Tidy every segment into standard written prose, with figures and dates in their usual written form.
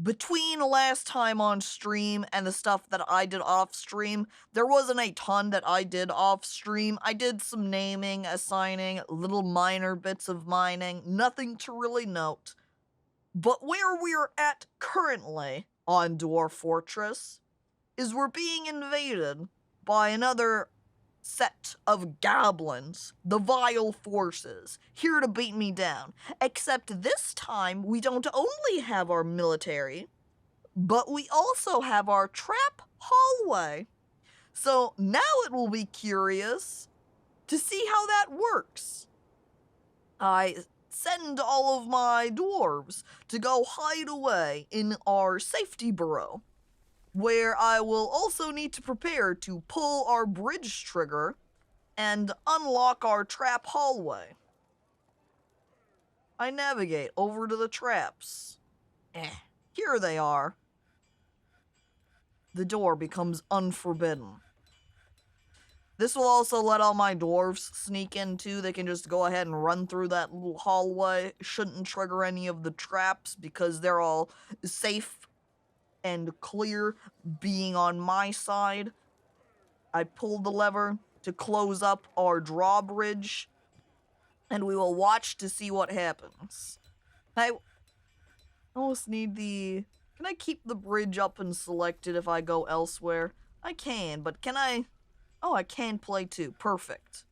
Between last time on stream and the stuff that I did off stream, there wasn't a ton that I did off stream. I did some naming, assigning, little minor bits of mining, nothing to really note. But where we're at currently on Dwarf Fortress is we're being invaded by another set of goblins, the vile forces, here to beat me down. Except this time, we don't only have our military, but we also have our trap hallway. So now it will be curious to see how that works. I send all of my dwarves to go hide away in our safety burrow, where I will also need to prepare to pull our bridge trigger and unlock our trap hallway. I navigate over to the traps. Here they are. The door becomes unforbidden. This will also let all my dwarves sneak in too. They can just go ahead and run through that little hallway. Shouldn't trigger any of the traps because they're all safe and clear being on my side. I pull the lever to close up our drawbridge, and we will watch to see what happens. I almost need the... Can I keep the bridge up and selected if I go elsewhere? I can, but can I... Oh, I can play too. Perfect.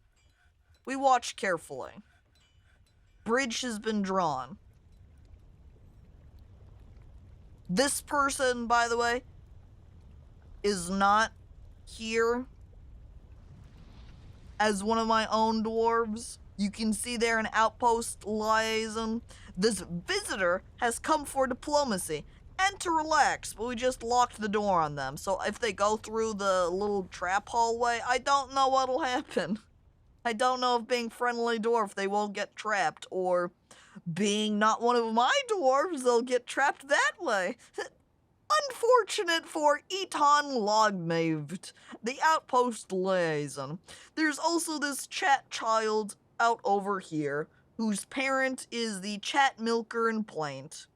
We watch carefully. Bridge has been drawn. This person, by the way, is not here as one of my own dwarves. You can see there an outpost liaison. This visitor has come for diplomacy and to relax, but we just locked the door on them. So if they go through the little trap hallway, I don't know what'll happen. I don't know if being friendly dwarf, they won't get trapped, or being not one of my dwarves, they'll get trapped that way. Unfortunate for Eton Logmaved, the outpost liaison. There's also this chat child out over here, whose parent is the chat milker and plaint.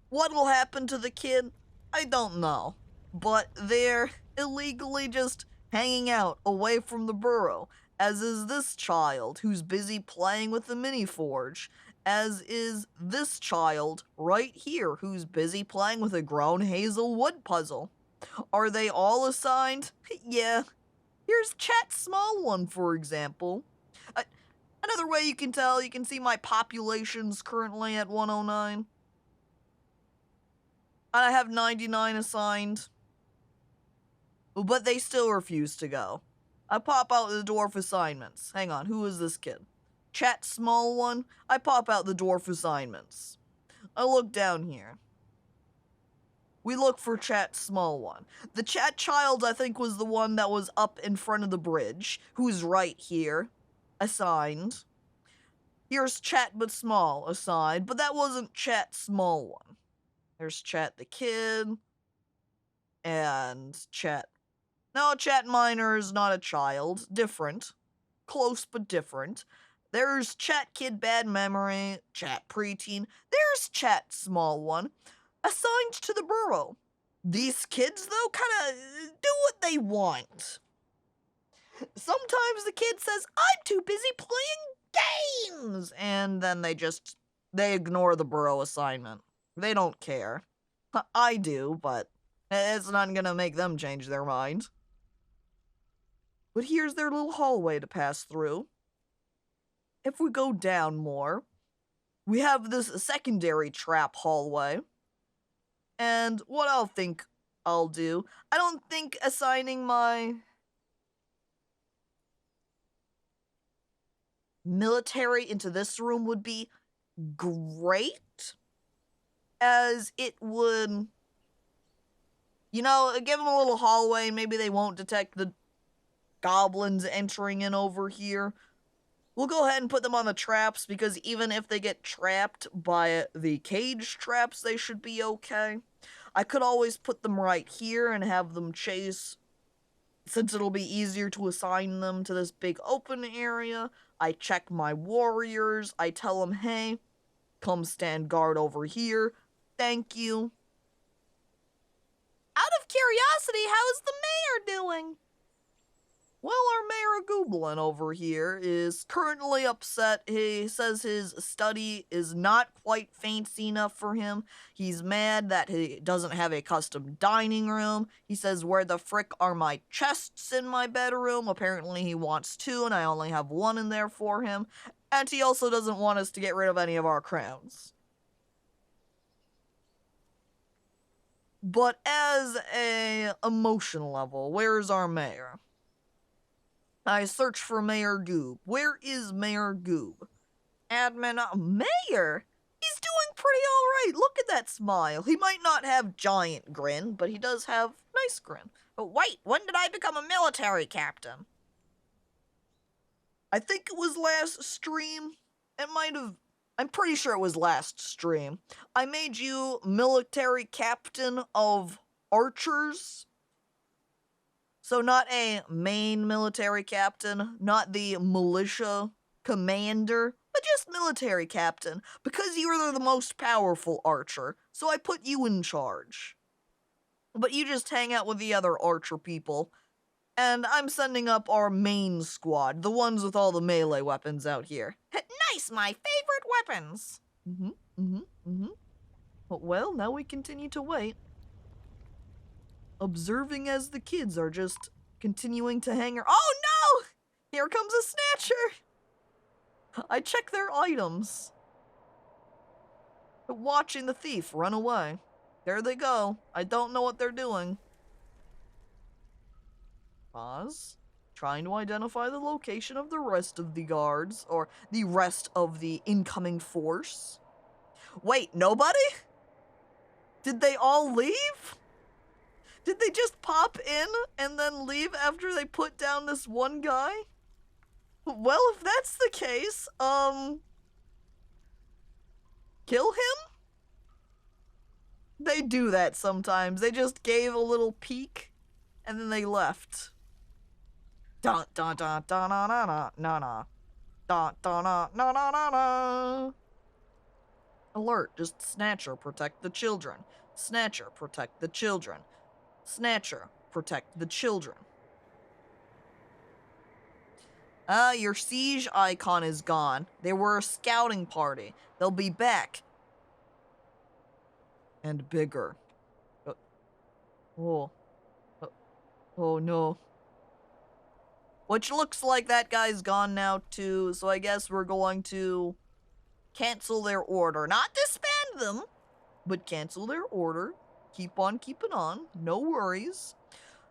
What'll happen to the kid? I don't know. But they're illegally just hanging out away from the burrow, as is this child who's busy playing with the mini forge, as is this child right here who's busy playing with a grown hazel wood puzzle. Are they all assigned? Yeah. Here's Chat Small One, for example. Another way you can see my population's currently at 109. And I have 99 assigned. But they still refuse to go. I pop out the dwarf assignments. Hang on, who is this kid? Chat Small One? I pop out the dwarf assignments. I look down here. We look for Chat Small One. The chat child, I think, was the one that was up in front of the bridge, who's right here, assigned. Here's Chat But Small, assigned, but that wasn't Chat Small One. There's Chat the Kid, and Chat... No, Chat Minor is not a child. Different. Close, but different. There's Chat Kid Bad Memory, Chat Preteen. There's Chat Small One, assigned to the burrow. These kids, though, kinda do what they want. Sometimes the kid says, I'm too busy playing games! And then they ignore the burrow assignment. They don't care. I do, but it's not gonna make them change their mind. But here's their little hallway to pass through. If we go down more, we have this secondary trap hallway. And what I'll do, I don't think assigning my military into this room would be great, as it would, give them a little hallway, and maybe they won't detect the goblins entering in over here. We'll go ahead and put them on the traps, because even if they get trapped by the cage traps, they should be okay. I could always put them right here and have them chase, since it'll be easier to assign them to this big open area. I check my warriors, I tell them, hey, come stand guard over here. Thank you. Out of curiosity, how's the mayor doing? Well, our Mayor Goblin over here is currently upset. He says his study is not quite fancy enough for him. He's mad that he doesn't have a custom dining room. He says, where the frick are my chests in my bedroom? Apparently he wants two, and I only have one in there for him. And he also doesn't want us to get rid of any of our crowns. But as a emotion level, where's our mayor? I search for Mayor Goob. Where is Mayor Goob? Admin, Mayor? He's doing pretty alright. Look at that smile. He might not have giant grin, but he does have nice grin. But wait, when did I become a military captain? I think it was last stream. It might have... I'm pretty sure it was last stream. I made you military captain of archers. So not a main military captain, not the militia commander, but just military captain, because you are the most powerful archer, so I put you in charge. But you just hang out with the other archer people, and I'm sending up our main squad, the ones with all the melee weapons out here. Nice, my favorite weapons! Well, now we continue to wait. Observing as the kids are just continuing to hang around. Oh no! Here comes a snatcher! I check their items. Watching the thief run away. There they go. I don't know what they're doing. Pause. Trying to identify the location of the rest of the guards, or the rest of the incoming force. Wait, nobody? Did they all leave? Did they just pop in and then leave after they put down this one guy? Well, if that's the case, kill him? They do that sometimes. They just gave a little peek and then they left. Dun dun dun dun dun dun dun dun dun dun dun dun dun dun. Alert, just Snatcher, protect the children. Snatcher, protect the children. Snatcher, protect the children. Your siege icon is gone. They were a scouting party. They'll be back. And bigger. Oh no. Which looks like that guy's gone now too, so I guess we're going to cancel their order. Not disband them, but cancel their order. Keep on keeping on, no worries.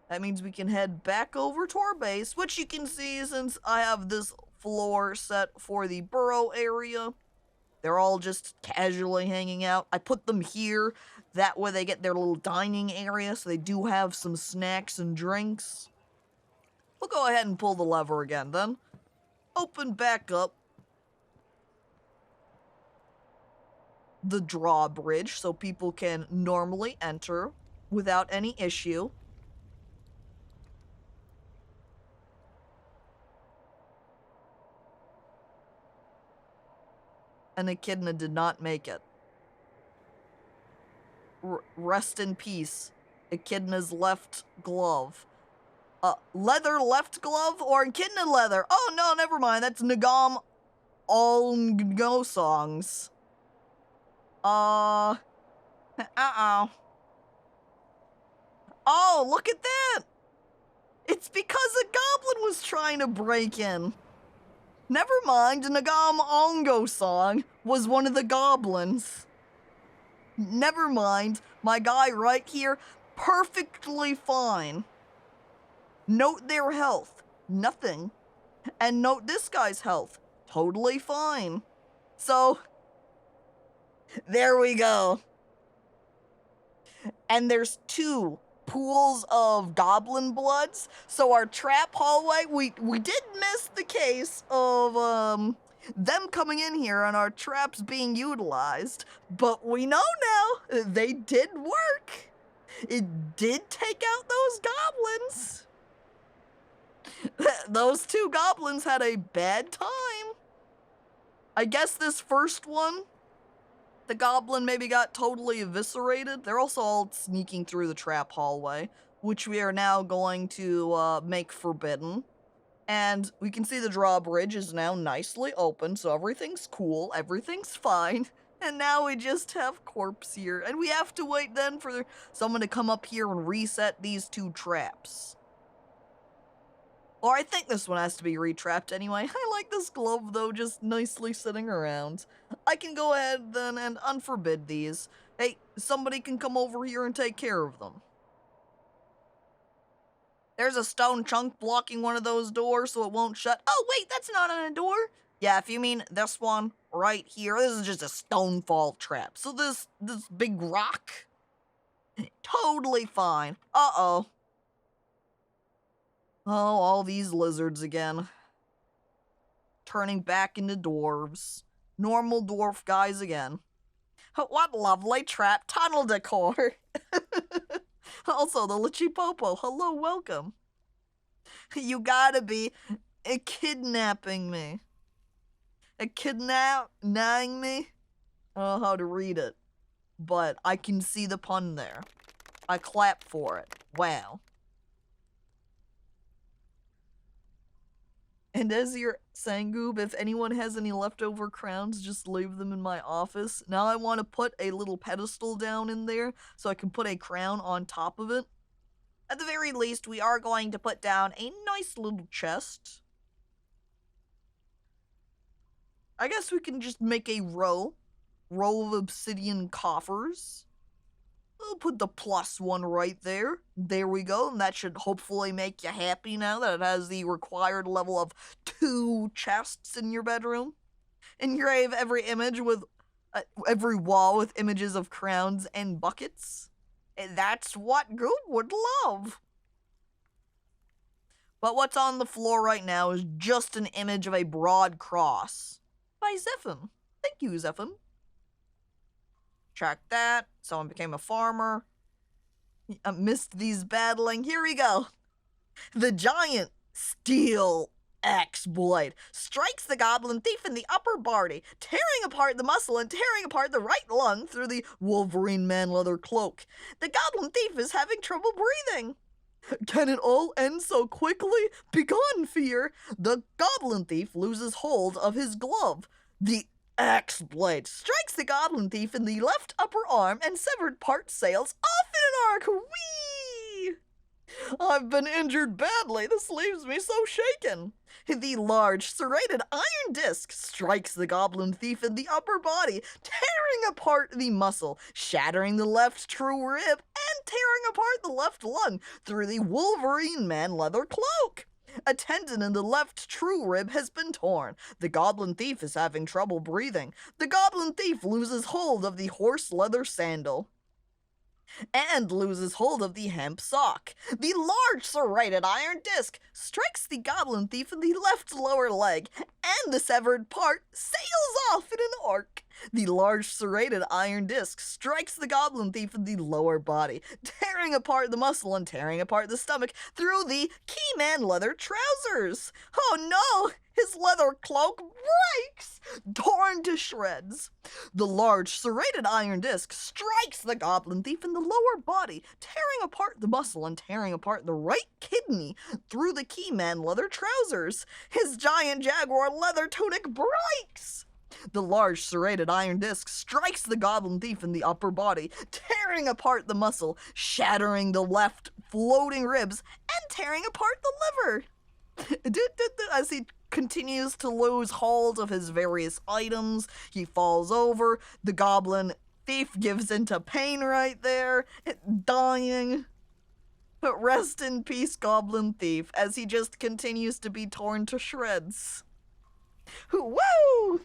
That means we can head back over to our base, which you can see since I have this floor set for the burrow area. They're all just casually hanging out. I put them here, that way they get their little dining area, so they do have some snacks and drinks. We'll go ahead and pull the lever again then. Open back up the drawbridge so people can normally enter without any issue. And Echidna did not make it. Rest in peace. Echidna's left glove. Leather left glove or Echidna leather? Oh no, never mind. That's Nagam All songs. Uh-oh. Oh, look at that! It's because a goblin was trying to break in. Never mind, Nagam Ongo song was one of the goblins. Never mind, my guy right here, perfectly fine. Note their health, nothing. And note this guy's health, totally fine. So, there we go. And there's 2 pools of goblin bloods. So our trap hallway, we did miss the case of them coming in here and our traps being utilized. But we know now, they did work. It did take out those goblins. Those 2 goblins had a bad time. I guess this first one The goblin maybe got totally eviscerated. They're also all sneaking through the trap hallway, which we are now going to make forbidden. And we can see the drawbridge is now nicely open, so everything's cool, everything's fine. And now we just have corpse here, and we have to wait then for someone to come up here and reset these 2 traps. Or I think this one has to be retrapped anyway. I like this glove though, just nicely sitting around. I can go ahead then and unforbid these. Hey, somebody can come over here and take care of them. There's a stone chunk blocking one of those doors so it won't shut. Oh wait, that's not on a door. Yeah, if you mean this one right here, this is just a stone fall trap. So this big rock, totally fine. Uh-oh. Oh, all these lizards again. Turning back into dwarves. Normal dwarf guys again. What lovely trap tunnel decor. Also, the Lichipopo. Hello, welcome. You gotta be kidnapping me. Kidnapping me? I don't know how to read it, but I can see the pun there. I clap for it. Wow. And as you're saying, Goob, if anyone has any leftover crowns, just leave them in my office. Now I want to put a little pedestal down in there so I can put a crown on top of it. At the very least, we are going to put down a nice little chest. I guess we can just make a row of obsidian coffers. We'll put the +1 right there. There we go, and that should hopefully make you happy now that it has the required level of 2 chests in your bedroom. Engrave every image with, every wall with images of crowns and buckets. That's what Goop would love. But what's on the floor right now is just an image of a broad cross. By Zephon. Thank you, Zephon. Check that. Someone became a farmer. I missed these battling. Here we go. The giant steel axe blade strikes the goblin thief in the upper body, tearing apart the muscle and tearing apart the right lung through the Wolverine man leather cloak. The goblin thief is having trouble breathing. Can it all end so quickly? Begone, fear! The goblin thief loses hold of his glove. The axe blade strikes the goblin thief in the left upper arm and severed part sails off in an arc. Whee! I've been injured badly. This leaves me so shaken. The large serrated iron disc strikes the goblin thief in the upper body, tearing apart the muscle, shattering the left true rib, and tearing apart the left lung through the Wolverine man leather cloak. A tendon in the left true rib has been torn. The goblin thief is having trouble breathing. The goblin thief loses hold of the horse leather sandal and loses hold of the hemp sock. The large serrated iron disc strikes the goblin thief in the left lower leg, and the severed part sails off in an arc. The large serrated iron disc strikes the goblin thief in the lower body, tearing apart the muscle and tearing apart the stomach through the keyman leather trousers. Oh no! His leather cloak breaks, torn to shreds. The large serrated iron disc strikes the goblin thief in the lower body, tearing apart the muscle and tearing apart the right kidney through the keyman leather trousers. His giant jaguar leather tunic breaks. The large serrated iron disc strikes the goblin thief in the upper body, tearing apart the muscle, shattering the left floating ribs, and tearing apart the liver. As he continues to lose hold of his various items, he falls over. The goblin thief gives into pain right there, dying. But rest in peace, goblin thief, as he just continues to be torn to shreds. Woo!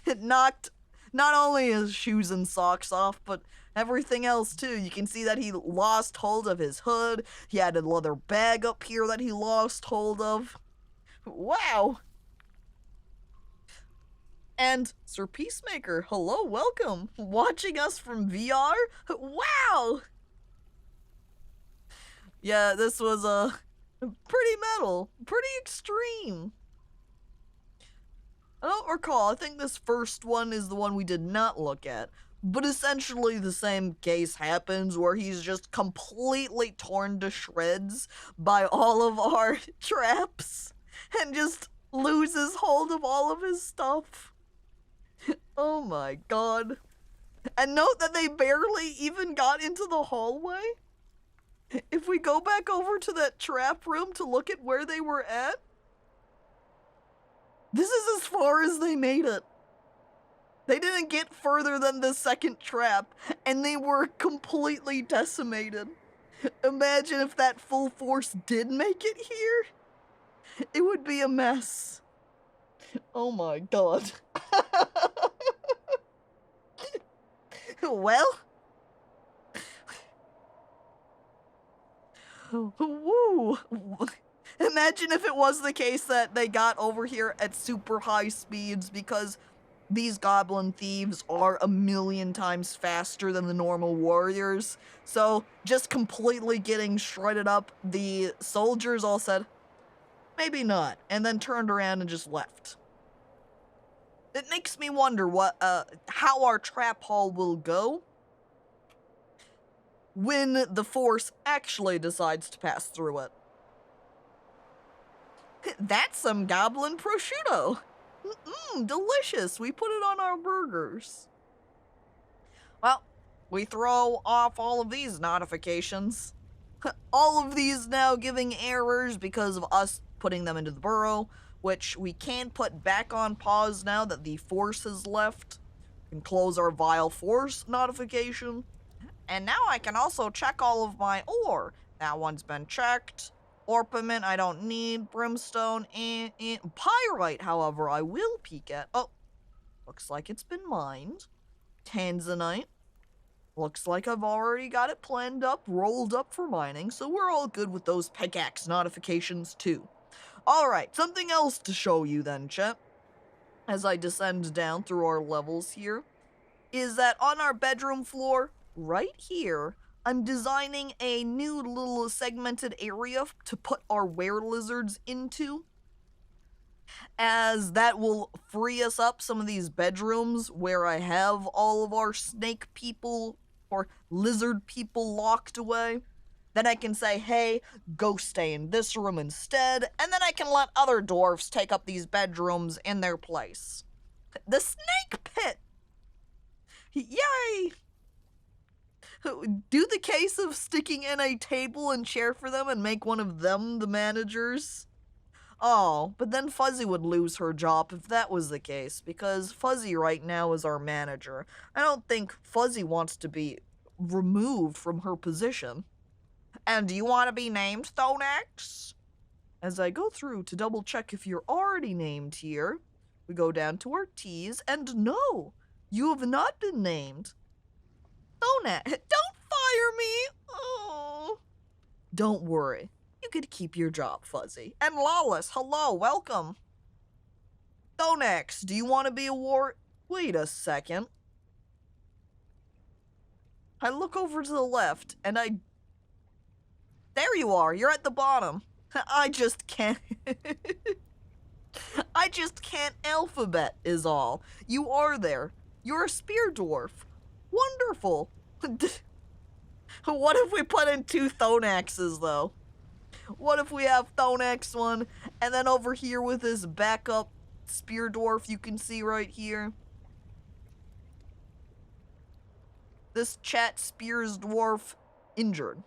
It knocked not only his shoes and socks off, but everything else too. You can see that he lost hold of his hood. He had a leather bag up here that he lost hold of. Wow. And Sir Peacemaker, hello, welcome. Watching us from VR? Wow. Yeah, this was pretty metal, pretty extreme. I don't recall. I think this first one is the one we did not look at. But essentially the same case happens where he's just completely torn to shreds by all of our traps and just loses hold of all of his stuff. Oh my god. And note that they barely even got into the hallway. If we go back over to that trap room to look at where they were at, this is as far as they made it. They didn't get further than the second trap, and they were completely decimated. Imagine if that full force did make it here. It would be a mess. Oh my god. Well. Woo. Imagine if it was the case that they got over here at super high speeds, because these goblin thieves are 1,000,000 times faster than the normal warriors. So just completely getting shredded up, the soldiers all said, maybe not, and then turned around and just left. It makes me wonder how our trap hall will go when the force actually decides to pass through it. That's some goblin prosciutto. Delicious. We put it on our burgers. Well, we throw off all of these notifications. All of these now giving errors because of us putting them into the burrow, which we can put back on pause now that the force has left. We can close our vile force notification. And now I can also check all of my ore. That one's been checked. Orpiment, I don't need. Brimstone, and pyrite, however, I will peek at. Oh, looks like it's been mined. Tanzanite. Looks like I've already got it planned up, rolled up for mining, so we're all good with those pickaxe notifications too. Alright, something else to show you then, chat, as I descend down through our levels here, is that on our bedroom floor, right here, I'm designing a new little segmented area to put our were-lizards into, as that will free us up some of these bedrooms where I have all of our snake people or lizard people locked away. Then I can say, hey, go stay in this room instead, and then I can let other dwarfs take up these bedrooms in their place. The snake pit! Yay! Do the case of sticking in a table and chair for them and make one of them the managers. Oh, but then Fuzzy would lose her job if that was the case, because Fuzzy right now is our manager. I don't think Fuzzy wants to be removed from her position. And do you want to be named, Thonax? As I go through to double check if you're already named here, we go down to our T's, and no, you have not been named. Thonax, don't fire me! Oh. Don't worry. You could keep your job, Fuzzy. And Lawless, hello, welcome. Thonax, do you want to be a war... Wait a second. I look over to the left, and there you are, you're at the bottom. I just can't... I just can't alphabet, is all. You are there. You're a spear dwarf. Wonderful. What if we put in 2 Thonaxes, though? What if we have Thonax 1, and then over here with this backup spear dwarf you can see right here? This chat spears dwarf injured.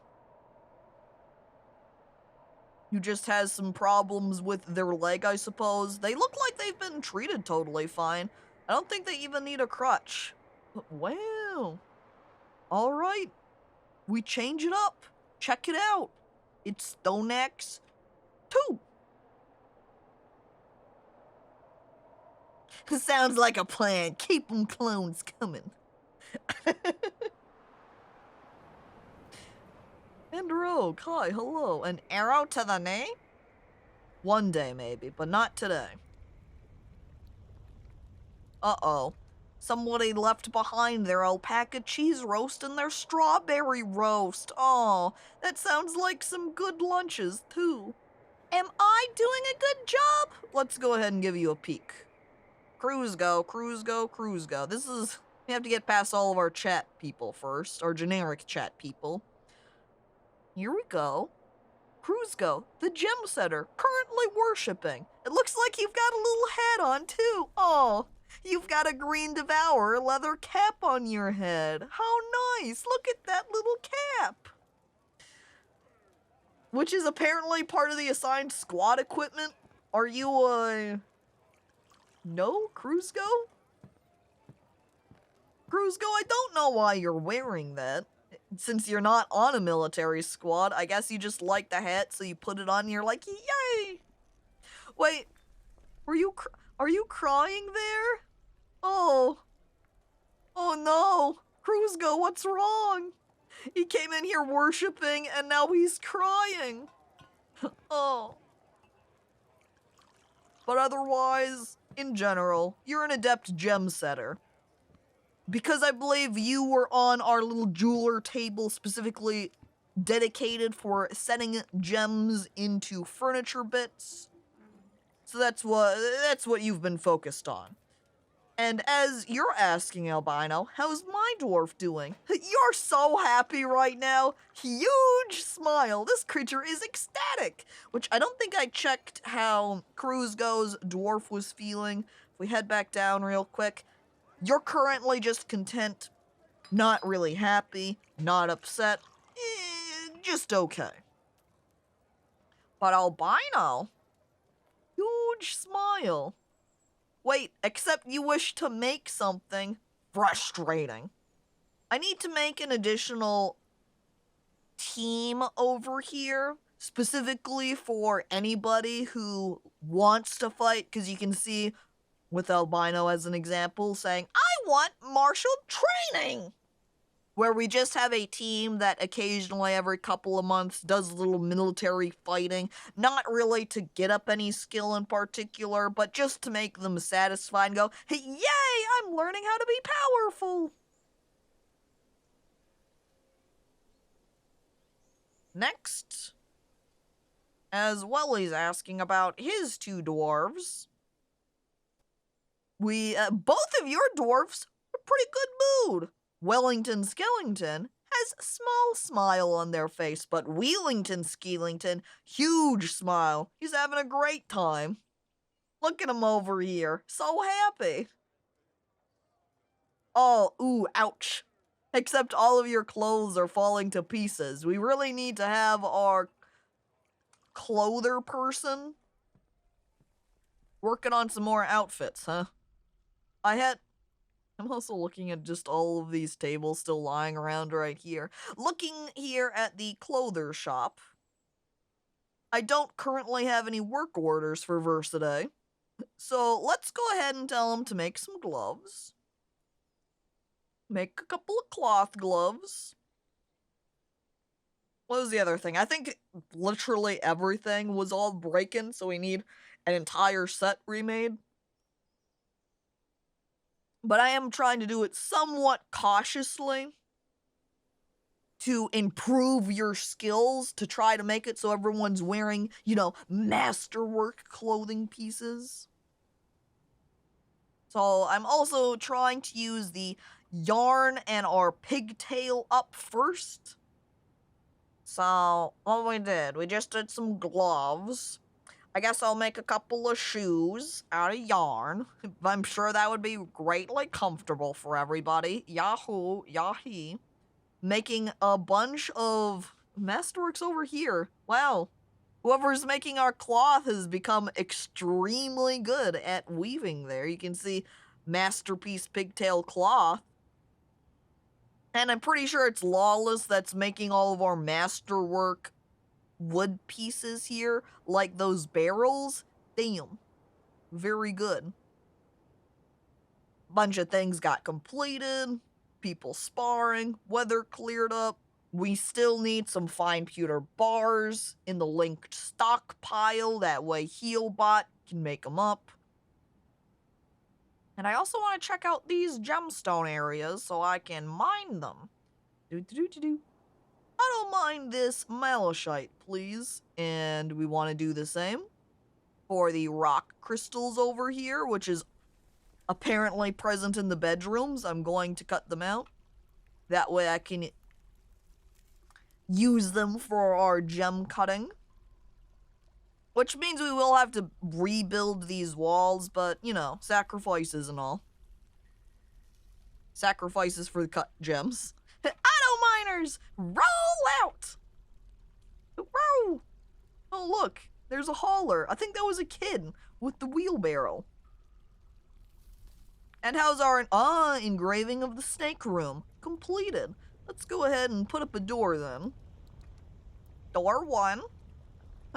Who just has some problems with their leg, I suppose. They look like they've been treated totally fine. I don't think they even need a crutch. But wow. Alright. We change it up. Check it out. It's Thonax 2. Sounds like a plan. Keep them clones coming. And Rogue, hi, hello. An arrow to the knee? One day, maybe, but not today. Uh-oh. Somebody left behind their alpaca cheese roast and their strawberry roast. Oh, that sounds like some good lunches, too. Am I doing a good job? Let's go ahead and give you a peek. cruise go, cruise go, cruise go. This is, we have to get past all of our chat people first, our generic chat people. Here we go. Cruise go, the gem setter, currently worshipping. It looks like you've got a little hat on too. Oh, you've got a green devourer leather cap on your head. How nice, look at that little cap. Which is apparently part of the assigned squad equipment. Are you, no, Cruzgo? Cruzgo, I don't know why you're wearing that. Since you're not on a military squad, I guess you just like the hat, so you put it on and you're like, yay! Wait, are you crying there? Oh. Oh no. Cruzgo, what's wrong? He came in here worshipping and now he's crying. Oh. But otherwise, in general, you're an adept gem setter. Because I believe you were on our little jeweler table specifically dedicated for setting gems into furniture bits. So that's what you've been focused on. And as you're asking, Albino, how's my dwarf doing? You're so happy right now. Huge smile. This creature is ecstatic. Which I don't think I checked how Cruzgo's dwarf was feeling. If we head back down real quick. You're currently just content, not really happy, not upset, just okay. But Albino, huge smile. Wait, except you wish to make something frustrating. I need to make an additional team over here, specifically for anybody who wants to fight, because you can see with Albino as an example, saying, I want martial training! Where we just have a team that occasionally every couple of months does a little military fighting, not really to get up any skill in particular, but just to make them satisfied and go, hey, yay, I'm learning how to be powerful! Next, as Welly's asking about his two dwarves, both of your dwarfs are pretty good mood. Wellington Skellington has a small smile on their face, but Wheelington Skeelington, huge smile. He's having a great time. Look at him over here, so happy. Oh, ooh, ouch. Except all of your clothes are falling to pieces. We really need to have our clother person working on some more outfits, huh? I'm also looking at just all of these tables still lying around right here. Looking here at the clother shop. I don't currently have any work orders for Versiday. So let's go ahead and tell him to make some gloves. Make a couple of cloth gloves. What was the other thing? I think literally everything was all breaking, so we need an entire set remade. But I am trying to do it somewhat cautiously to improve your skills, to try to make it so everyone's wearing, masterwork clothing pieces. So I'm also trying to use the yarn and our pigtail up first. So what we just did some gloves. I guess I'll make a couple of shoes out of yarn. I'm sure that would be greatly comfortable for everybody. Yahoo, yahi. Making a bunch of masterworks over here. Wow. Whoever's making our cloth has become extremely good at weaving there. You can see Masterpiece Pigtail Cloth. And I'm pretty sure it's Lawless that's making all of our masterwork wood pieces here, like those barrels. Damn. Very good. Bunch of things got completed. People sparring. Weather cleared up. We still need some fine pewter bars in the linked stockpile. That way Healbot can make them up. And I also want to check out these gemstone areas so I can mine them. I don't mind this malachite, please. And we want to do the same for the rock crystals over here, which is apparently present in the bedrooms. I'm going to cut them out. That way I can use them for our gem cutting. Which means we will have to rebuild these walls, but, you know, sacrifices and all. Sacrifices for the cut gems. Auto miners, roll out! Roll! Oh, look, there's a hauler. I think that was a kid with the wheelbarrow. And how's our engraving of the snake room? Completed. Let's go ahead and put up a door then. Door 1.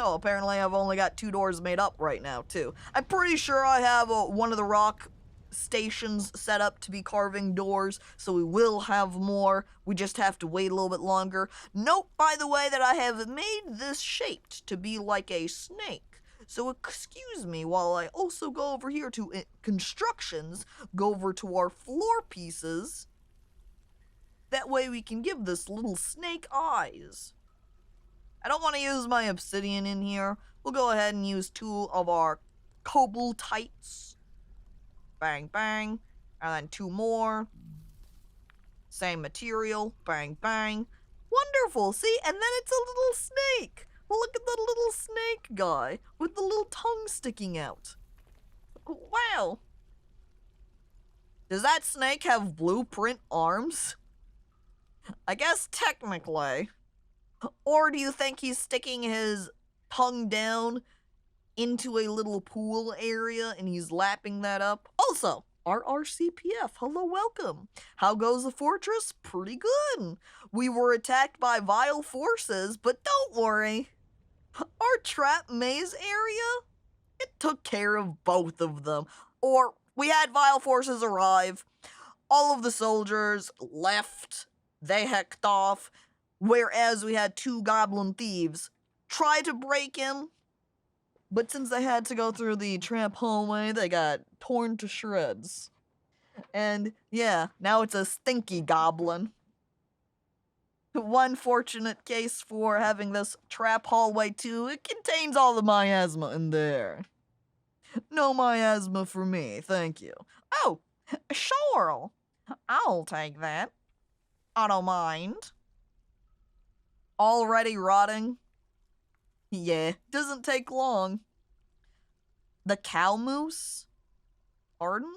Oh, apparently I've only got 2 doors made up right now, too. I'm pretty sure I have one of the rock stations set up to be carving doors, so we will have more. We just have to wait a little bit longer. Note, by the way, that I have made this shaped to be like a snake. So excuse me while I also go over here to constructions, go over to our floor pieces. That way we can give this little snake eyes. I don't want to use my obsidian in here. We'll go ahead and use 2 of our cobaltites. Bang, bang. And then 2 more. Same material. Bang, bang. Wonderful. See? And then it's a little snake. Look at the little snake guy with the little tongue sticking out. Wow. Does that snake have blueprint arms? I guess technically. Or do you think he's sticking his tongue down into a little pool area and he's lapping that up? Also, RRCPF, hello, welcome. How goes the fortress? Pretty good. We were attacked by vile forces, but don't worry. Our trap maze area, it took care of both of them. Or we had vile forces arrive. All of the soldiers left. They hecked off. Whereas we had 2 goblin thieves try to break in, but since they had to go through the trap hallway, they got torn to shreds. And yeah, now it's a stinky goblin. One fortunate case for having this trap hallway too, it contains all the miasma in there. No miasma for me, thank you. Oh, sure, I'll take that. I don't mind. Already rotting? Yeah, doesn't take long. The cow moose? Pardon?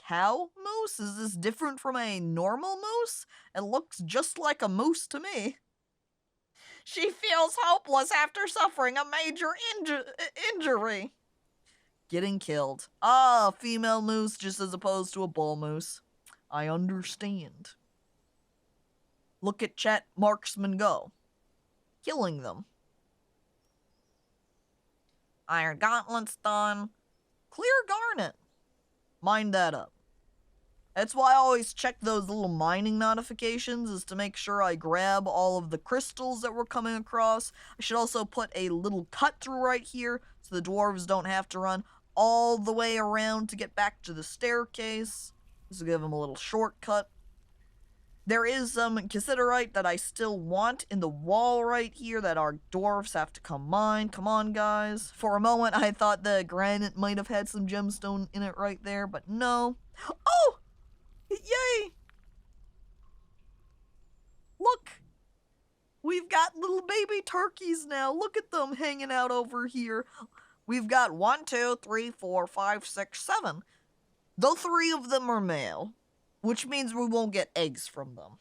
Cow moose? Is this different from a normal moose? It looks just like a moose to me. She feels hopeless after suffering a major injury. Getting killed. Ah, female moose just as opposed to a bull moose. I understand. Look at Chet Marksman go. Killing them. Iron gauntlets done. Clear garnet. Mine that up. That's why I always check those little mining notifications, is to make sure I grab all of the crystals that we're coming across. I should also put a little cut through right here so the dwarves don't have to run all the way around to get back to the staircase. This will give them a little shortcut. There is some cassiterite that I still want in the wall right here that our dwarves have to come mine. Come on, guys. For a moment, I thought the granite might have had some gemstone in it right there, but no. Oh! Yay! Look! We've got little baby turkeys now. Look at them hanging out over here. We've got 1, 2, 3, 4, 5, 6, 7. Though 3 of them are male, which means we won't get eggs from them.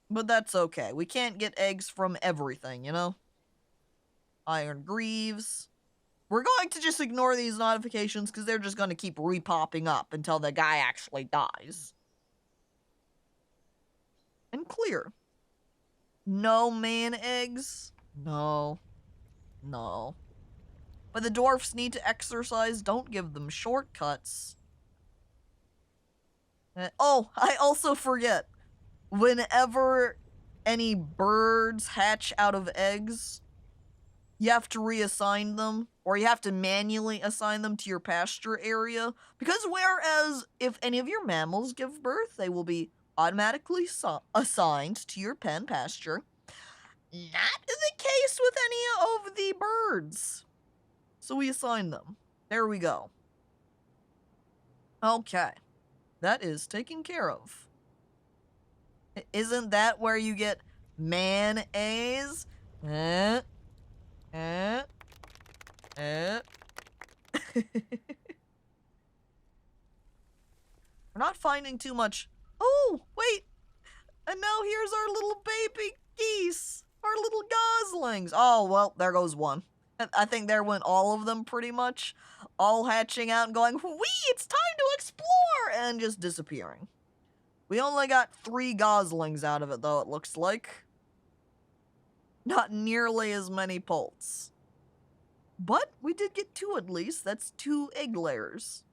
But that's okay. We can't get eggs from everything, you know? Iron greaves. We're going to just ignore these notifications because they're just going to keep re-popping up until the guy actually dies. And clear. No man eggs? No. No. But the dwarfs need to exercise. Don't give them shortcuts. Oh, I also forget. Whenever any birds hatch out of eggs, you have to reassign them, or you have to manually assign them to your pasture area. Because whereas if any of your mammals give birth, they will be automatically assigned to your pen pasture. not the case with any of the birds. So we assign them. There we go. Okay. That is taken care of. Isn't that where you get mayonnaise? Eh? Eh? Eh? We're not finding too much. Oh, wait. And now here's our little baby geese. Our little goslings. Oh, well, there goes one. I think there went all of them pretty much. All hatching out and going, wee, it's time to explore! And just disappearing. We only got 3 goslings out of it, though, it looks like. Not nearly as many poults. But we did get 2 at least. That's 2 egg layers.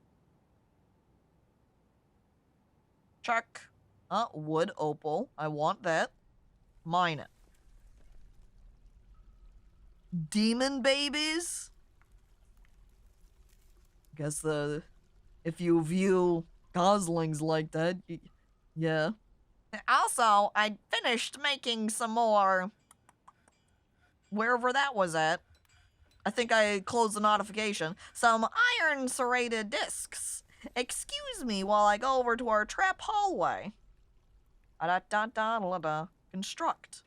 Check. Wood opal. I want that. Mine it. Demon babies? Guess if you view goslings like that, yeah. Also, I finished making some more wherever that was at. I think I closed the notification. Some iron serrated discs. Excuse me while I go over to our trap hallway. Construct.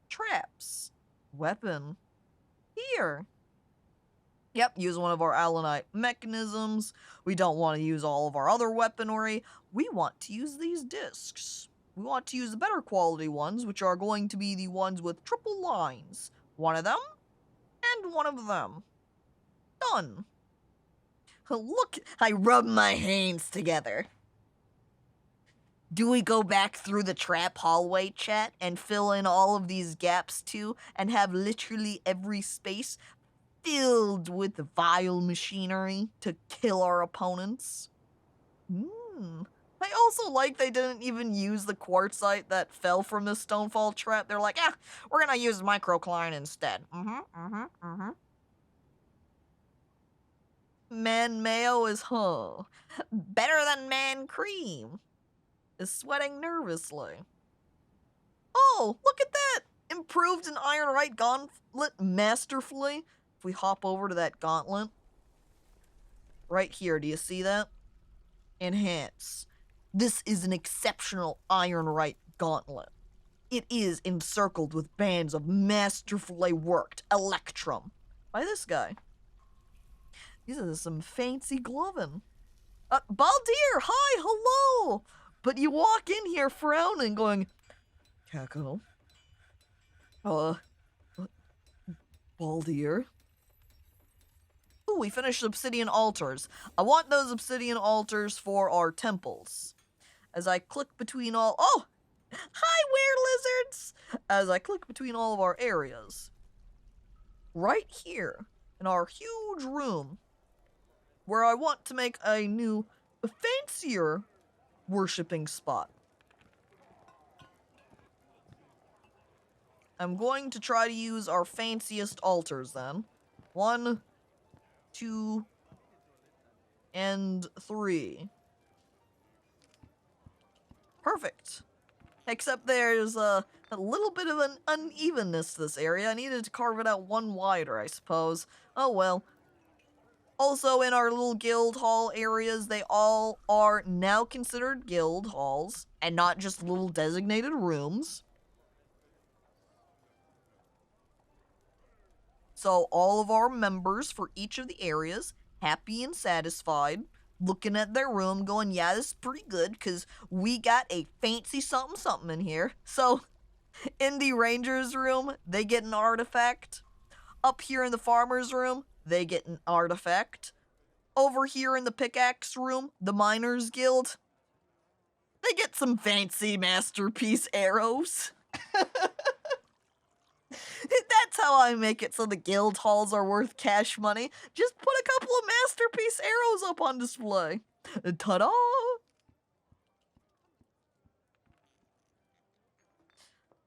Traps. Weapon. Here. Yep, use one of our allanite mechanisms. We don't want to use all of our other weaponry. We want to use these discs. We want to use the better quality ones, which are going to be the ones with triple lines. One of them, and one of them. Done. Look, I rub my hands together. Do we go back through the trap hallway, chat, and fill in all of these gaps too, and have literally every space filled with vile machinery to kill our opponents? I also like they didn't even use the quartzite that fell from the stonefall trap. They're like, we're gonna use microcline instead. Man mayo is, better than man cream. Is sweating nervously. Oh, look at that! Improved an ironite gauntlet masterfully. If we hop over to that gauntlet. Right here, do you see that? Enhance. This is an exceptional ironite gauntlet. It is encircled with bands of masterfully worked electrum. By this guy. These are some fancy gloving. Baldir, hi, hello! But you walk in here frowning, going, Caco. Baldir. Ooh, we finished obsidian altars. I want those obsidian altars for our temples. As I click between all... Oh! Hi, were-lizards! As I click between all of our areas. Right here, in our huge room, where I want to make a new, fancier worshipping spot. I'm going to try to use our fanciest altars then. 1, 2, and 3. Perfect. Except there's a little bit of an unevenness to this area. I needed to carve it out 1 wider, I suppose. Oh well. Also, in our little guild hall areas, they all are now considered guild halls, and not just little designated rooms. So all of our members for each of the areas, happy and satisfied, looking at their room going, yeah, this is pretty good, because we got a fancy something something in here. So, in the ranger's room, they get an artifact. Up here in the farmer's room, they get an artifact. Over here in the pickaxe room, the miners guild, they get some fancy masterpiece arrows. That's how I make it so the guild halls are worth cash money. Just put a couple of masterpiece arrows up on display. Ta-da!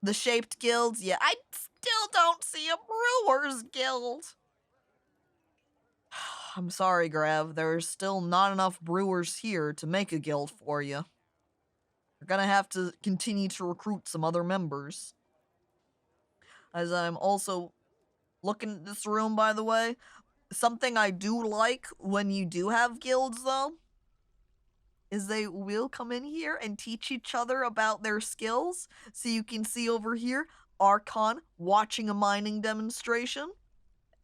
The shaped guilds, yeah, I still don't see a brewer's guild. I'm sorry, Grav, there's still not enough brewers here to make a guild for you. You're gonna have to continue to recruit some other members. As I'm also looking at this room, by the way, something I do like when you do have guilds, though, is they will come in here and teach each other about their skills. So you can see over here, Archon watching a mining demonstration.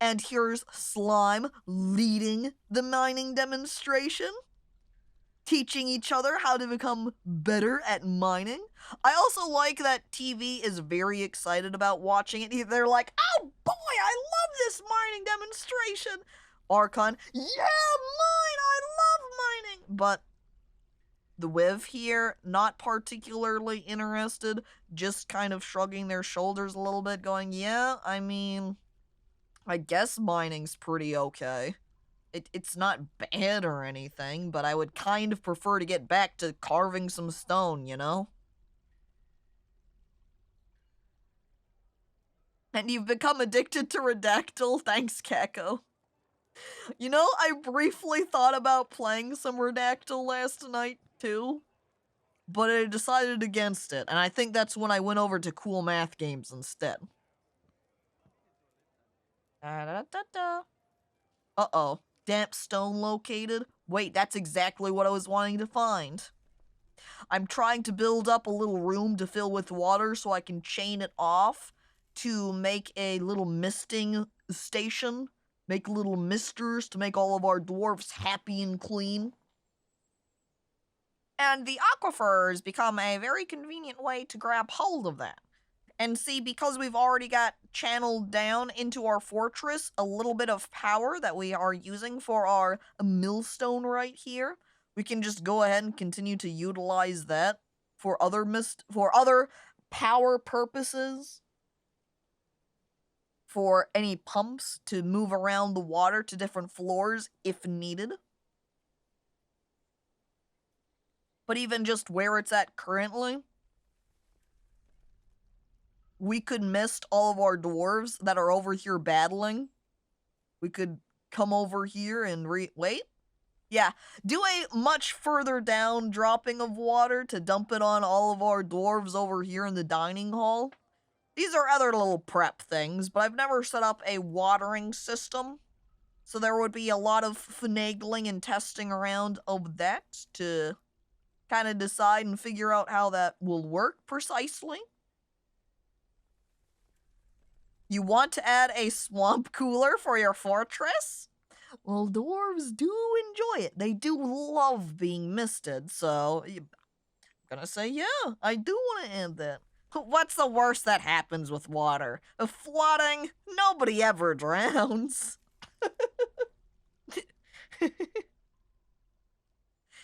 And here's Slime leading the mining demonstration, teaching each other how to become better at mining. I also like that TV is very excited about watching it. They're like, oh boy, I love this mining demonstration. Archon, yeah, mine, I love mining. But the Wiv here, not particularly interested, just kind of shrugging their shoulders a little bit, going, yeah, I mean, I guess mining's pretty okay. It's not bad or anything, but I would kind of prefer to get back to carving some stone, you know? And you've become addicted to Redactyl, thanks, Caco. You know, I briefly thought about playing some Redactyl last night, too, but I decided against it, and I think that's when I went over to Cool Math Games instead. Uh-oh. Damp stone located? Wait, that's exactly what I was wanting to find. I'm trying to build up a little room to fill with water so I can chain it off to make a little misting station. Make little misters to make all of our dwarves happy and clean. And the aquifers become a very convenient way to grab hold of that. And see, because we've already got channeled down into our fortress a little bit of power that we are using for our millstone right here, we can just go ahead and continue to utilize that for other power purposes. For any pumps to move around the water to different floors if needed. But even just where it's at currently, we could mist all of our dwarves that are over here battling. We could come over here and wait? Yeah, do a much further down dropping of water to dump it on all of our dwarves over here in the dining hall. These are other little prep things, but I've never set up a watering system. So there would be a lot of finagling and testing around of that to kind of decide and figure out how that will work precisely. You want to add a swamp cooler for your fortress? Well, dwarves do enjoy it. They do love being misted, so I'm gonna say, yeah, I do want to add that. What's the worst that happens with water? Flooding? Nobody ever drowns.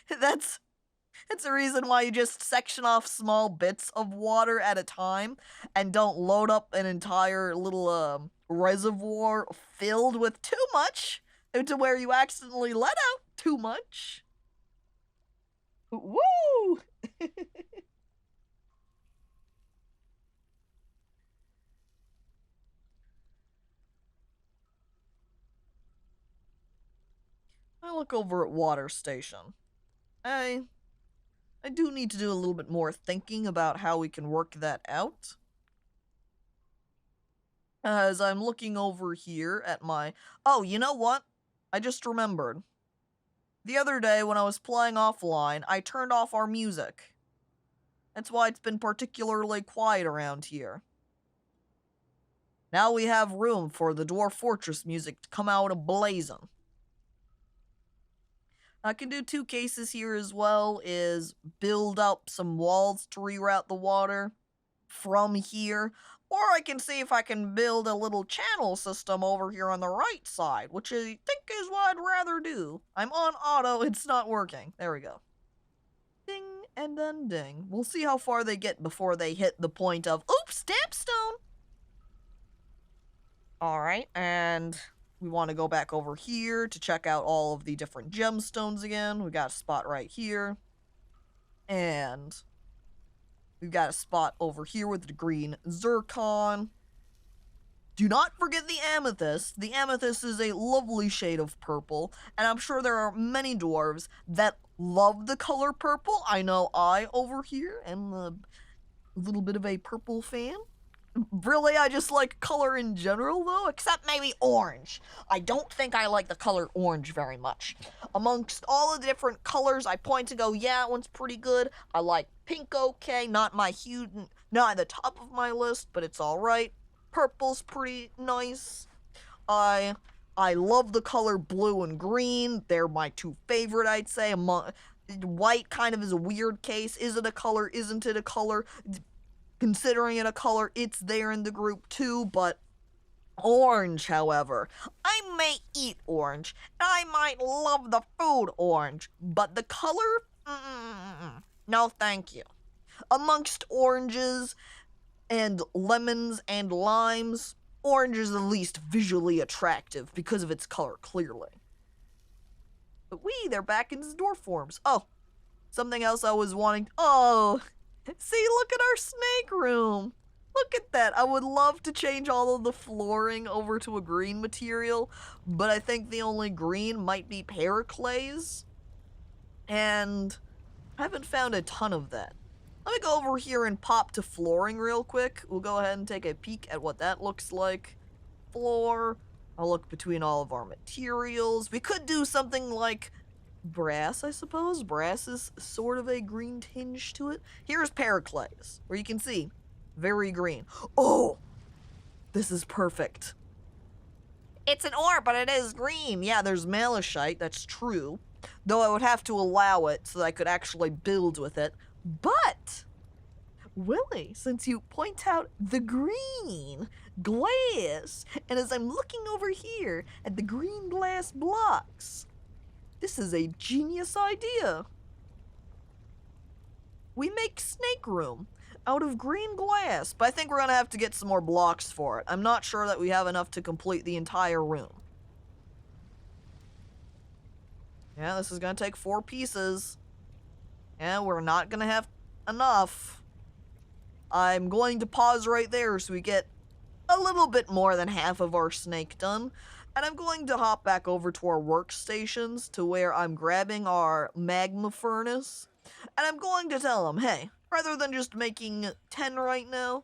That's a reason why you just section off small bits of water at a time and don't load up an entire little reservoir filled with too much to where you accidentally let out too much. Woo! I look over at Water Station. I do need to do a little bit more thinking about how we can work that out. As I'm looking over here at my... Oh, you know what? I just remembered. The other day when I was playing offline, I turned off our music. That's why it's been particularly quiet around here. Now we have room for the Dwarf Fortress music to come out a-blazing. I can do two cases here as well, is build up some walls to reroute the water from here, or I can see if I can build a little channel system over here on the right side, which I think is what I'd rather do. I'm on auto, it's not working. There we go. Ding, and then ding. We'll see how far they get before they hit the point of, oops, Dampstone! Alright, and... we want to go back over here to check out all of the different gemstones again. We got a spot right here. And we've got a spot over here with the green zircon. Do not forget the amethyst. The amethyst is a lovely shade of purple, and I'm sure there are many dwarves that love the color purple. I know I, over here, am a little bit of a purple fan. Really, I just like color in general, though, except maybe orange. I don't think I like the color orange very much. Amongst all the different colors, I point to go, yeah, that one's pretty good. I like pink, okay, not at the top of my list, but it's all right. Purple's pretty nice. I I love the color blue and green. They're my two favorite, I'd say. White kind of is a weird case. Is it a color? Isn't it a color? Considering it a color, it's there in the group too, but orange, however. I may eat orange, and I might love the food orange, but the color? No, thank you. Amongst oranges and lemons and limes, orange is the least visually attractive because of its color, clearly. But they're back in dwarf forms. Oh, something else I was wanting. Oh, see, look at our snake room. Look at that. I would love to change all of the flooring over to a green material, but I think the only green might be periclase. And I haven't found a ton of that. Let me go over here and pop to flooring real quick. We'll go ahead and take a peek at what that looks like. Floor. I'll look between all of our materials. We could do something like brass, I suppose. Brass is sort of a green tinge to it. Here's periclase, where you can see, very green. Oh, this is perfect. It's an ore, but it is green. Yeah, there's malachite, that's true. Though I would have to allow it so that I could actually build with it. But, Willie, since you point out the green glass, and as I'm looking over here at the green glass blocks, this is a genius idea. We make snake room out of green glass, but I think we're gonna have to get some more blocks for it. I'm not sure that we have enough to complete the entire room. Yeah, this is gonna take 4 pieces. Yeah, we're not gonna have enough. I'm going to pause right there so we get a little bit more than half of our snake done. And I'm going to hop back over to our workstations to where I'm grabbing our magma furnace. And I'm going to tell him, hey, rather than just making 10 right now,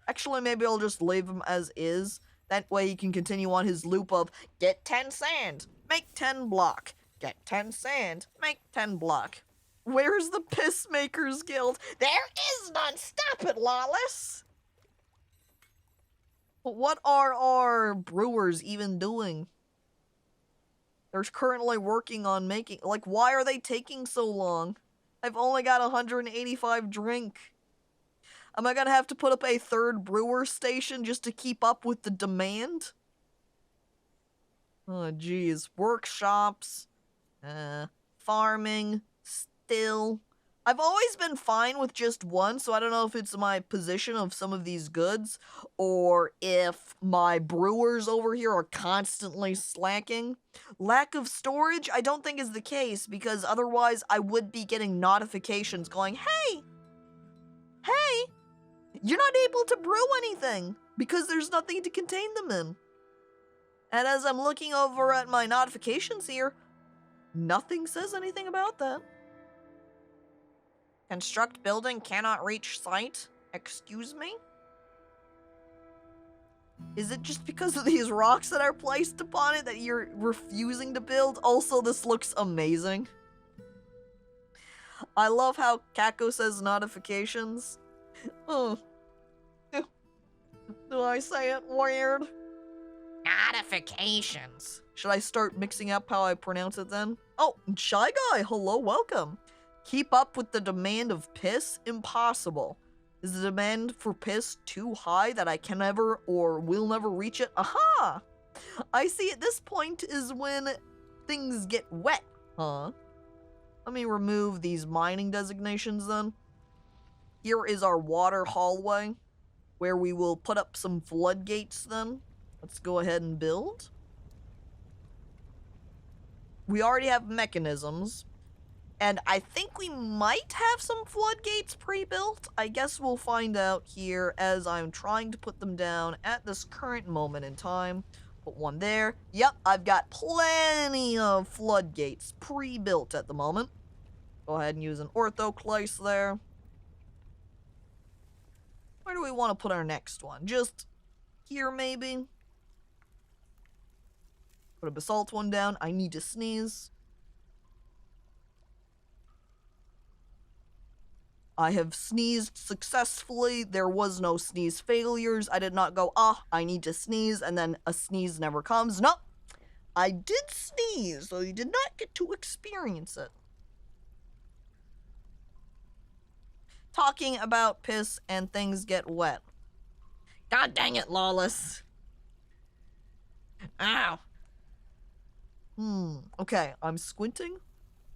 actually maybe I'll just leave him as is. That way he can continue on his loop of get 10 sand, make 10 block, get 10 sand, make 10 block. Where's the Pissmakers Guild? There is none! Stop it, Lawless! But what are our brewers even doing? They're currently working on making... Like, why are they taking so long? I've only got 185 drink. Am I gonna have to put up a 3rd brewer station just to keep up with the demand? Oh, geez. Workshops. Farming. Still, I've always been fine with just one, so I don't know if it's my position of some of these goods, or if my brewers over here are constantly slacking. Lack of storage, I don't think is the case, because otherwise I would be getting notifications going, hey, you're not able to brew anything, because there's nothing to contain them in. And as I'm looking over at my notifications here, nothing says anything about that. Construct building cannot reach site? Excuse me? Is it just because of these rocks that are placed upon it that you're refusing to build? Also, this looks amazing. I love how Caco says notifications. Oh. Do I say it weird? Notifications. Should I start mixing up how I pronounce it then? Oh, Shy Guy, hello, welcome. Keep up with the demand of piss? Impossible. Is the demand for piss too high that I can never or will never reach it? Aha! I see at this point is when things get wet, huh? Let me remove these mining designations then. Here is our water hallway, where we will put up some floodgates then. Let's go ahead and build. We already have mechanisms. And I think we might have some floodgates pre-built. I guess we'll find out here as I'm trying to put them down at this current moment in time. Put one there. Yep, I've got plenty of floodgates pre-built at the moment. Go ahead and use an orthoclase there. Where do we want to put our next one? Just here, maybe? Put a basalt one down. I need to sneeze. I have sneezed successfully. There was no sneeze failures. I did not go, I need to sneeze, and then a sneeze never comes. No, I did sneeze, so you did not get to experience it. Talking about piss and things get wet. God dang it, Lawless. Ow. Okay, I'm squinting.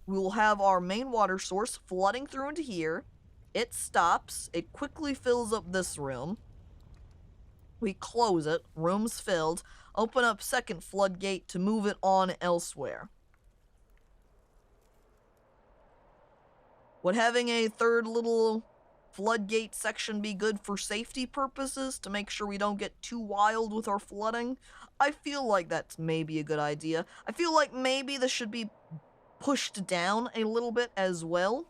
We will have our main water source flooding through into here. It stops. It quickly fills up this room. We close it. Room's filled. Open up second floodgate to move it on elsewhere. Would having a third little floodgate section be good for safety purposes to make sure we don't get too wild with our flooding? I feel like that's maybe a good idea. I feel like maybe this should be pushed down a little bit as well.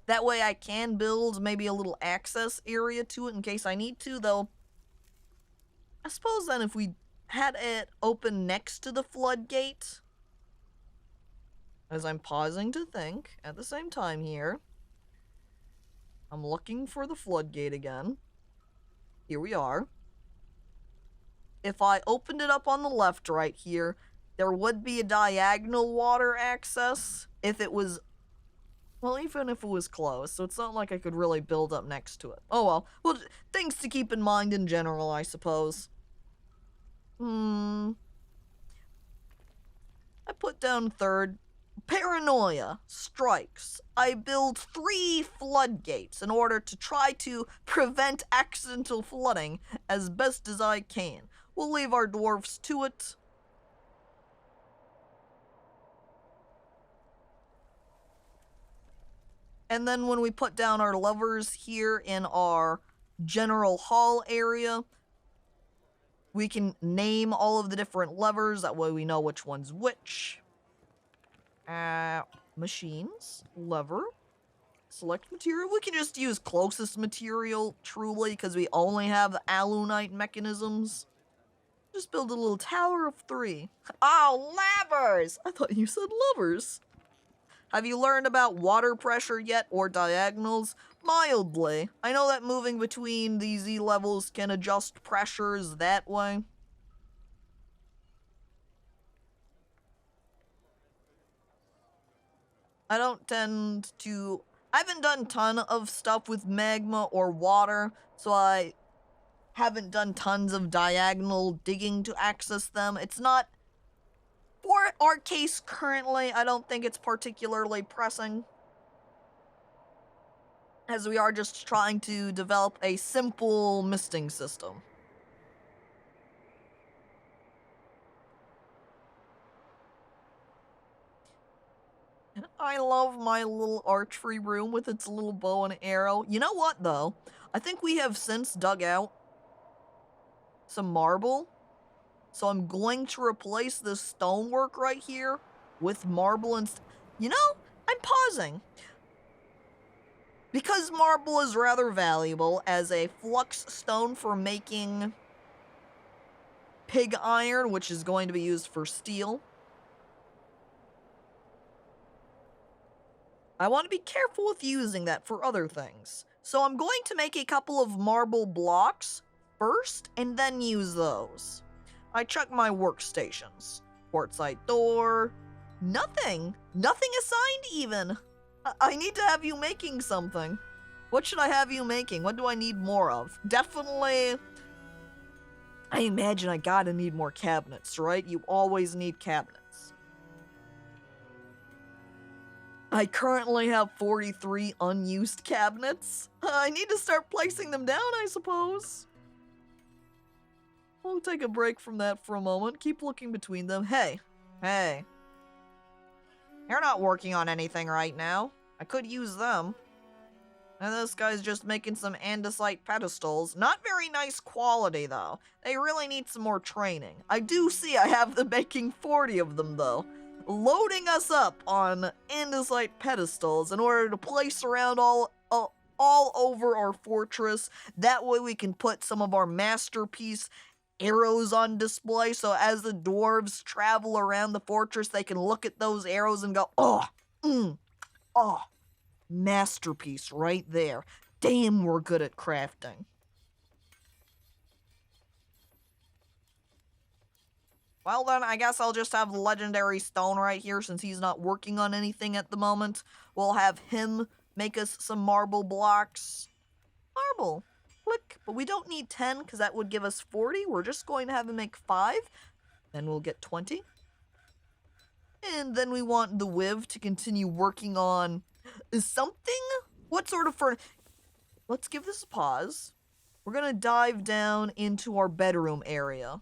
That way I can build maybe a little access area to it in case I need to, though. I suppose then if we had it open next to the floodgate, as I'm pausing to think at the same time here, I'm looking for the floodgate again. Here we are. If I opened it up on the left right here, there would be a diagonal water access if it was, well, even if it was close, so it's not like I could really build up next to it. Oh well, things to keep in mind in general, I suppose. I put down third. Paranoia strikes. I build 3 floodgates in order to try to prevent accidental flooding as best as I can. We'll leave our dwarves to it. And then when we put down our levers here in our general hall area, we can name all of the different levers. That way we know which one's which. Machines, lever, select material. We can just use closest material, truly, because we only have the alunite mechanisms. Just build a little tower of 3. Oh, levers! I thought you said levers. Have you learned about water pressure yet, or diagonals? Mildly. I know that moving between these Z levels can adjust pressures that way. I don't tend to... I haven't done a ton of stuff with magma or water, so I haven't done tons of diagonal digging to access them. It's not... For our case currently, I don't think it's particularly pressing, as we are just trying to develop a simple misting system. I love my little archery room with its little bow and arrow. You know what, though? I think we have since dug out some marble. So I'm going to replace this stonework right here with marble and... You know, I'm pausing. Because marble is rather valuable as a flux stone for making pig iron, which is going to be used for steel. I want to be careful with using that for other things. So I'm going to make a couple of marble blocks first and then use those. I check my workstations. Quartzite door. Nothing. Nothing assigned even. I need to have you making something. What should I have you making? What do I need more of? Definitely... I imagine I gotta need more cabinets, right? You always need cabinets. I currently have 43 unused cabinets. I need to start placing them down, I suppose. We'll take a break from that for a moment. Keep looking between them. Hey. You're not working on anything right now. I could use them. And this guy's just making some andesite pedestals. Not very nice quality, though. They really need some more training. I do see I have them making 40 of them, though. Loading us up on andesite pedestals in order to place around all all over our fortress. That way we can put some of our masterpiece arrows on display, so as the dwarves travel around the fortress, they can look at those arrows and go, oh, oh, masterpiece right there. Damn, we're good at crafting. Well then, I guess I'll just have the legendary stone right here since he's not working on anything at the moment. We'll have him make us some marble blocks. Marble. Click. But we don't need 10 because that would give us 40. We're just going to have him make 5. Then we'll get 20. And then we want the Wiv to continue working on something? What sort of furniture? Let's give this a pause. We're going to dive down into our bedroom area.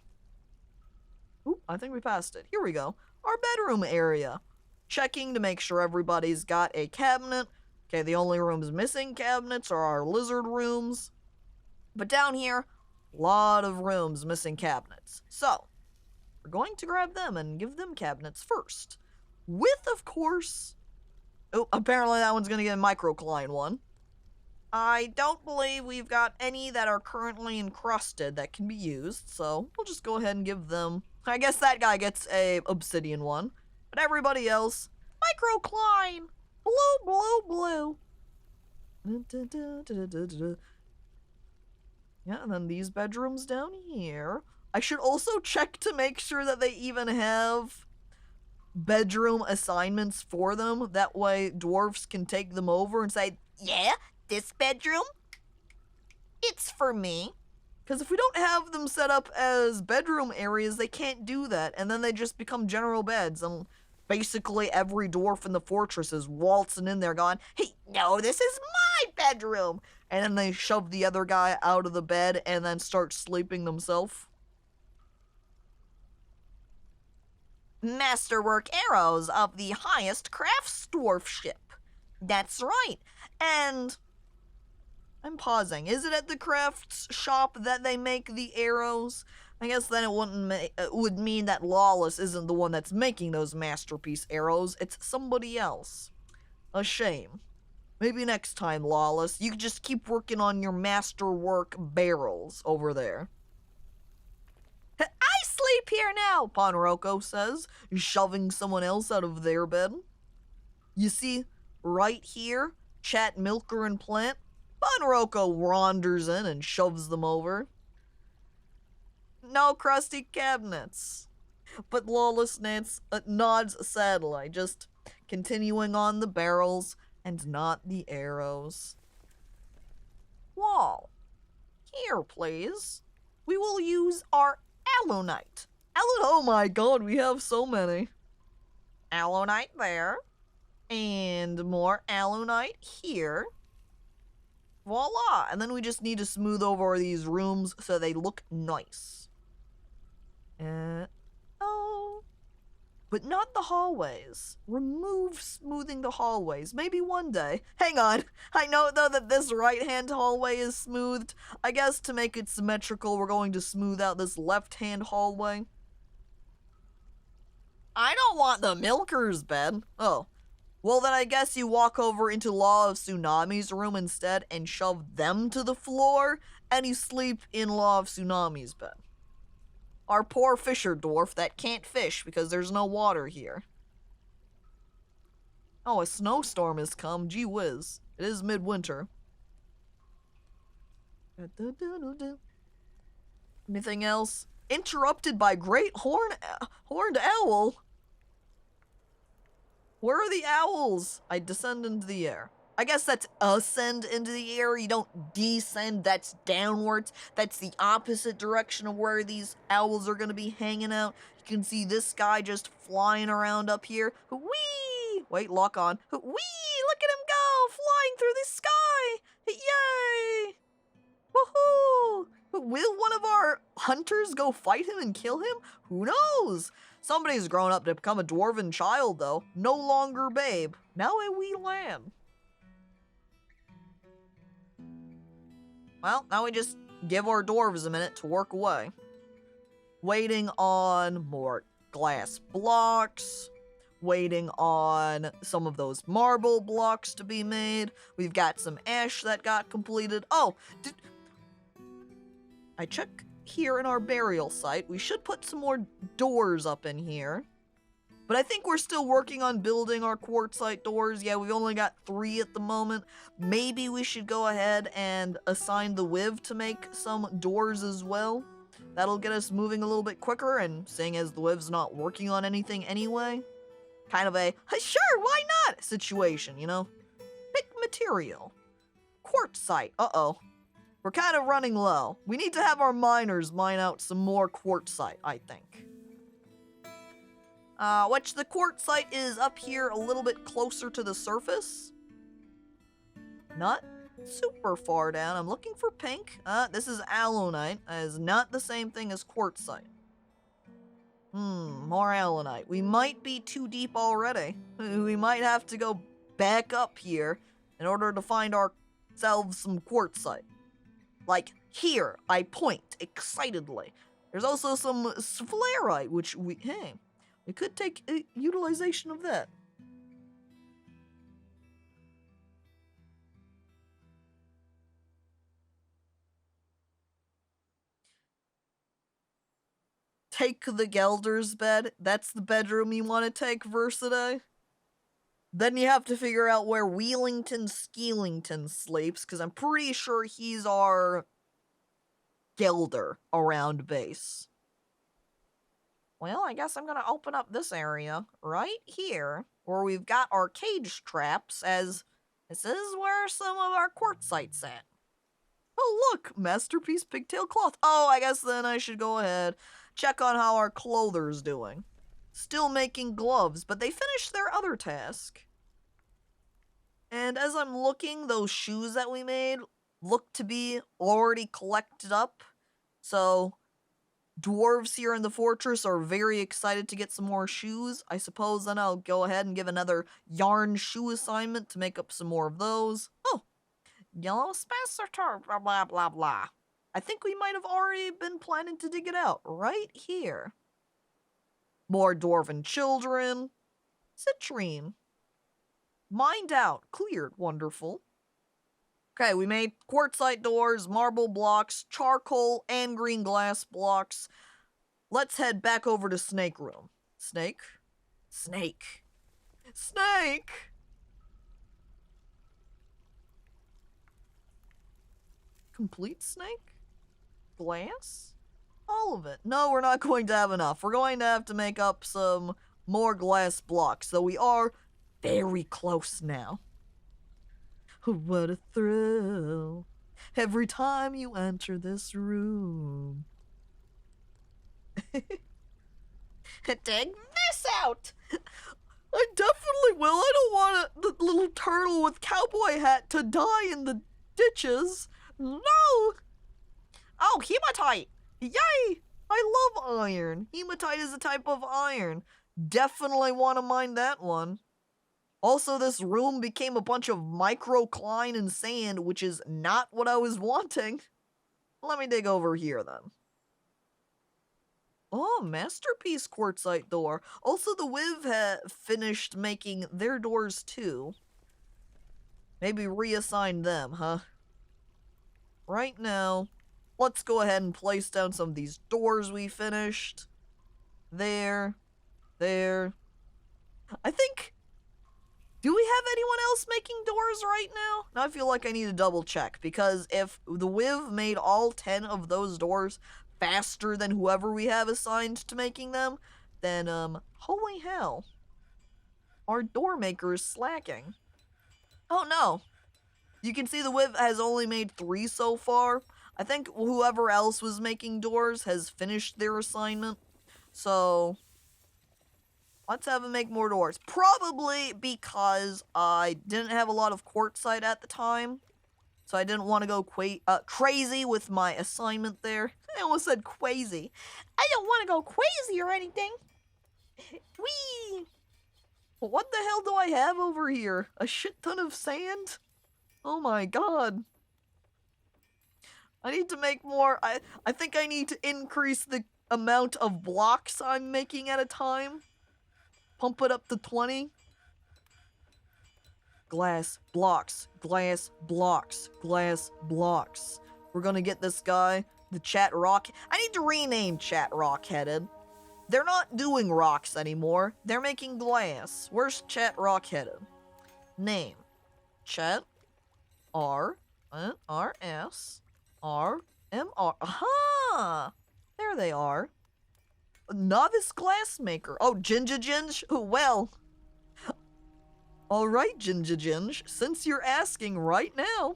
Oop, I think we passed it. Here we go. Our bedroom area. Checking to make sure everybody's got a cabinet. Okay, the only rooms missing cabinets are our lizard rooms. But down here, a lot of rooms missing cabinets. So, we're going to grab them and give them cabinets first. With, of course... Oh, apparently that one's going to get a microcline one. I don't believe we've got any that are currently encrusted that can be used, so we'll just go ahead and give them... I guess that guy gets a obsidian one, but everybody else, microcline! Blue, blue. Yeah, and then these bedrooms down here. I should also check to make sure that they even have bedroom assignments for them. That way dwarfs can take them over and say, yeah, this bedroom, it's for me. Because if we don't have them set up as bedroom areas, they can't do that. And then they just become general beds. And basically every dwarf in the fortress is waltzing in there going, hey, no, this is my bedroom. And then they shove the other guy out of the bed and then start sleeping themselves. Masterwork arrows of the highest crafts dwarfship. That's right. And... I'm pausing. Is it at the crafts shop that they make the arrows? I guess then it would mean that Lawless isn't the one that's making those masterpiece arrows. It's somebody else. A shame. Maybe next time, Lawless, you can just keep working on your masterwork barrels over there. I sleep here now, Ponroko says, shoving someone else out of their bed. You see, right here, Chat, Milker, and Plant, Ponroko wanders in and shoves them over. No crusty cabinets. But Lawless nods sadly, just continuing on the barrels and not the arrows. Wall. Here, please. We will use our alunite. Oh my god, we have so many. Alunite there. And more alunite here. Voila! And then we just need to smooth over these rooms so they look nice. Oh. But not the hallways. Remove smoothing the hallways. Maybe one day. Hang on. I know, though, that this right-hand hallway is smoothed. I guess to make it symmetrical, we're going to smooth out this left-hand hallway. I don't want the milker's bed. Oh. Well, then I guess you walk over into Law of Tsunami's room instead and shove them to the floor, and you sleep in Law of Tsunami's bed. Our poor fisher dwarf that can't fish because there's no water here. Oh, a snowstorm has come. Gee whiz. It is midwinter. Anything else? Interrupted by great horned owl. Where are the owls? I descend into the air. I guess that's ascend into the air. You don't descend, that's downwards. That's the opposite direction of where these owls are going to be hanging out. You can see this guy just flying around up here. Whee! Wait, lock on. Whee! Look at him go! Flying through the sky! Yay! Woohoo! Will one of our hunters go fight him and kill him? Who knows? Somebody's grown up to become a dwarven child, though. No longer babe. Now a wee lamb. Well, now we just give our dwarves a minute to work away. Waiting on more glass blocks. waiting on some of those marble blocks to be made. We've got some ash that got completed. Oh, I check here in our burial site. We should put some more doors up in here. But I think we're still working on building our quartzite doors. Yeah, we've only got 3 at the moment. Maybe we should go ahead and assign the Wiv to make some doors as well. That'll get us moving a little bit quicker, and seeing as the Wiv's not working on anything anyway, kind of a, sure, why not situation, you know? Pick material. Quartzite, uh-oh. We're kind of running low. We need to have our miners mine out some more quartzite, I think. Which the quartzite is up here a little bit closer to the surface. Not super far down. I'm looking for pink. This is alunite. That is not the same thing as quartzite. More alunite. We might be too deep already. We might have to go back up here in order to find ourselves some quartzite. Like here, I point excitedly. There's also some sphalerite, which we could take utilization of that. Take the Gelder's bed. That's the bedroom you want to take, Versiday? Then you have to figure out where Wheelington Skeelington sleeps, because I'm pretty sure he's our Gelder around base. Well, I guess I'm going to open up this area right here, where we've got our cage traps, as this is where some of our quartzite's at. Oh, look! Masterpiece pigtail cloth. Oh, I guess then I should go ahead, check on how our clother's doing. Still making gloves, but they finished their other task. And as I'm looking, those shoes that we made look to be already collected up. So, dwarves here in the fortress are very excited to get some more shoes. I suppose then I'll go ahead and give another yarn shoe assignment to make up some more of those. Oh, yellow spacer, blah, blah, blah, blah. I think we might have already been planning to dig it out right here. More dwarven children. Citrine. Mined out. Cleared. Wonderful. Okay, we made quartzite doors, marble blocks, charcoal, and green glass blocks. Let's head back over to Snake Room. Snake? Snake. Snake! Complete snake? Glass? All of it. No, we're not going to have enough. We're going to have to make up some more glass blocks, so we are very close now. What a thrill every time you enter this room. Dig this out! I definitely will. I don't want the little turtle with cowboy hat to die in the ditches. No! Oh, hematite! Yay! I love iron. Hematite is a type of iron. Definitely want to mine that one. Also, this room became a bunch of microcline and sand, which is not what I was wanting. Let me dig over here, then. Oh, masterpiece quartzite door. Also, the Wiv finished making their doors, too. Maybe reassign them, huh? Right now, let's go ahead and place down some of these doors we finished. There. There. I think... Do we have anyone else making doors right now? Now I feel like I need to double check, because if the Wiv made all 10 of those doors faster than whoever we have assigned to making them, then, holy hell. Our door maker is slacking. Oh no. You can see the Wiv has only made 3 so far. I think whoever else was making doors has finished their assignment. So... let's have him make more doors. Probably because I didn't have a lot of quartzite at the time. So I didn't want to go crazy with my assignment there. I almost said quazy. I don't want to go crazy or anything. Whee! What the hell do I have over here? A shit ton of sand? Oh my god. I need to make more. I think I need to increase the amount of blocks I'm making at a time. Pump it up to 20. Glass blocks, glass blocks, glass blocks. We're gonna get this guy, the Chat Rock. I need to rename Chat Rock-headed. They're not doing rocks anymore. They're making glass. Where's Chat Rock-headed? Name. Chat R-S R-M-R. Aha! There they are. Novice glassmaker. Oh, Jinja Jinj? Well. Alright, Jinja Jinj. Since you're asking right now,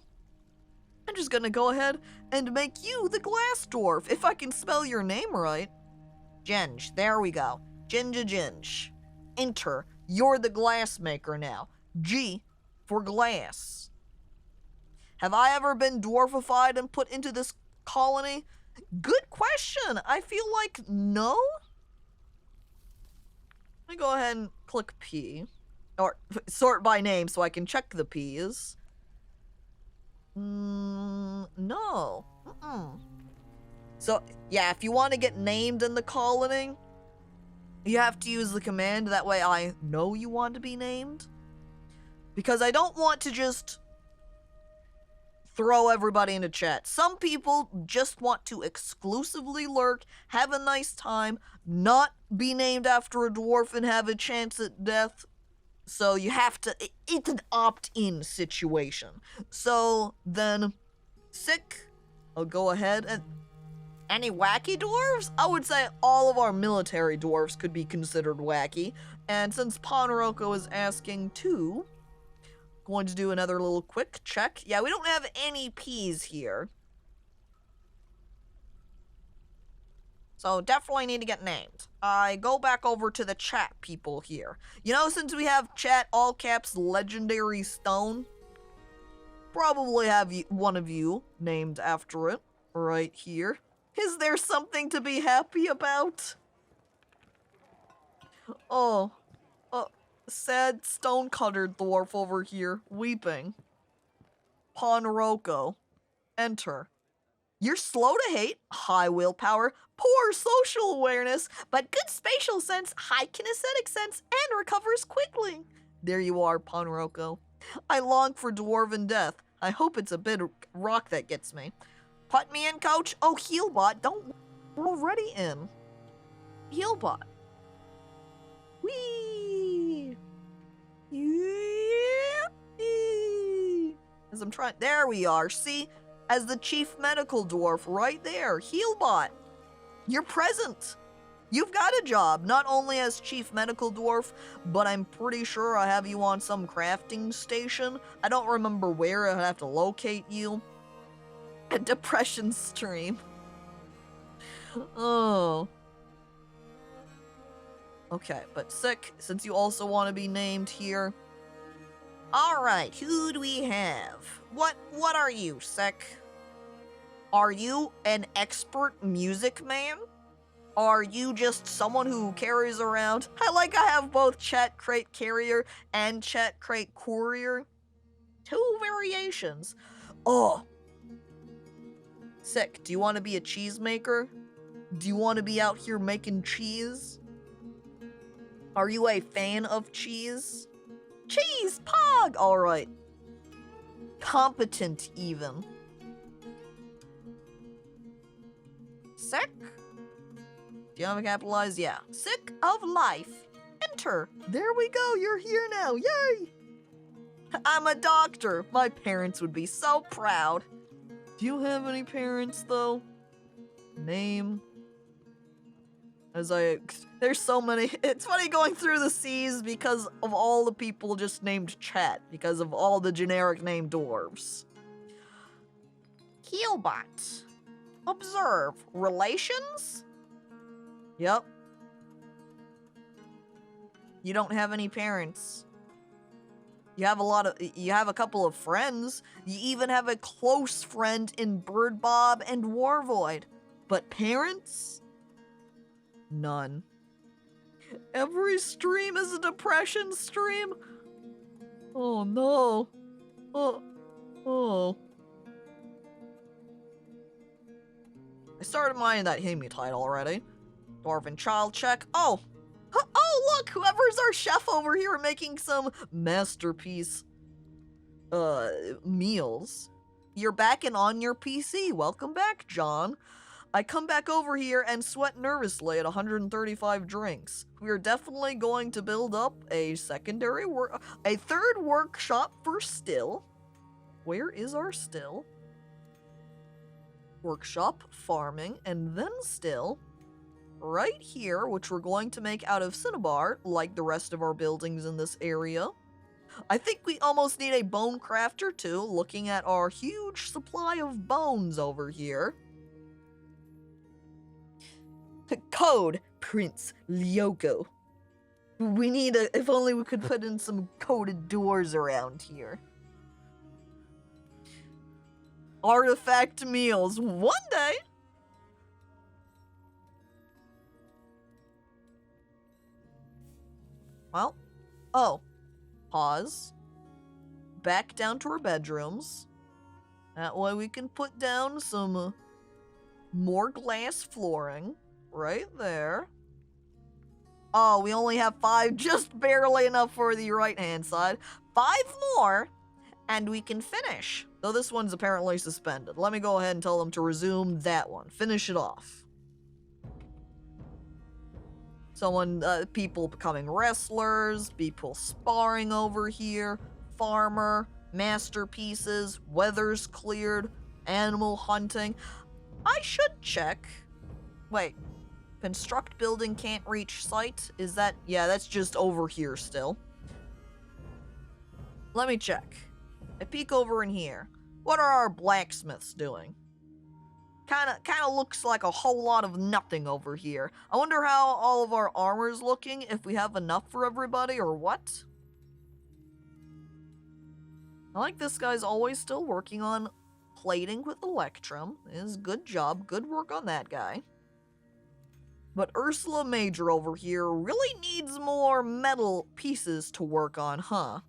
I'm just gonna go ahead and make you the glass dwarf, if I can spell your name right. Jinj, there we go. Jinja Jinj. Enter. You're the glassmaker now. G for glass. Have I ever been dwarfified and put into this colony? Good question. I feel like no. Let me go ahead and click P. Or sort by name so I can check the P's. No. So, yeah, if you want to get named in the colony, you have to use the command. That way I know you want to be named. Because I don't want to just throw everybody into chat. Some people just want to exclusively lurk, have a nice time, not be named after a dwarf and have a chance at death. So you have to, it's an opt-in situation. So then, sick, I'll go ahead and, any wacky dwarves? I would say all of our military dwarves could be considered wacky. And since Ponroko is asking too, going to do another little quick check. Yeah, we don't have any P's here. So definitely need to get named. I go back over to the chat people here. You know, since we have chat all caps legendary stone, probably have one of you named after it right here. Is there something to be happy about? Oh, sad stone-cutter dwarf over here, weeping. Ponroko. Enter. You're slow to hate, high willpower, poor social awareness, but good spatial sense, high kinesthetic sense, and recovers quickly. There you are, Ponroko. I long for dwarven death. I hope it's a bit of rock that gets me. Put me in, coach. Oh, Healbot, don't. We're already in. Healbot. Whee! Yeah! As I'm trying. There we are. See? As the chief medical dwarf right there. Healbot. You're present. You've got a job, not only as chief medical dwarf, but I'm pretty sure I have you on some crafting station. I don't remember where. I'd have to locate you. A depression stream. Oh. Okay, but sick, since you also want to be named here. Alright, who do we have? What are you, sick? Are you an expert music man? Are you just someone who carries around? I have both chat crate carrier and chat crate courier. Two variations. Oh. Sick, do you want to be a cheesemaker? Do you want to be out here making cheese? Are you a fan of cheese? Cheese, pog! Alright. Competent, even. Sick? Do you have a capitalized? Yeah. Sick of life. Enter. There we go, you're here now, yay! I'm a doctor. My parents would be so proud. Do you have any parents, though? Name. There's so many. It's funny going through the C's because of all the people just named Chat, because of all the generic named dwarves. Healbot. Observe. Relations? Yep. You don't have any parents. You have a couple of friends. You even have a close friend in Bird Bob and Warvoid. But parents? None. Every stream is a depression stream? Oh no. Oh. I started mining that Hematite already. Dwarven child check. Oh! Oh, look, whoever's our chef over here making some masterpiece meals. You're back and on your PC. Welcome back, John. I come back over here and sweat nervously at 135 drinks. We are definitely going to build up a third workshop for still. Where is our still? Workshop, farming, and then still. Right here, which we're going to make out of cinnabar, like the rest of our buildings in this area. I think we almost need a bone crafter too, looking at our huge supply of bones over here. Code, Prince Lyoko. We need if only we could put in some coded doors around here. Artifact meals, one day. Well, oh, pause. Back down to our bedrooms. That way we can put down some more glass flooring. Right there. Oh, we only have 5, just barely enough for the right-hand side. 5 more, and we can finish. Though this one's apparently suspended. Let me go ahead and tell them to resume that one. Finish it off. People becoming wrestlers, people sparring over here, farmer, masterpieces, weather's cleared, animal hunting. I should check. Wait. Construct building can't reach site? Is that... Yeah, that's just over here still. Let me check. I peek over in here. What are our blacksmiths doing? Kinda looks like a whole lot of nothing over here. I wonder how all of our armor's looking, if we have enough for everybody, or what? I like this guy's always still working on plating with Electrum. Good job, good work on that guy. But Ursula Major over here really needs more metal pieces to work on, huh?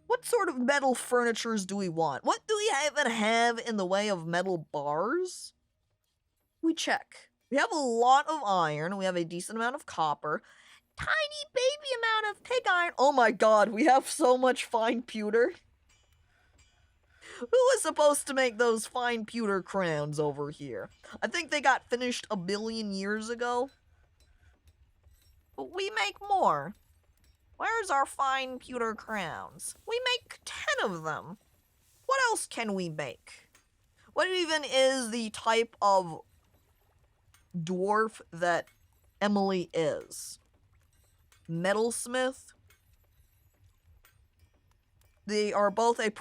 What sort of metal furnitures do we want? What do we even have in the way of metal bars? We check. We have a lot of iron. We have a decent amount of copper. Tiny baby amount of pig iron. Oh my god, we have so much fine pewter. Who was supposed to make those fine pewter crowns over here? I think they got finished a billion years ago. But we make more. Where's our fine pewter crowns? We make 10 of them. What else can we make? What even is the type of dwarf that Emily is? Metalsmith? They are both a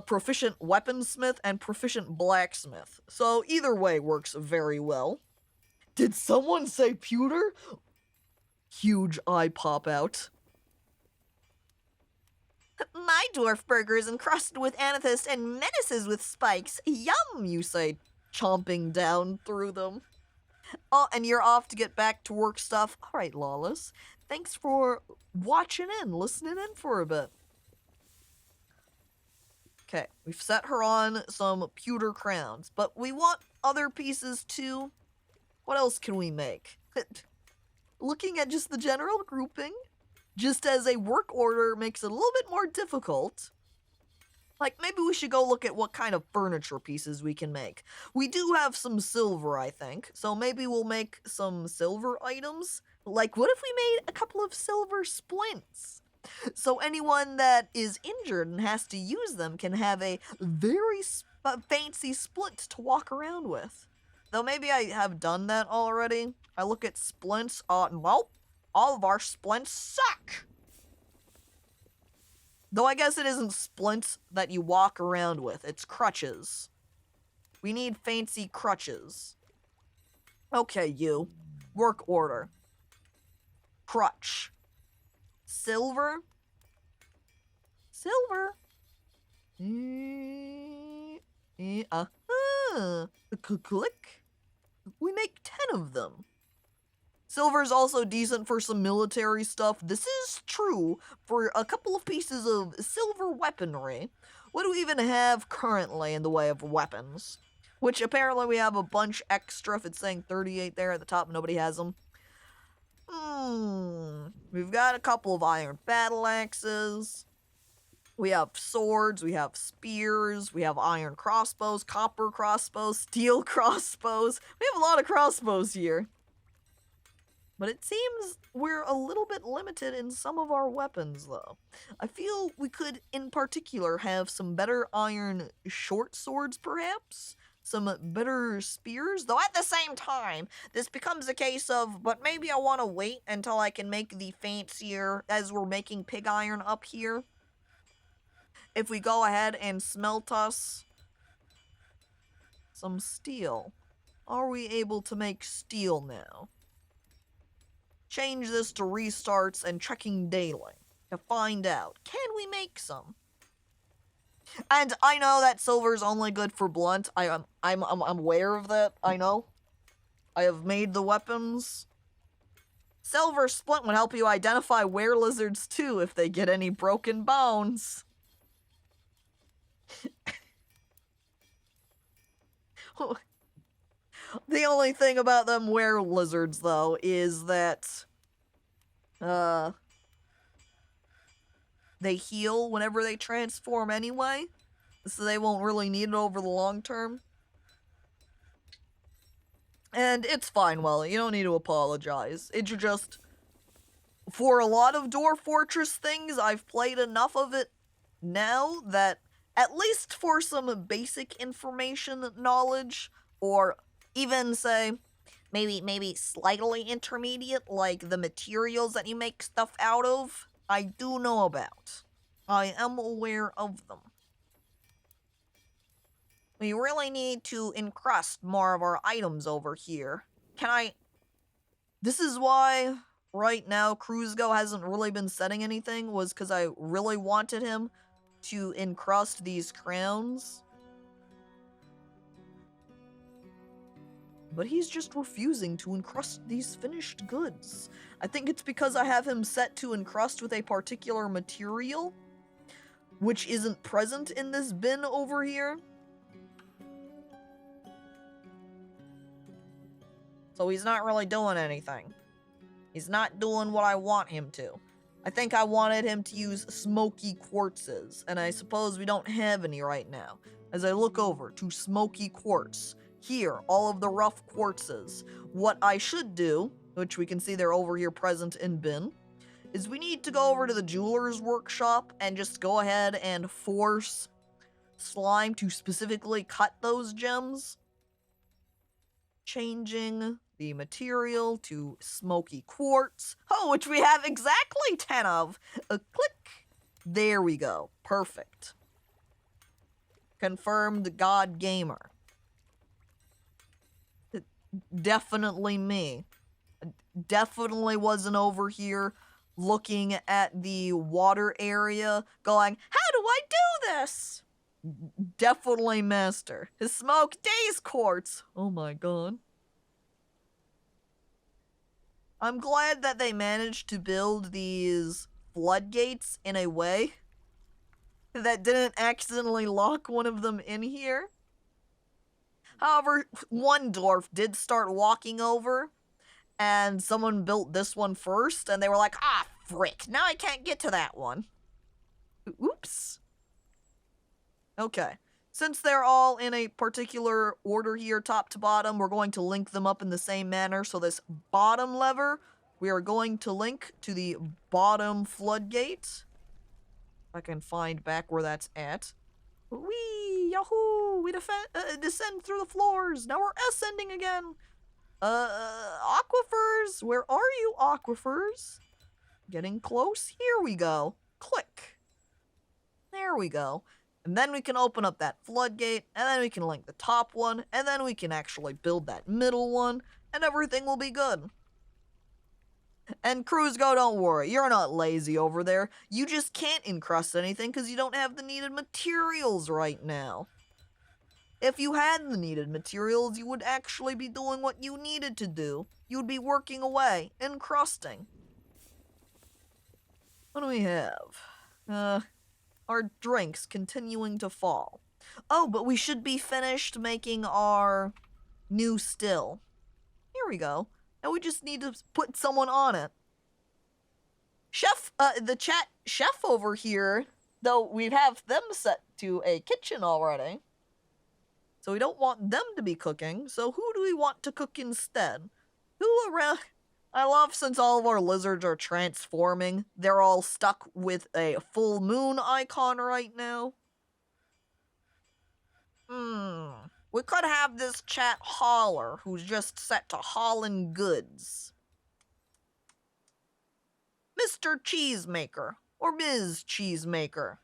proficient weaponsmith and proficient blacksmith. So either way works very well. Did someone say pewter? Huge eye pop out. My dwarf burger is encrusted with amethyst and menaces with spikes. Yum, you say, chomping down through them. Oh, and you're off to get back to work stuff. All right, Lawless. Thanks for watching in, listening in for a bit. Okay, we've set her on some pewter crowns, but we want other pieces too. What else can we make? Looking at just the general grouping, just as a work order makes it a little bit more difficult. Like, maybe we should go look at what kind of furniture pieces we can make. We do have some silver, I think, so maybe we'll make some silver items. Like, what if we made a couple of silver splints? So anyone that is injured and has to use them can have a very fancy splint to walk around with. Though maybe I have done that already. I look at splints, nope. All of our splints suck! Though I guess it isn't splints that you walk around with, it's crutches. We need fancy crutches. Okay, you. Work order. Crutch. Silver? Silver? Click. We make 10 of them. Silver's also decent for some military stuff. This is true for a couple of pieces of silver weaponry. What do we even have currently in the way of weapons? Which apparently we have a bunch extra. If it's saying 38 there at the top, nobody has them. We've got a couple of iron battle axes. We have swords, we have spears, we have iron crossbows, copper crossbows, steel crossbows. We have a lot of crossbows here. But it seems we're a little bit limited in some of our weapons, though. I feel we could, in particular, have some better iron short swords, perhaps? Some better spears? Though at the same time, this becomes a case of, but maybe I want to wait until I can make the fancier, as we're making pig iron up here. If we go ahead and smelt us some steel, are we able to make steel now? Change this to restarts and checking daily to find out, can we make some? And I know that silver's only good for blunt. I'm aware of that. I know. I have made the weapons. Silver splint would help you identify were lizards too if they get any broken bones. The only thing about them were lizards, though, is that they heal whenever they transform anyway, so they won't really need it over the long term. And it's fine, Welly. You don't need to apologize. It's just, for a lot of Dwarf Fortress things, I've played enough of it now that, at least for some basic information knowledge, or even, say, maybe slightly intermediate, like the materials that you make stuff out of, I do know about. I am aware of them. We really need to encrust more of our items over here. This is why, right now, Cruzgo hasn't really been setting anything, was because I really wanted him to encrust these crowns. But he's just refusing to encrust these finished goods. I think it's because I have him set to encrust with a particular material, which isn't present in this bin over here. So he's not really doing anything. He's not doing what I want him to. I think I wanted him to use smoky quartzes, and I suppose we don't have any right now. As I look over to smoky quartz, here, all of the rough quartzes. What I should do, which we can see they're over here present in bin, is we need to go over to the jeweler's workshop and just go ahead and force slime to specifically cut those gems. Changing the material to smoky quartz. Oh, which we have exactly 10 of. A click. There we go. Perfect. Confirmed God Gamer. Definitely me. Definitely wasn't over here looking at the water area going, how do I do this? Definitely master. His smoke days quartz. Oh my god. I'm glad that they managed to build these floodgates in a way that didn't accidentally lock one of them in here. However, one dwarf did start walking over, and someone built this one first, and they were like, ah, frick, now I can't get to that one. Oops. Okay. Since they're all in a particular order here, top to bottom, we're going to link them up in the same manner. So this bottom lever, we are going to link to the bottom floodgate. If I can find back where that's at. Whee! Yahoo! We descend through the floors. Now we're ascending again. Aquifers. Where are you, aquifers? Getting close. Here we go. Click. There we go. And then we can open up that floodgate, and then we can link the top one, and then we can actually build that middle one, and everything will be good. And Cruzgo, don't worry, you're not lazy over there. You just can't encrust anything because you don't have the needed materials right now. If you had the needed materials, you would actually be doing what you needed to do. You would be working away, encrusting. What do we have? Our drinks continuing to fall. Oh, but we should be finished making our new still. Here we go. Now we just need to put someone on it. Chef, the chat chef over here, though we have them set to a kitchen already. So we don't want them to be cooking. So who do we want to cook instead? Who around... I love since all of our lizards are transforming, they're all stuck with a full moon icon right now. We could have this chat hauler who's just set to hauling goods. Mr. Cheesemaker, or Ms. Cheesemaker,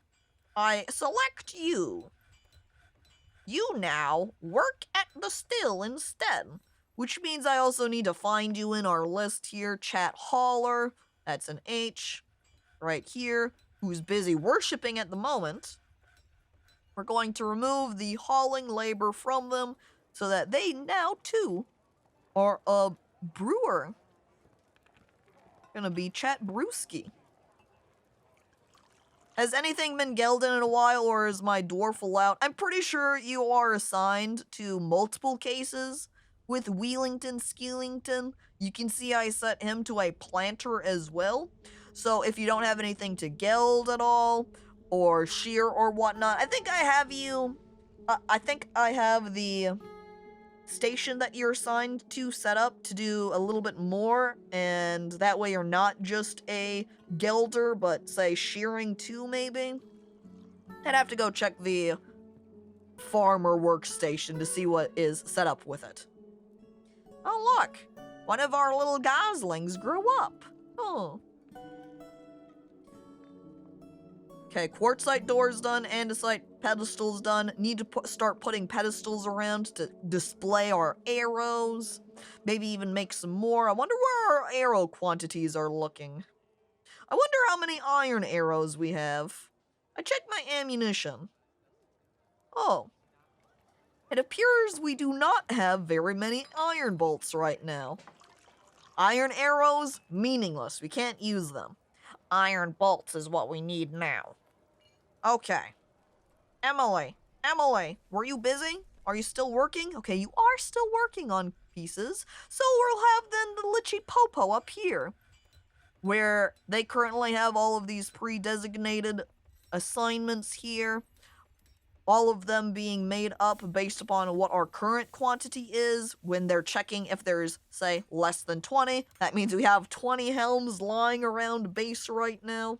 I select you. You now work at the still instead, which means I also need to find you in our list here. Chat hauler, that's an H, right here, who's busy worshipping at the moment. We're going to remove the hauling labor from them so that they now, too, are a brewer. Gonna be Chat Brewski. Has anything been Gelden in a while, or is my dwarf allowed? I'm pretty sure you are assigned to multiple cases with Wheelington Skeelington. You can see I set him to a planter as well. So if you don't have anything to geld at all, or shear or whatnot, I think I have you... I think I have the station that you're assigned to set up to do a little bit more, and that way you're not just a gelder, but say shearing too, maybe? I'd have to go check the farmer workstation to see what is set up with it. Oh look, one of our little goslings grew up. Oh. Okay, quartzite door's done, andesite pedestal's done. Need to start putting pedestals around to display our arrows. Maybe even make some more. I wonder where our arrow quantities are looking. I wonder how many iron arrows we have. I checked my ammunition. Oh. It appears we do not have very many iron bolts right now. Iron arrows, meaningless. We can't use them. Iron bolts is what we need now. Okay. Emily, were you busy? Are you still working? Okay, you are still working on pieces. So we'll have then the Lichy Popo up here, where they currently have all of these pre-designated assignments here. All of them being made up based upon what our current quantity is when they're checking if there's, say, less than 20. That means we have 20 helms lying around base right now.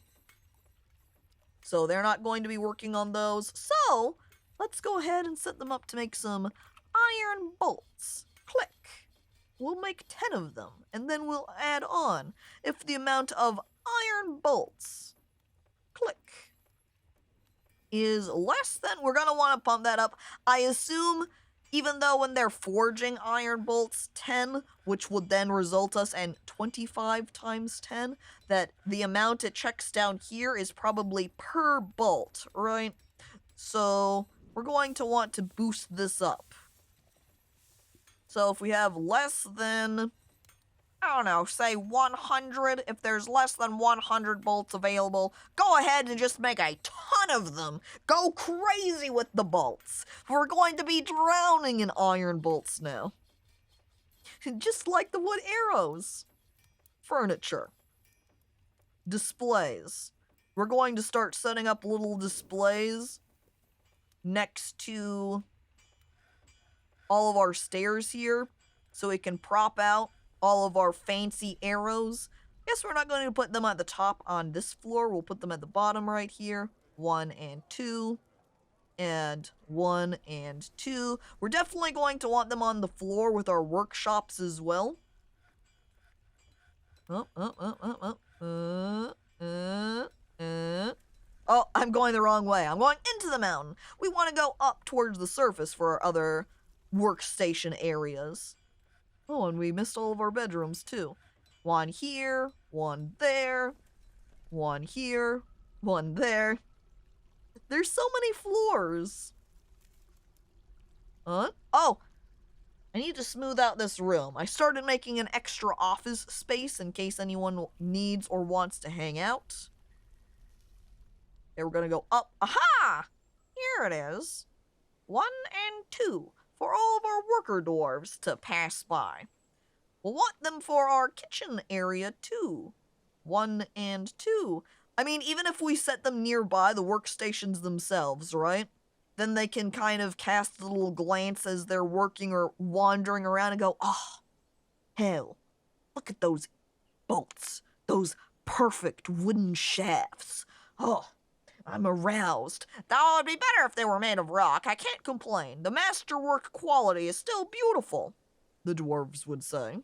So they're not going to be working on those. So let's go ahead and set them up to make some iron bolts. Click. We'll make 10 of them, and then we'll add on if the amount of iron bolts, click, is less than, we're going to want to pump that up. I assume, even though when they're forging iron bolts 10, which would then result us in 25 times 10, that the amount it checks down here is probably per bolt, right? So we're going to want to boost this up. So if we have less than, I don't know, say 100, if there's less than 100 bolts available, go ahead and just make a ton of them. Go crazy with the bolts. We're going to be drowning in iron bolts now. Just like the wood arrows. Furniture. Displays. We're going to start setting up little displays next to all of our stairs here, so we can prop out all of our fancy arrows. Guess we're not going to put them at the top on this floor. We'll put them at the bottom right here. 1 and 2. And 1 and 2. We're definitely going to want them on the floor with our workshops as well. Oh, I'm going the wrong way. I'm going into the mountain. We want to go up towards the surface for our other workstation areas. Oh, and we missed all of our bedrooms too. 1 here, 1 there, 1 here, 1 there. There's so many floors. Oh, I need to smooth out this room. I started making an extra office space in case anyone needs or wants to hang out. Okay, we're gonna go up. Aha! Here it is. 1 and 2 for all of our worker dwarves to pass by. We'll want them for our kitchen area too. 1 and 2. I mean, even if we set them nearby the workstations themselves, right? Then they can kind of cast a little glance as they're working or wandering around and go, oh, hell, look at those bolts. Those perfect wooden shafts. Oh, I'm aroused. That would be better if they were made of rock. I can't complain. The masterwork quality is still beautiful, the dwarves would say.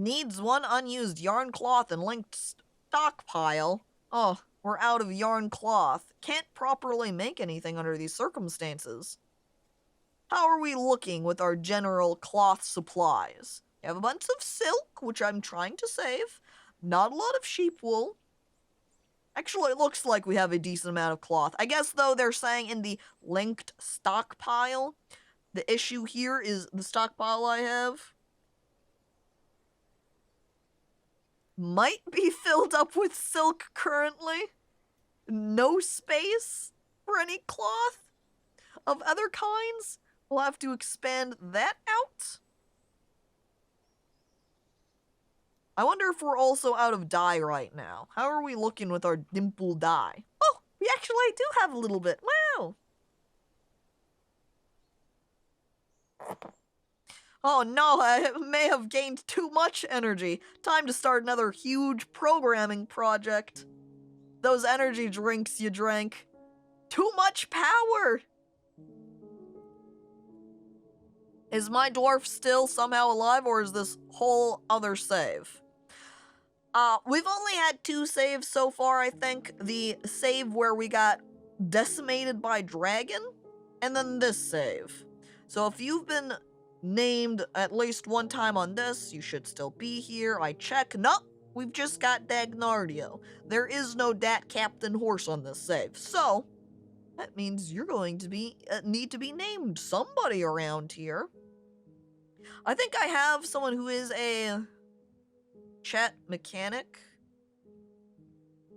Needs 1 unused yarn cloth and linked stockpile. Oh, we're out of yarn cloth. Can't properly make anything under these circumstances. How are we looking with our general cloth supplies? We have a bunch of silk, which I'm trying to save. Not a lot of sheep wool. Actually, it looks like we have a decent amount of cloth. I guess, though, they're saying in the linked stockpile. The issue here is the stockpile I have might be filled up with silk currently. No space for any cloth of other kinds. We'll have to expand that out. I wonder if we're also out of dye right now. How are we looking with our dimple dye? Oh, we actually do have a little bit. Wow. Oh no, I may have gained too much energy. Time to start another huge programming project. Those energy drinks you drank. Too much power! Is my dwarf still somehow alive, or is this whole other save? We've only had 2 saves so far, I think. The save where we got decimated by dragon, and then this save. So if you've been named at least 1 time on this, you should still be here. I check. Nope, we've just got Dagnardio. There is no Dat Captain Horse on this save. So, that means you're going to be need to be named somebody around here. I think I have someone who is a chat mechanic.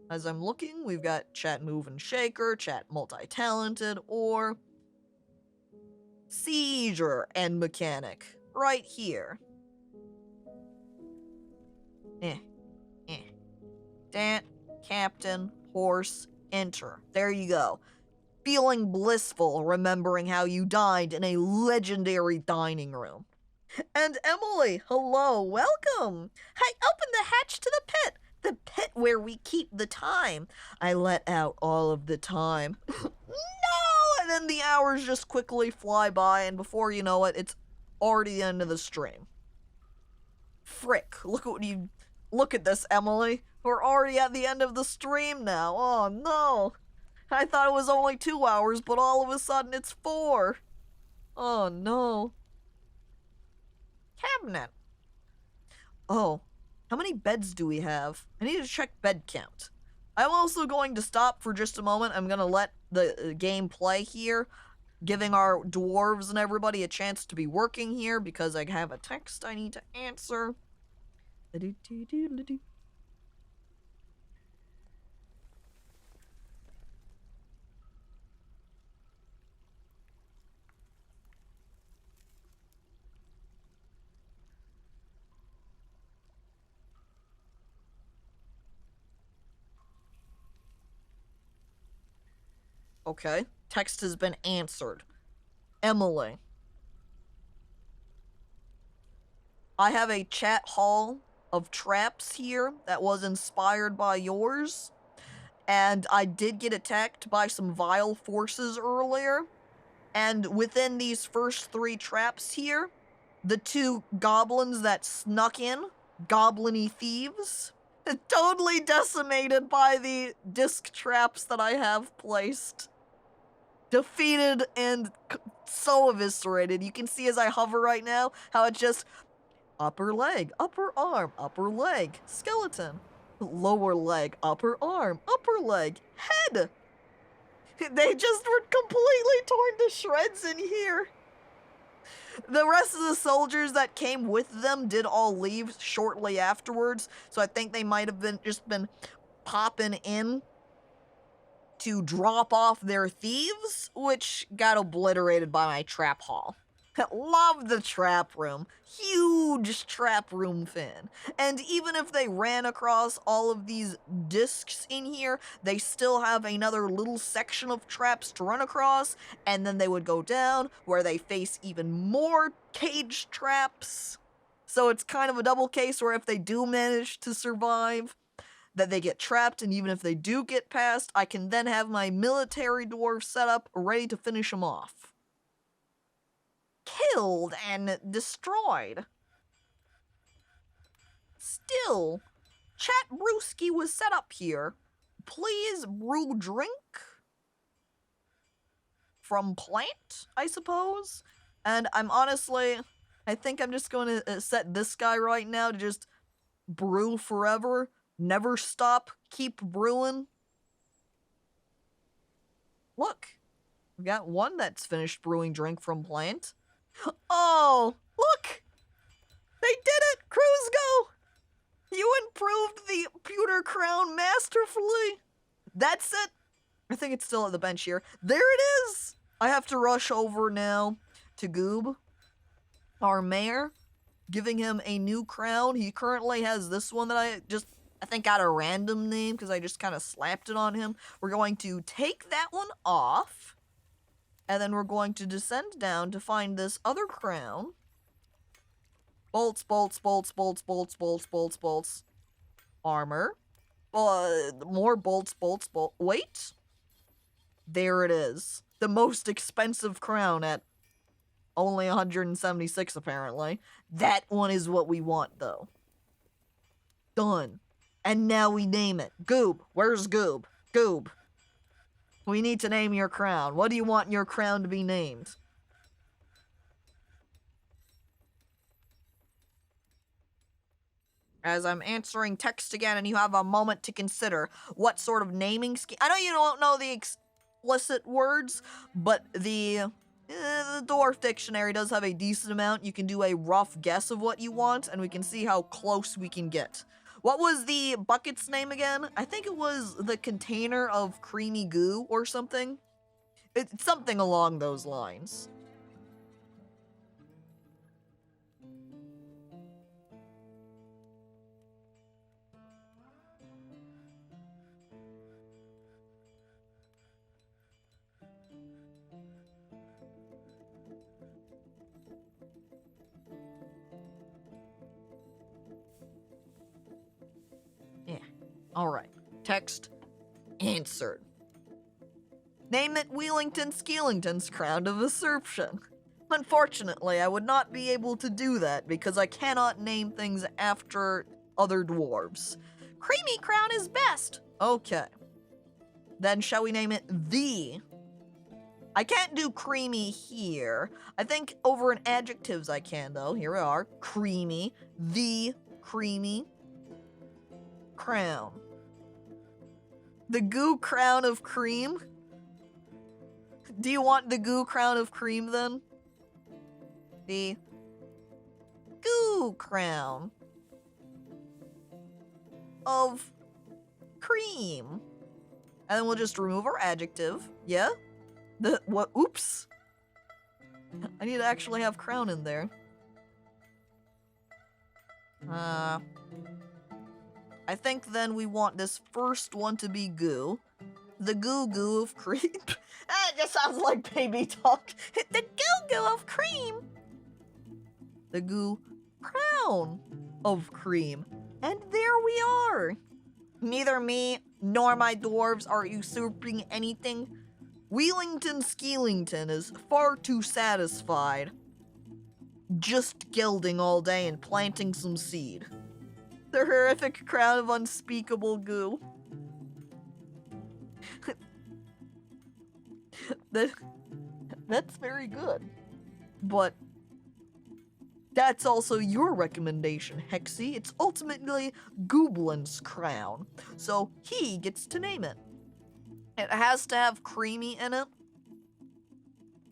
As I'm looking, we've got chat move and shaker, chat multi-talented, or sieger and mechanic right here. Dat, captain, horse, enter. There you go. Feeling blissful, remembering how you dined in a legendary dining room. And Emily, hello, welcome. I opened the hatch to the pit where we keep the time. I let out all of the time. No! And then the hours just quickly fly by, and before you know it, it's already the end of the stream. Frick, look at this, Emily. We're already at the end of the stream now. Oh no. I thought it was only 2 hours, but all of a sudden it's 4. Oh no. Cabinet. Oh, how many beds do we have? I need to check bed count. I'm also going to stop for just a moment. I'm going to let the game play here, giving our dwarves and everybody a chance to be working here because I have a text I need to answer. Okay, text has been answered. Emily. I have a chat hall of traps here that was inspired by yours. And I did get attacked by some vile forces earlier. And within these first 3 traps here, the 2 goblins that snuck in, goblin-y thieves, totally decimated by the disc traps that I have placed. Defeated and so eviscerated. You can see as I hover right now how it just upper leg, upper arm, upper leg, skeleton, lower leg, upper arm, upper leg, head. They just were completely torn to shreds in here. The rest of the soldiers that came with them did all leave shortly afterwards, so I think they might have been popping in to drop off their thieves, which got obliterated by my trap hall. Love the trap room. Huge trap room fan. And even if they ran across all of these discs in here, they still have another little section of traps to run across, and then they would go down where they face even more cage traps. So it's kind of a double case where if they do manage to survive, that they get trapped, and even if they do get past, I can then have my military dwarf set up ready to finish them off. Killed and destroyed. Still, Chat Brewski was set up here. Please brew drink from plant, I suppose? And I think I'm just going to set this guy right now to just brew forever. Never stop, keep brewing. Look, we got one that's finished brewing drink from plant. Oh, look! They did it! Cruzgo! You improved the pewter crown masterfully! That's it! I think it's still at the bench here. There it is! I have to rush over now to Goob, our mayor, giving him a new crown. He currently has this one that I think got a random name because I just kind of slapped it on him. We're going to take that one off. And then we're going to descend down to find this other crown. Bolts, bolts, bolts, bolts, bolts, bolts, bolts, bolts. Armor. More bolts, bolts, bolts. Wait. There it is. The most expensive crown at only 176 apparently. That one is what we want though. Done. And now we name it. Goob. Where's Goob? Goob. We need to name your crown. What do you want your crown to be named? As I'm answering text again and you have a moment to consider what sort of naming scheme. I know you don't know the explicit words, but the Dwarf Dictionary does have a decent amount. You can do a rough guess of what you want, and we can see how close we can get. What was the bucket's name again? I think it was the container of creamy goo or something. It's something along those lines. Yeah. Alright. Text answered. Name it Wheelington Skeelington's Crown of Usurpation. Unfortunately, I would not be able to do that because I cannot name things after other dwarves. Creamy Crown is best! Okay. Then shall we name it the? I can't do creamy here. I think over in adjectives I can though. Here we are. Creamy. The creamy crown. The goo crown of cream? Do you want the goo crown of cream then? The goo crown of cream. And then we'll just remove our adjective. Yeah? What? Oops. I need to actually have crown in there. I think then we want this first one to be goo. The goo of cream. It just sounds like baby talk. The goo of cream. The goo crown of cream. And there we are. Neither me nor my dwarves are usurping anything. Wheelington Skeelington is far too satisfied just gilding all day and planting some seed. The horrific crown of unspeakable goo. That's very good. But that's also your recommendation, Hexy. It's ultimately Gooblin's crown. So he gets to name it. It has to have creamy in it.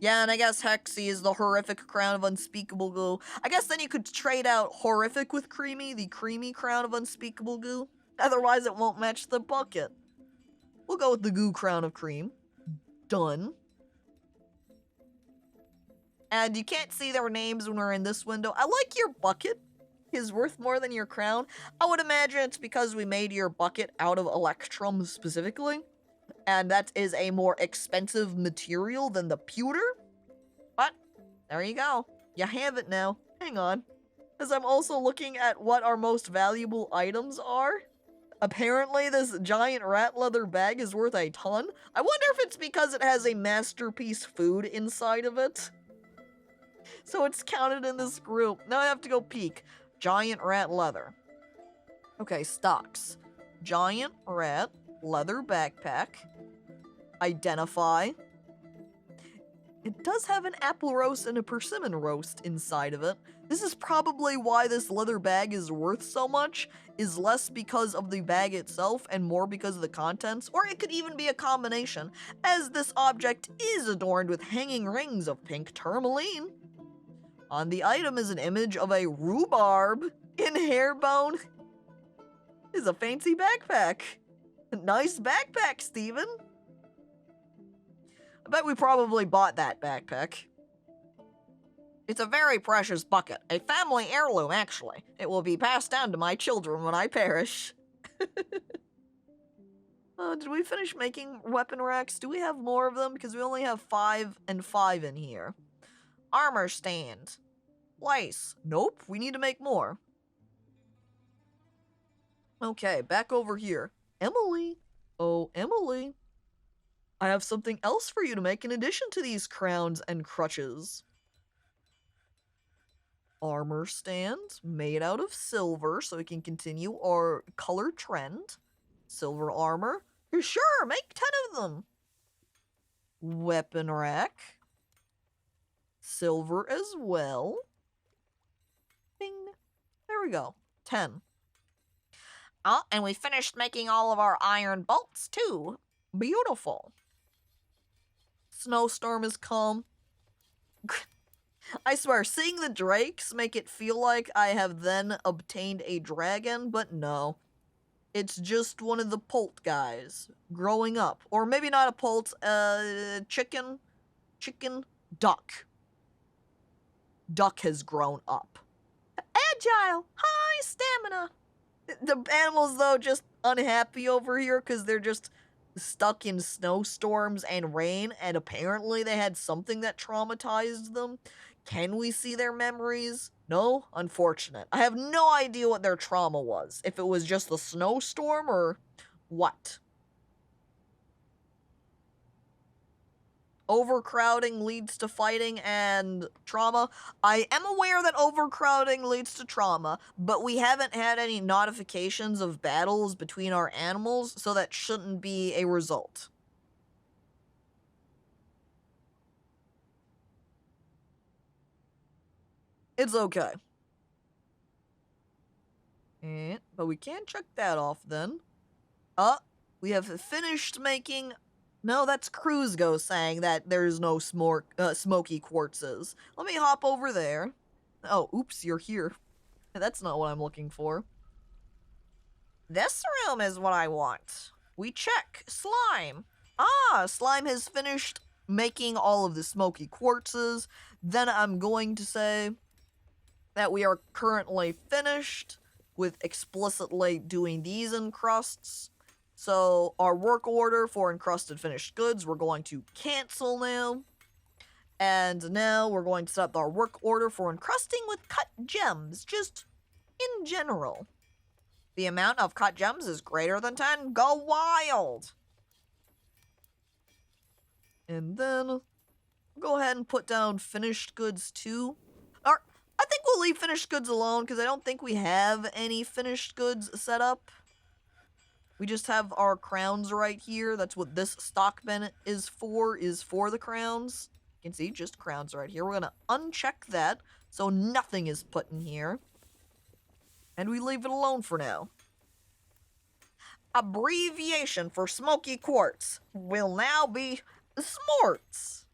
Yeah, and I guess Hexy is the horrific crown of unspeakable goo. I guess then you could trade out horrific with creamy, the creamy crown of unspeakable goo. Otherwise it won't match the bucket. We'll go with the goo crown of cream. Done. And you can't see their names when we're in this window. I like your bucket is worth more than your crown. I would imagine it's because we made your bucket out of electrum specifically. And that is a more expensive material than the pewter. But, there you go. You have it now. Hang on. As I'm also looking at what our most valuable items are. Apparently, this giant rat leather bag is worth a ton. I wonder if it's because it has a masterpiece food inside of it. So it's counted in this group. Now I have to go peek. Giant rat leather. Okay, stocks. Giant rat leather backpack. Identify. It does have an apple roast and a persimmon roast inside of it. This is probably why this leather bag is worth so much, is less because of the bag itself and more because of the contents, or it could even be a combination, as this object is adorned with hanging rings of pink tourmaline. On the item is an image of a rhubarb in hairbone. It's a fancy backpack. Nice backpack, Steven. I bet we probably bought that backpack. It's a very precious bucket. A family heirloom, actually. It will be passed down to my children when I perish. Did we finish making weapon racks? Do we have more of them? Because we only have 5 and 5 in here. Armor stand. Lace. Nope, we need to make more. Okay, back over here. Emily. Oh, Emily. I have something else for you to make in addition to these crowns and crutches. Armor stand made out of silver so we can continue our color trend. Silver armor. Sure, make 10 of them. Weapon rack. Silver as well. Bing. There we go. 10. Oh, and we finished making all of our iron bolts too. Beautiful. Snowstorm has come. I swear, seeing the drakes make it feel like I have then obtained a dragon, but no. It's just one of the poult guys growing up. Or maybe not a poult, chicken, duck. Duck has grown up. Agile, high stamina. The animals, though, just unhappy over here because they're just stuck in snowstorms and rain, and apparently they had something that traumatized them. Can we see their memories? No? Unfortunate. I have no idea what their trauma was. If it was just the snowstorm or what. Overcrowding leads to fighting and trauma. I am aware that overcrowding leads to trauma, but we haven't had any notifications of battles between our animals, so that shouldn't be a result. It's okay. But we can't check that off then. We have finished making... No, that's Cruzgo saying that there's no smoky quartzes. Let me hop over there. Oh, oops, you're here. That's not what I'm looking for. This room is what I want. We check. Slime. Ah, Slime has finished making all of the smoky quartzes. Then I'm going to say that we are currently finished with explicitly doing these encrusts. So our work order for encrusted finished goods, we're going to cancel now. And now we're going to set up our work order for encrusting with cut gems, just in general. The amount of cut gems is greater than 10. Go wild! And then go ahead and put down finished goods too. Or I think we'll leave finished goods alone because I don't think we have any finished goods set up. We just have our crowns right here. That's what this stock bin is for the crowns. You can see just crowns right here. We're going to uncheck that so nothing is put in here. And we leave it alone for now. Abbreviation for smoky quartz will now be SMORTS.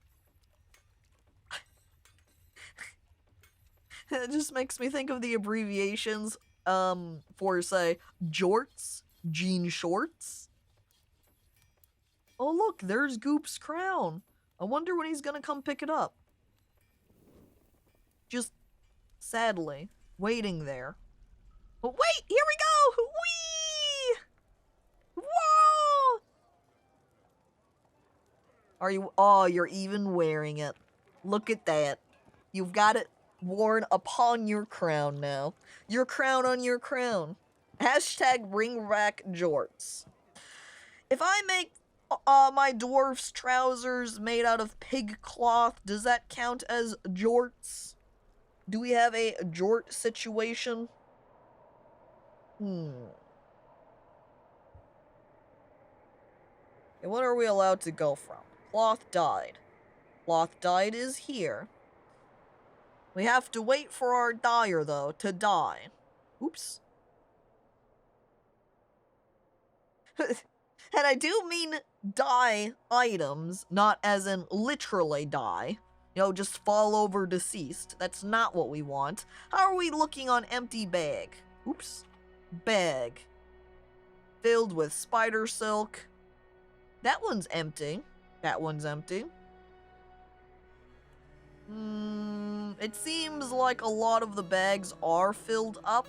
It just makes me think of the abbreviations for, say, jorts. Jean shorts. Oh look, there's Goop's crown. I wonder when he's gonna come pick it up. sadly, waiting there. But wait, here we go! Whee! Whoa! Are you? Oh, you're even wearing it. Look at that. You've got it worn upon your crown now. Your crown on your crown. Hashtag bring back jorts. If I make my dwarf's trousers made out of pig cloth, does that count as jorts? Do we have a jort situation? And what are we allowed to go from? Cloth dyed. Cloth dyed is here. We have to wait for our dyer, though, to dye. Oops. And I do mean dye items, not as in literally die. You know, just fall over deceased. That's not what we want. How are we looking on empty bag? Oops. Bag. Filled with spider silk. That one's empty. That one's empty. It seems like a lot of the bags are filled up.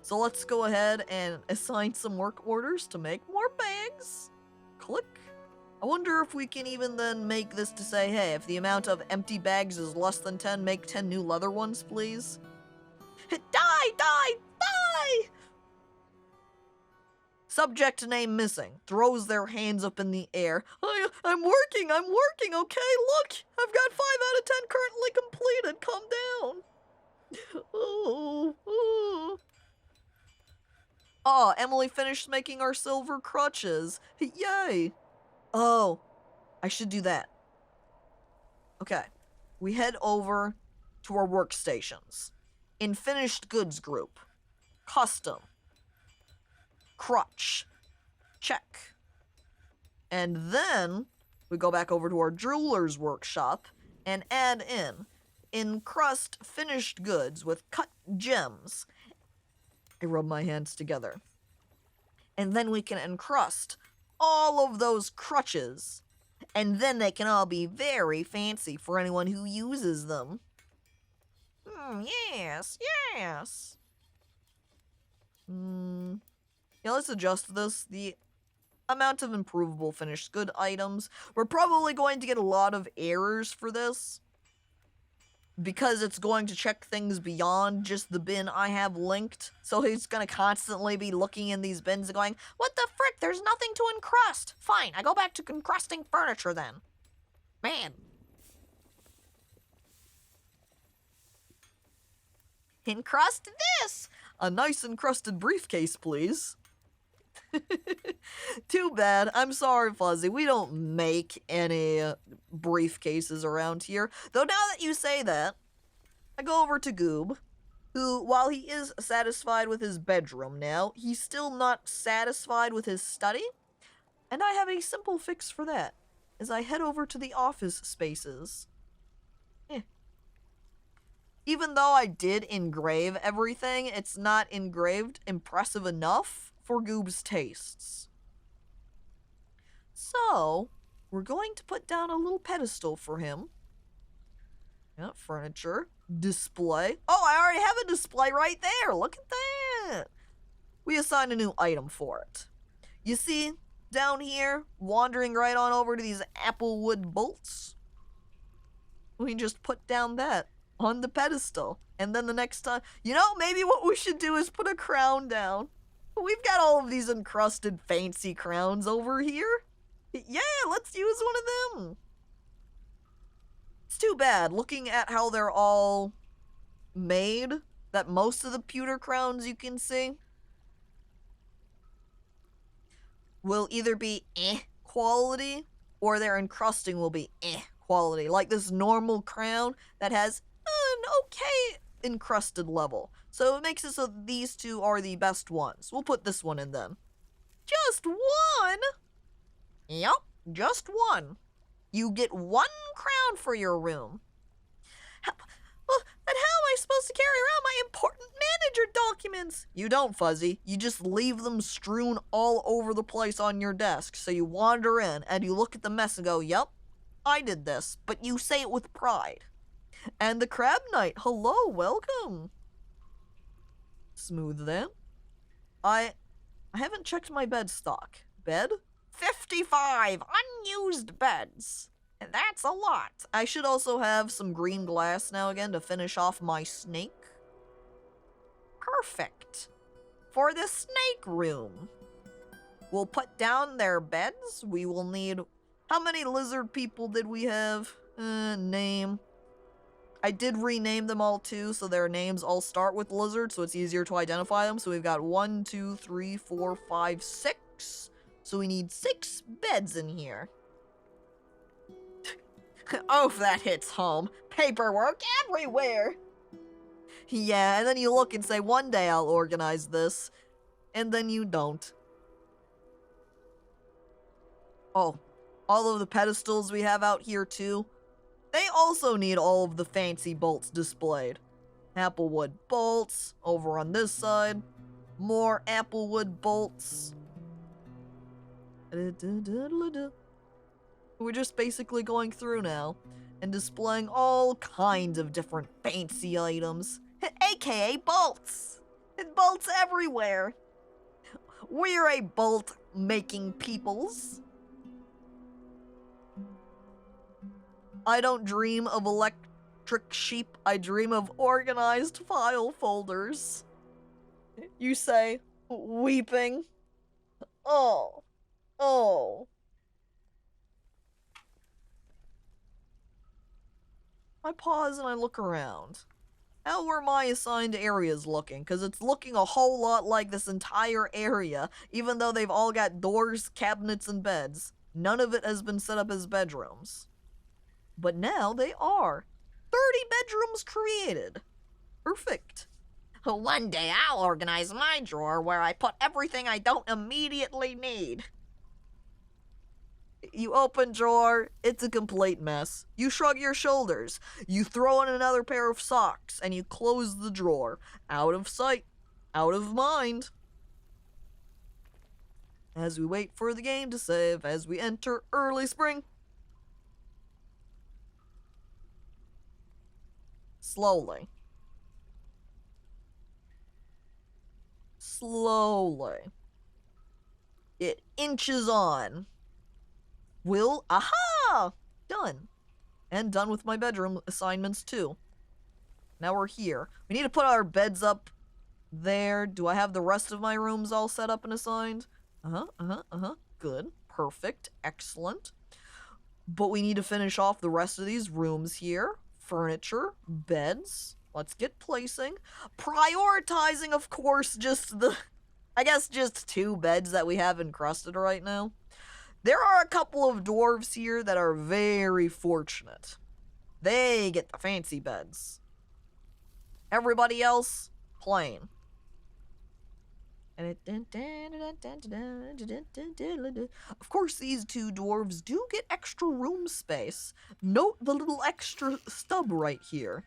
So let's go ahead and assign some work orders to make more bags. Click. I wonder if we can even then make this to say, hey, if the amount of empty bags is less than 10, make 10 new leather ones, please. Die! Subject name missing. Throws their hands up in the air. I'm working, okay? Look! I've got 5 out of 10 currently completed. Calm down. Oh, Emily finished making our silver crutches. Yay! Oh, I should do that. Okay, we head over to our workstations. In finished goods group, custom, crutch, check. And then we go back over to our jeweler's workshop and add in encrust finished goods with cut gems. I rub my hands together. And then we can encrust all of those crutches. And then they can all be very fancy for anyone who uses them. Yes. Yeah, let's adjust this. The amount of improvable finished good items. We're probably going to get a lot of errors for this, because it's going to check things beyond just the bin I have linked. So it's going to constantly be looking in these bins and going, what the frick, there's nothing to encrust. Fine, I go back to encrusting furniture then. Man. Encrust this! A nice encrusted briefcase, please. Too bad. I'm sorry, Fuzzy. We don't make any briefcases around here. Though now that you say that, I go over to Goob, who, while he is satisfied with his bedroom now, he's still not satisfied with his study. And I have a simple fix for that, as I head over to the office spaces. Even though I did engrave everything, it's not engraved impressive enough for Goob's tastes. So, we're going to put down a little pedestal for him. Yeah, furniture. Display. Oh, I already have a display right there. Look at that. We assign a new item for it. You see, down here, wandering right on over to these applewood bolts, we just put down that on the pedestal. And then the next time, you know, maybe what we should do is put a crown down. We've got all of these encrusted fancy crowns over here. Yeah, let's use one of them. It's too bad, looking at how they're all made, that most of the pewter crowns you can see will either be quality, or their encrusting will be quality. Like this normal crown that has an okay encrusted level. So it makes it so these two are the best ones. We'll put this one in then. Just one? Yep, just one. You get one crown for your room. Then how am I supposed to carry around my important manager documents? You don't, Fuzzy. You just leave them strewn all over the place on your desk. So you wander in and you look at the mess and go, yep, I did this. But you say it with pride. And the Crab Knight, hello, welcome. Smooth that. I haven't checked my bed stock. Bed? 55 unused beds. And that's a lot. I should also have some green glass now again to finish off my snake. Perfect. For the snake room, we'll put down their beds. We will need... How many lizard people did we have? Name. I did rename them all too, so their names all start with lizard, so it's easier to identify them. So we've got 1, 2, 3, 4, 5, 6. So we need 6 beds in here. Oh, that hits home. Paperwork everywhere. Yeah, and then you look and say, one day I'll organize this. And then you don't. Oh, all of the pedestals we have out here too. They also need all of the fancy bolts displayed. Applewood bolts over on this side. More applewood bolts. We're just basically going through now and displaying all kinds of different fancy items, aka bolts. And bolts everywhere. We're a bolt making peoples. I don't dream of electric sheep, I dream of organized file folders. You say, weeping. Oh. Oh. I pause and I look around. How were my assigned areas looking? Because it's looking a whole lot like this entire area, even though they've all got doors, cabinets, and beds. None of it has been set up as bedrooms. But now they are. 30 bedrooms created. Perfect. One day I'll organize my drawer where I put everything I don't immediately need. You open drawer, it's a complete mess. You shrug your shoulders. You throw in another pair of socks, and you close the drawer. Out of sight, out of mind. As we wait for the game to save, as we enter early spring. Slowly. Slowly. It inches on. Aha! Done. And done with my bedroom assignments too. Now we're here. We need to put our beds up there. Do I have the rest of my rooms all set up and assigned? Good. Perfect. Excellent. But we need to finish off the rest of these rooms here. Furniture, beds. Let's get placing. Prioritizing, of course, just just 2 beds that we have encrusted right now. There are a couple of dwarves here that are very fortunate. They get the fancy beds. Everybody else, plain. Of course, these 2 dwarves do get extra room space. Note the little extra stub right here.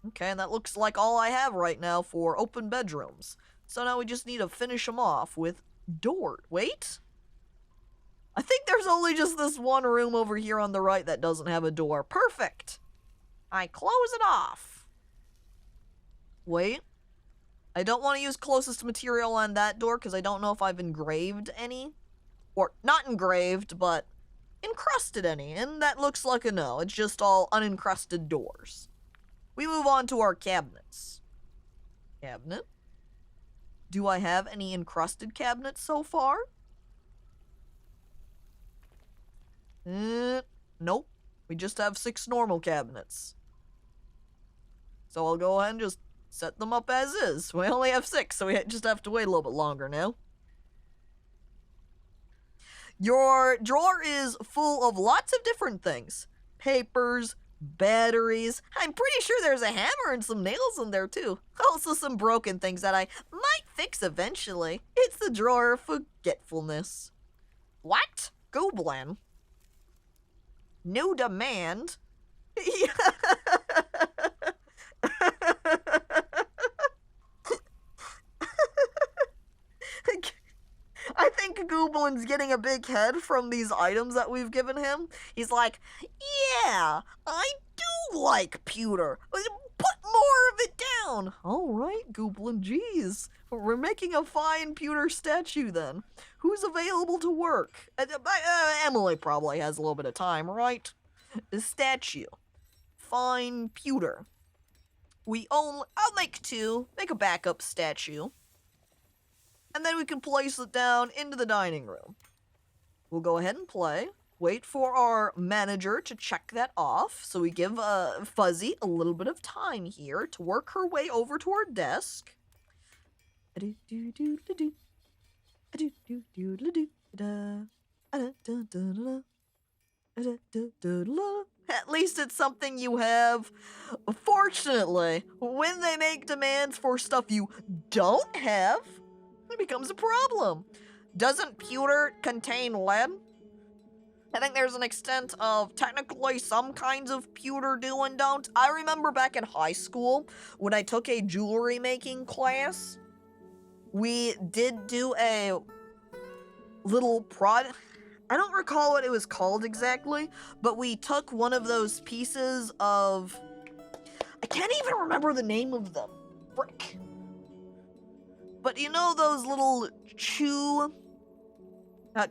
Okay, and that looks like all I have right now for open bedrooms. So now we just need to finish them off with door. Wait. I think there's only just this one room over here on the right that doesn't have a door. Perfect. I close it off. Wait. I don't want to use closest material on that door because I don't know if I've engraved any. Or, not engraved, but encrusted any. And that looks like a no. It's just all unencrusted doors. We move on to our cabinets. Cabinet. Do I have any encrusted cabinets so far? Nope. We just have 6 normal cabinets. So I'll go ahead and just set them up as is. We only have 6, so we just have to wait a little bit longer now. Your drawer is full of lots of different things. Papers, batteries. I'm pretty sure there's a hammer and some nails in there too. Also some broken things that I might fix eventually. It's the drawer of forgetfulness. What? Goblin? New demand? I think Goblin's getting a big head from these items that we've given him. He's like, Yeah, I do like pewter. Put more of it down. All right, Gooblin, geez. We're making a fine pewter statue then. Who's available to work? Emily probably has a little bit of time, right? A statue. Fine pewter. I'll make two. Make a backup statue. And then we can place it down into the dining room. We'll go ahead and play. Wait for our manager to check that off. So we give Fuzzy a little bit of time here to work her way over to our desk. At least it's something you have. Fortunately, when they make demands for stuff you don't have, it becomes a problem. Doesn't pewter contain lead? I think there's an extent of technically some kinds of pewter do and don't. I remember back in high school when I took a jewelry making class, we did do a little I don't recall what it was called exactly, but we took one of those pieces of... I can't even remember the name of them. Frick. But you know those little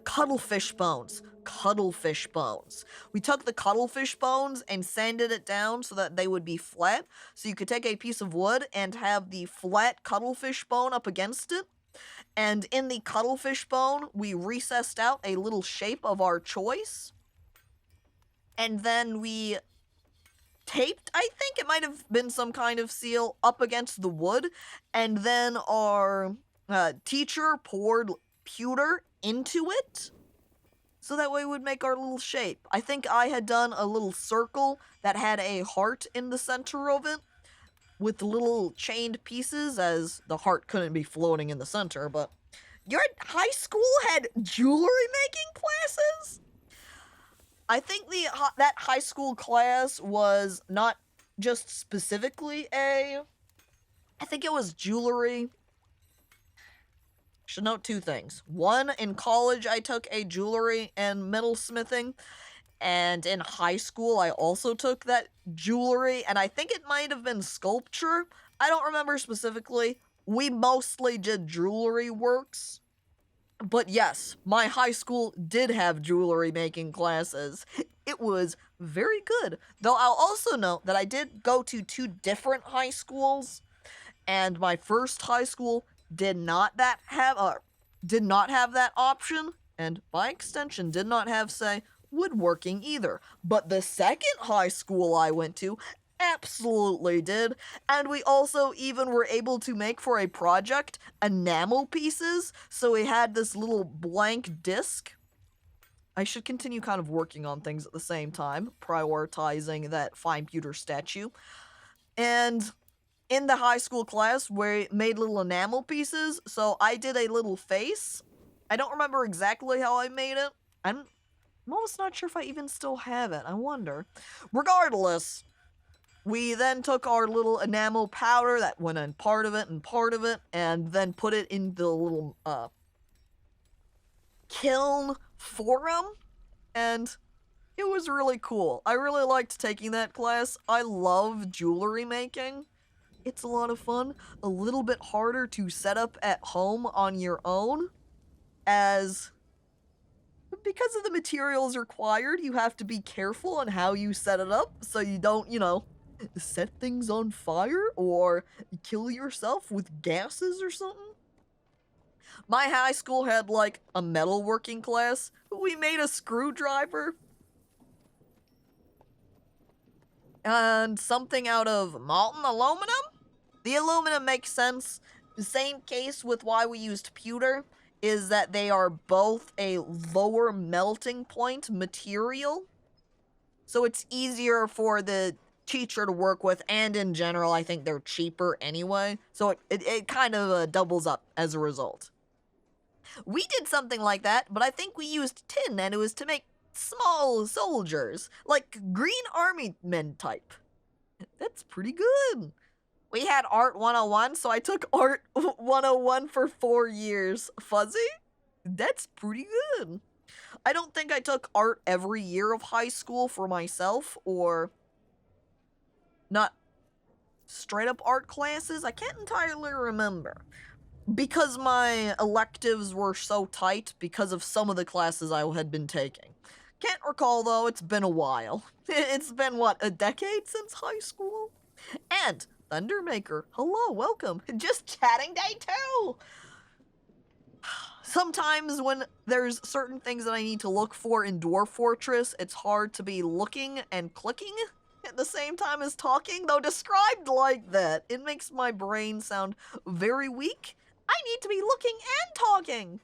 cuttlefish bones. Cuttlefish bones. We took the cuttlefish bones and sanded it down so that they would be flat. So you could take a piece of wood and have the flat cuttlefish bone up against it. And in the cuttlefish bone, we recessed out a little shape of our choice. And then we taped, I think it might have been some kind of seal, up against the wood. And then our teacher poured pewter into it. So that way we would make our little shape. I think I had done a little circle that had a heart in the center of it with little chained pieces, as the heart couldn't be floating in the center, but your high school had jewelry making classes? I think that high school class was not just specifically I think it was jewelry. Should note two things. One, in college, I took a jewelry and metalsmithing, and in high school, I also took that jewelry, and I think it might have been sculpture. I don't remember specifically. We mostly did jewelry works. But yes, my high school did have jewelry making classes. It was very good. Though I'll also note that I did go to two different high schools, and my first high school did not have that option, and by extension did not have, say, woodworking either. But the second high school I went to absolutely did, and we also even were able to make for a project enamel pieces, so we had this little blank disc. I should continue kind of working on things at the same time, prioritizing that fine pewter statue. And in the high school class, we made little enamel pieces, so I did a little face. I don't remember exactly how I made it. I'm almost not sure if I even still have it. I wonder. Regardless, we then took our little enamel powder that went in part of it, and then put it in the little kiln forum, and it was really cool. I really liked taking that class. I love jewelry making. It's a lot of fun. A little bit harder to set up at home on your own, as because of the materials required, you have to be careful on how you set it up so you don't, set things on fire or kill yourself with gases or something. My high school had like a metalworking class. We made a screwdriver and something out of molten aluminum. The aluminum makes sense. The same case with why we used pewter is that they are both a lower melting point material. So it's easier for the teacher to work with, and in general, I think they're cheaper anyway. So it kind of doubles up as a result. We did something like that, but I think we used tin, and it was to make small soldiers, like Green Army men type. That's pretty good. We had Art 101, so I took Art 101 for 4 years. Fuzzy? That's pretty good. I don't think I took art every year of high school for myself, or not straight up art classes. I can't entirely remember. Because my electives were so tight because of some of the classes I had been taking. Can't recall though, it's been a while. It's been, what, a decade since high school? And Thundermaker, hello, welcome. Just chatting day 2! Sometimes when there's certain things that I need to look for in Dwarf Fortress, it's hard to be looking and clicking at the same time as talking, though described like that, it makes my brain sound very weak. I need to be looking and talking!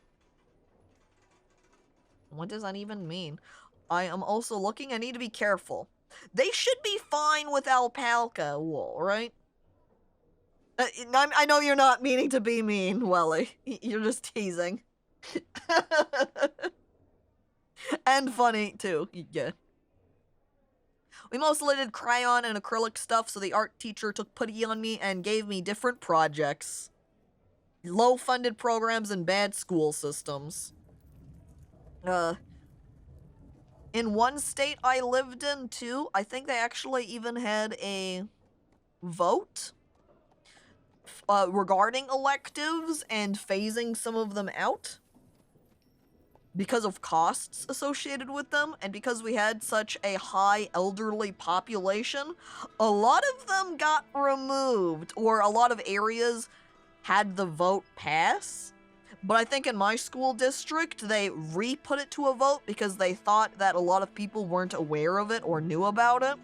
What does that even mean? I am also looking, I need to be careful. They should be fine with alpaca wool, right? I know you're not meaning to be mean, Welly. You're just teasing. And funny, too. Yeah. We mostly did crayon and acrylic stuff, so the art teacher took pity on me and gave me different projects. Low-funded programs and bad school systems. In one state I lived in, too, I think they actually even had a vote regarding electives and phasing some of them out because of costs associated with them, and because we had such a high elderly population, a lot of them got removed, or a lot of areas had the vote pass. But I think in my school district, they re-put it to a vote because they thought that a lot of people weren't aware of it or knew about it.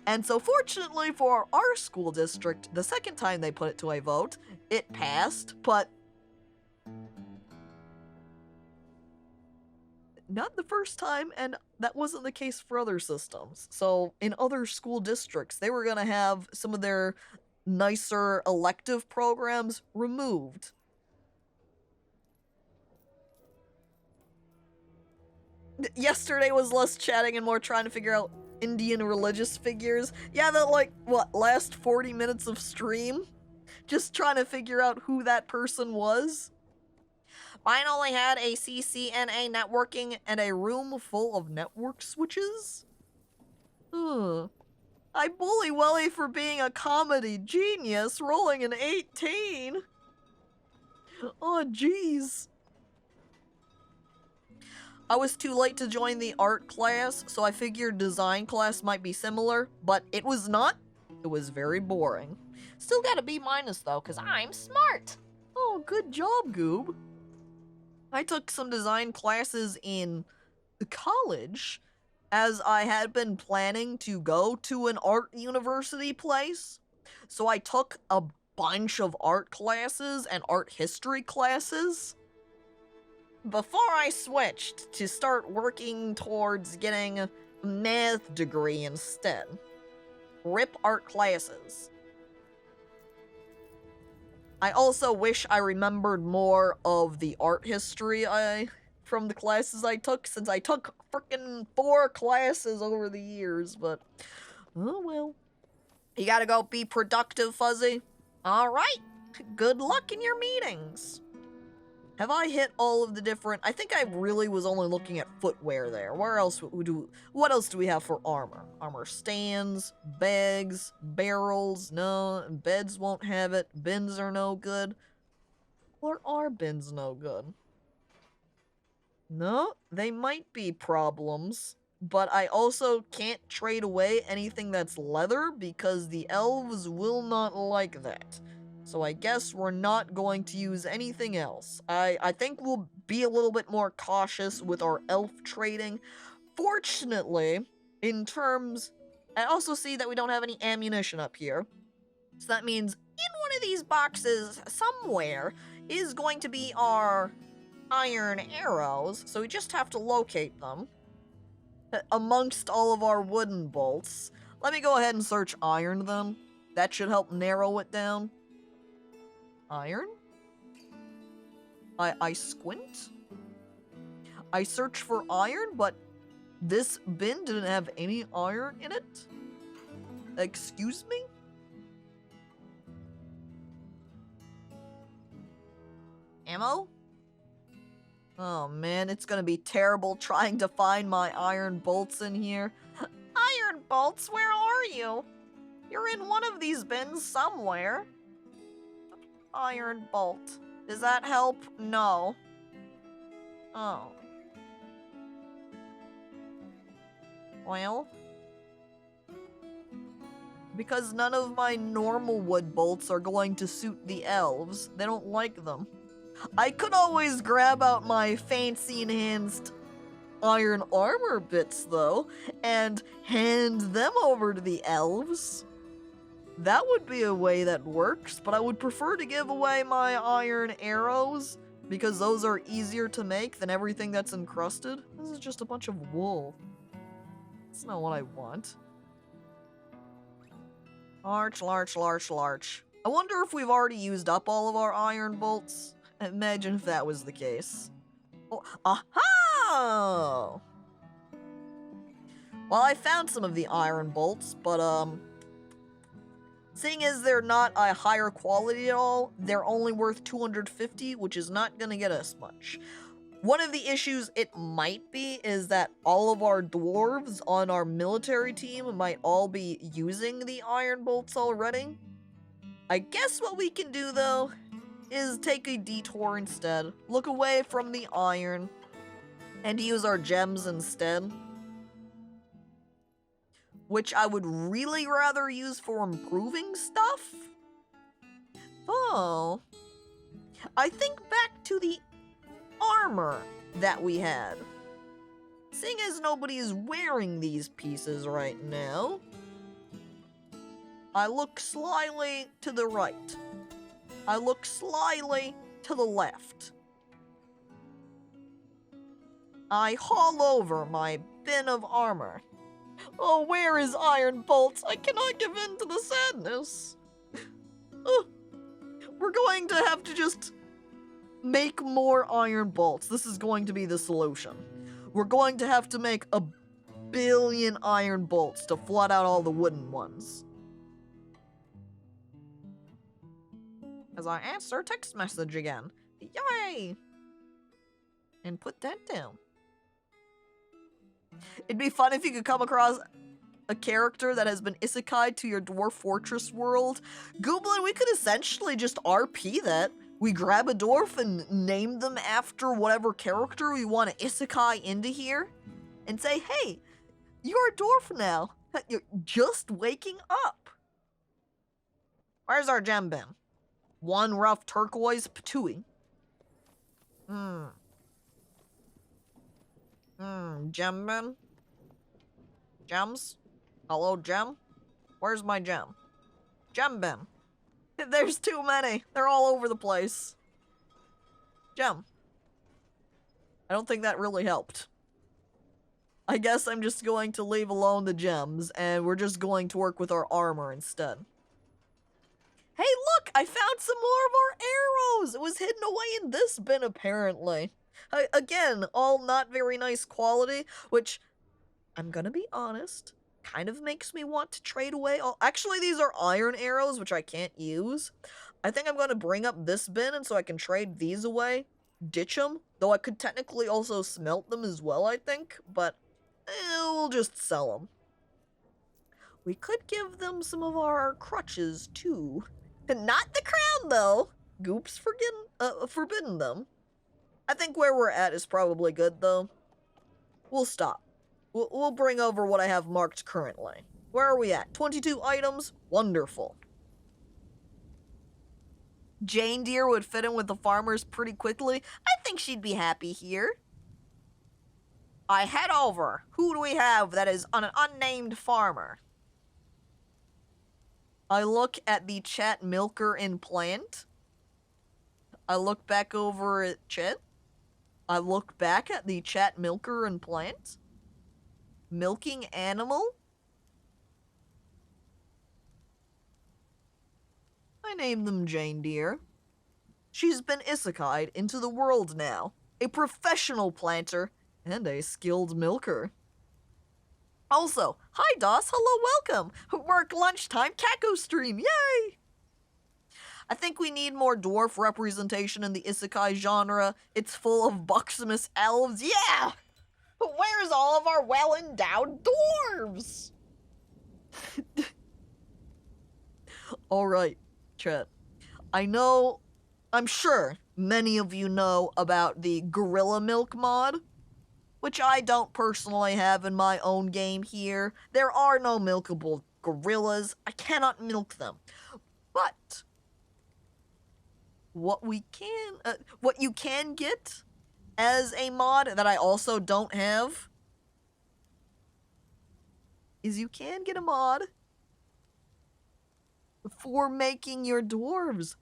And so fortunately for our school district, the second time they put it to a vote, it passed, but not the first time, and that wasn't the case for other systems. So in other school districts, they were gonna have some of their nicer elective programs removed. Yesterday was less chatting and more trying to figure out Indian religious figures. Yeah, that, like, what, last 40 minutes of stream? Just trying to figure out who that person was. Mine only had a CCNA networking and a room full of network switches? I bully Welly for being a comedy genius, rolling an 18. Oh, jeez. I was too late to join the art class, so I figured design class might be similar, but it was not. It was very boring. Still got a B- though, because I'm smart. Oh, good job, Goob. I took some design classes in college, as I had been planning to go to an art university place. So I took a bunch of art classes and art history classes before I switched to start working towards getting a math degree instead. RIP art classes. I also wish I remembered more of the art history from the classes I took, since I took frickin' 4 classes over the years, but oh well. You gotta go be productive, Fuzzy. Alright, good luck in your meetings. Have I hit all of the different... I think I really was only looking at footwear there. What else do we have for armor? Armor stands, bags, barrels, no, beds won't have it, bins are no good. Or are bins no good? No, they might be problems, but I also can't trade away anything that's leather because the elves will not like that. So I guess we're not going to use anything else. I think we'll be a little bit more cautious with our elf trading. Fortunately, in terms... I also see that we don't have any ammunition up here. So that means in one of these boxes somewhere is going to be our iron arrows, so we just have to locate them amongst all of our wooden bolts. Let me go ahead and search iron then. That should help narrow it down. Iron? I squint? I search for iron, but this bin didn't have any iron in it? Excuse me? Ammo? Oh man, it's gonna be terrible trying to find my iron bolts in here. Iron bolts, where are you? You're in one of these bins somewhere. Iron bolt. Does that help? No. Oh. Well. Because none of my normal wood bolts are going to suit the elves. They don't like them. I could always grab out my fancy enhanced iron armor bits, though, and hand them over to the elves. That would be a way that works, but I would prefer to give away my iron arrows, because those are easier to make than everything that's encrusted. This is just a bunch of wool. That's not what I want. Larch. I wonder if we've already used up all of our iron bolts. Imagine if that was the case. Oh, aha! Well, I found some of the iron bolts, but, seeing as they're not a higher quality at all, they're only worth 250, which is not gonna get us much. One of the issues it might be is that all of our dwarves on our military team might all be using the iron bolts already. I guess what we can do, though, is take a detour instead, look away from the iron, and use our gems instead. Which I would really rather use for improving stuff. Oh. I think back to the armor that we had. Seeing as nobody is wearing these pieces right now, I look slyly to the right. I look slyly to the left. I haul over my bin of armor. Oh, where is Iron Bolts? I cannot give in to the sadness. We're going to have to just make more iron bolts. This is going to be the solution. We're going to have to make a billion iron bolts to flood out all the wooden ones. As I answer text message again. Yay! And put that down. It'd be fun if you could come across a character that has been isekai'd to your Dwarf Fortress world. Gooblin, we could essentially just RP that. We grab a dwarf and name them after whatever character we want to isekai into here. And say, hey, you're a dwarf now. You're just waking up. Where's our gem bin? One rough turquoise patooey. Gem bin? Gems? Hello, gem? Where's my gem? Gem bin. There's too many. They're all over the place. Gem. I don't think that really helped. I guess I'm just going to leave alone the gems, and we're just going to work with our armor instead. Hey, look! I found some more of our arrows! It was hidden away in this bin, apparently. Again, all not very nice quality, which, I'm gonna be honest, kind of makes me want to trade away all— actually, these are iron arrows, which I can't use. I think I'm gonna bring up this bin, and so I can trade these away, ditch them, though I could technically also smelt them as well, I think, but we'll just sell them. We could give them some of our crutches, too. Not the crown, though. Goop's forbidden them. I think where we're at is probably good, though. We'll stop. We'll bring over what I have marked currently. Where are we at? 22 items? Wonderful. Jane Deere would fit in with the farmers pretty quickly. I think she'd be happy here. I head over. Who do we have that is an unnamed farmer? I look at the chat milker and plant. I look back over at chat. I look back at the chat milker and plant. Milking animal? I named them Jane Deere. She's been isekai'd into the world now. A professional planter and a skilled milker. Also, hi DOS, hello, welcome. Work lunchtime Caco stream, yay! I think we need more dwarf representation in the isekai genre. It's full of buxomous elves. Yeah! Where's all of our well-endowed dwarves? Alright, chat. I'm sure many of you know about the Gorilla Milk mod, which I don't personally have in my own game here. There are no milkable gorillas. I cannot milk them. But what you can get as a mod that I also don't have is you can get a mod for making your dwarves,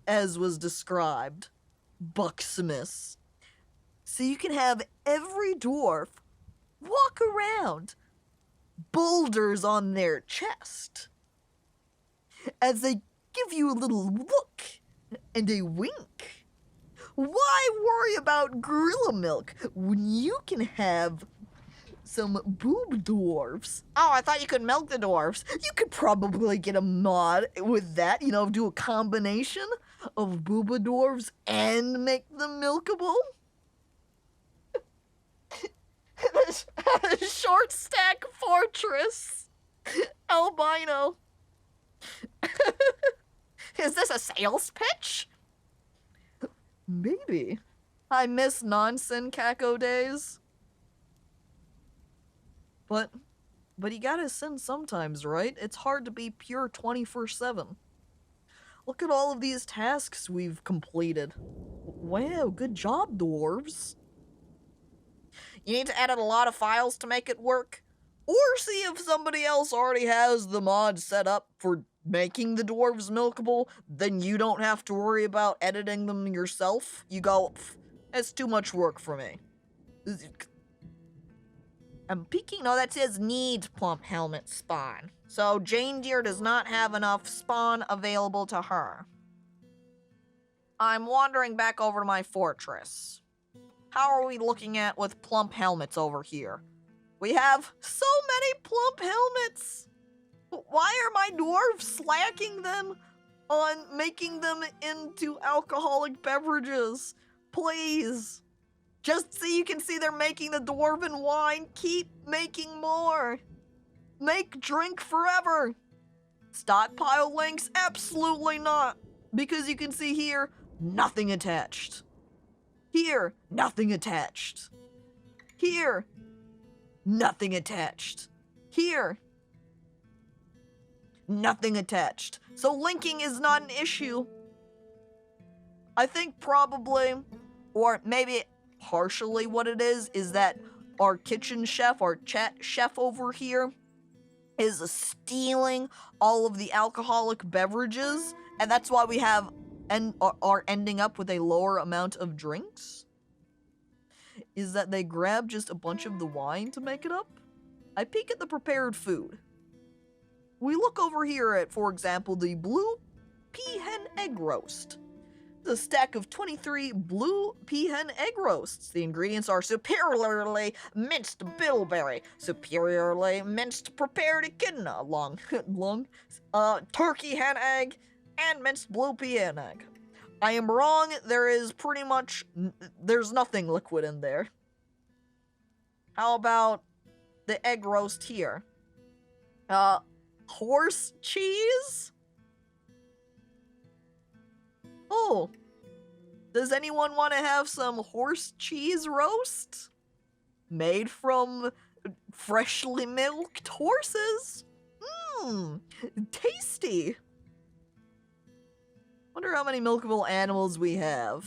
as was described, buxomous. So you can have every dwarf walk around, boulders on their chest, as they give you a little look and a wink. Why worry about gorilla milk when you can have some boob dwarves? Oh, I thought you could milk the dwarves. You could probably get a mod with that, do a combination of booba dwarves and make them milkable. Short stack fortress. Albino. Is this a sales pitch? Maybe. I miss non-sin-caco days. But you gotta sin sometimes, right? It's hard to be pure 24/7. Look at all of these tasks we've completed. Wow, good job, dwarves. You need to edit a lot of files to make it work, or see if somebody else already has the mod set up for making the dwarves milkable, then you don't have to worry about editing them yourself. You go, it's too much work for me. I'm peeking. No, that says need plump helmet spawn. So Jane Deere does not have enough spawn available to her. I'm wandering back over to my fortress. How are we looking at with plump helmets over here? We have so many plump helmets. Why are my dwarves slacking then on making them into alcoholic beverages? Please. Just so you can see they're making the dwarven wine. Keep making more. Make drink forever. Stockpile links? Absolutely not. Because you can see here, nothing attached. Here, nothing attached. Here, nothing attached. Here, nothing attached. So linking is not an issue. I think probably, or maybe partially what it is that our kitchen chef, our chat chef over here, is stealing all of the alcoholic beverages, and that's why we have and are ending up with a lower amount of drinks? Is that they grab just a bunch of the wine to make it up? I peek at the prepared food. We look over here at, for example, the blue peahen egg roast. It's a stack of 23 blue peahen egg roasts. The ingredients are superiorly minced bilberry, superiorly minced prepared echidna, turkey hen egg, and minced blue peahen egg. I am wrong, there's nothing liquid in there. How about the egg roast here? Horse cheese? Oh, does anyone want to have some horse cheese roast? Made from freshly milked horses? Mmm, tasty. Wonder how many milkable animals we have.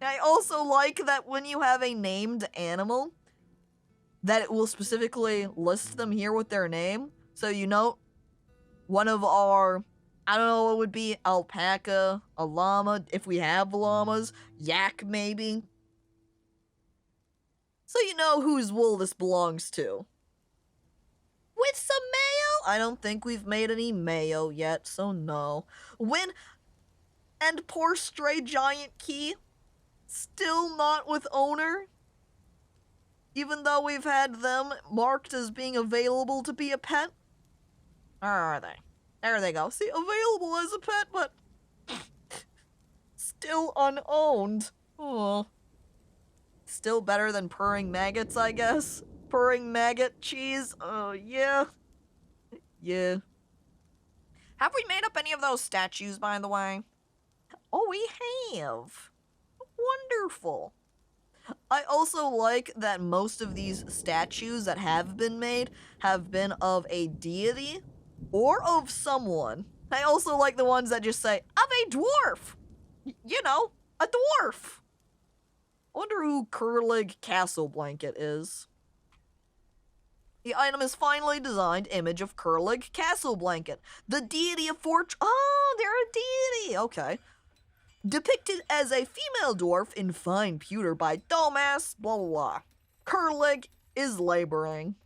I also like that when you have a named animal, that it will specifically list them here with their name. So one of our, I don't know what would be, alpaca, a llama, if we have llamas, yak maybe. So you know whose wool this belongs to. With some mayo? I don't think we've made any mayo yet, so no. And poor stray giant key, still not with owner. Even though we've had them marked as being available to be a pet. Where are they? There they go. See, available as a pet, but still unowned. Oh. Still better than purring maggots, I guess. Purring maggot cheese. Oh, yeah. Yeah. Have we made up any of those statues, by the way? Oh, we have. Wonderful. I also like that most of these statues that have been made have been of a deity or of someone. I also like the ones that just say, of a dwarf. You know, a dwarf. I wonder who Curlig Castle Blanket is. The item is finally designed image of Curlig Castle Blanket, the deity of fortune. Oh, they're a deity. Okay. Depicted as a female dwarf in fine pewter by Domas, blah blah blah. Curlig is laboring.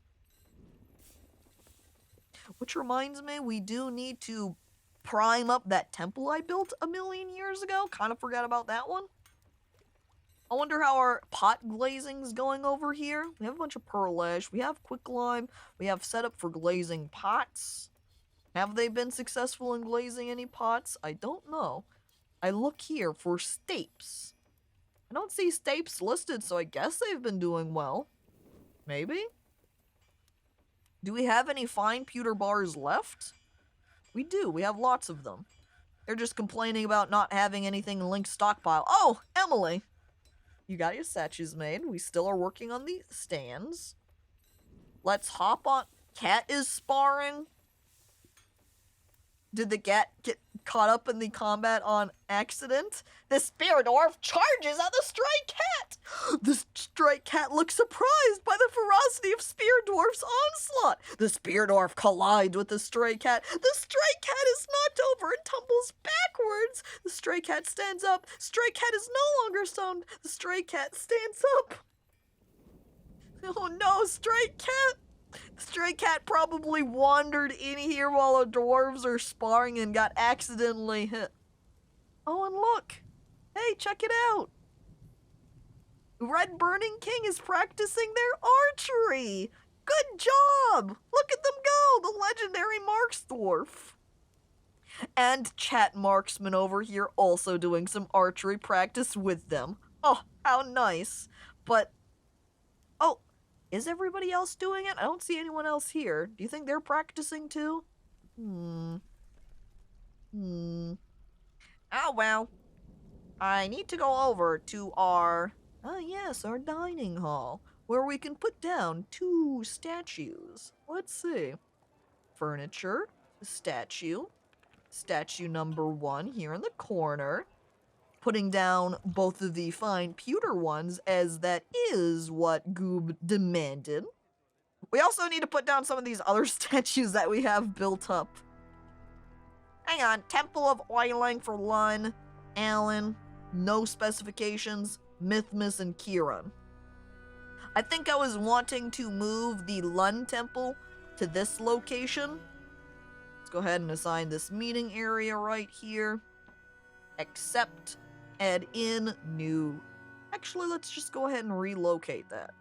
Which reminds me, we do need to prime up that temple I built a million years ago. Kind of forgot about that one. I wonder how our pot glazing's going over here. We have a bunch of perlage. We have quicklime. We have setup for glazing pots. Have they been successful in glazing any pots? I don't know. I look here for stapes. I don't see stapes listed, so I guess they've been doing well. Maybe? Do we have any fine pewter bars left? We do. We have lots of them. They're just complaining about not having anything in Link's stockpile. Oh, Emily! You got your statues made. We still are working on the stands. Let's hop on. Cat is sparring. Did the cat get caught up in the combat on accident? The spear dwarf charges at the stray cat! The stray cat looks surprised by the ferocity of spear dwarf's onslaught. The spear dwarf collides with the stray cat. The stray cat is knocked over and tumbles backwards. The stray cat stands up. Stray cat is no longer stunned. The stray cat stands up. Oh no, stray cat! Stray cat probably wandered in here while the dwarves are sparring and got accidentally hit. Oh, and look! Hey, check it out! Red Burning King is practicing their archery! Good job! Look at them go! The legendary Marks Dwarf! And Chat Marksman over here also doing some archery practice with them. Oh, how nice. But, oh, is everybody else doing it? I don't see anyone else here. Do you think they're practicing too? Oh well. I need to go over to our, yes, our dining hall, where we can put down 2 statues. Let's see. Furniture, statue number 1 here in the corner. Putting down both of the fine pewter ones, as that is what Goob demanded. We also need to put down some of these other statues that we have built up. Hang on, Temple of Oiling for Lun, Alan, no specifications, Mythmas, and Kieran. I think I was wanting to move the Lun Temple to this location. Let's go ahead and assign this meeting area right here. Accept. Add in new. Actually, let's just go ahead and relocate that.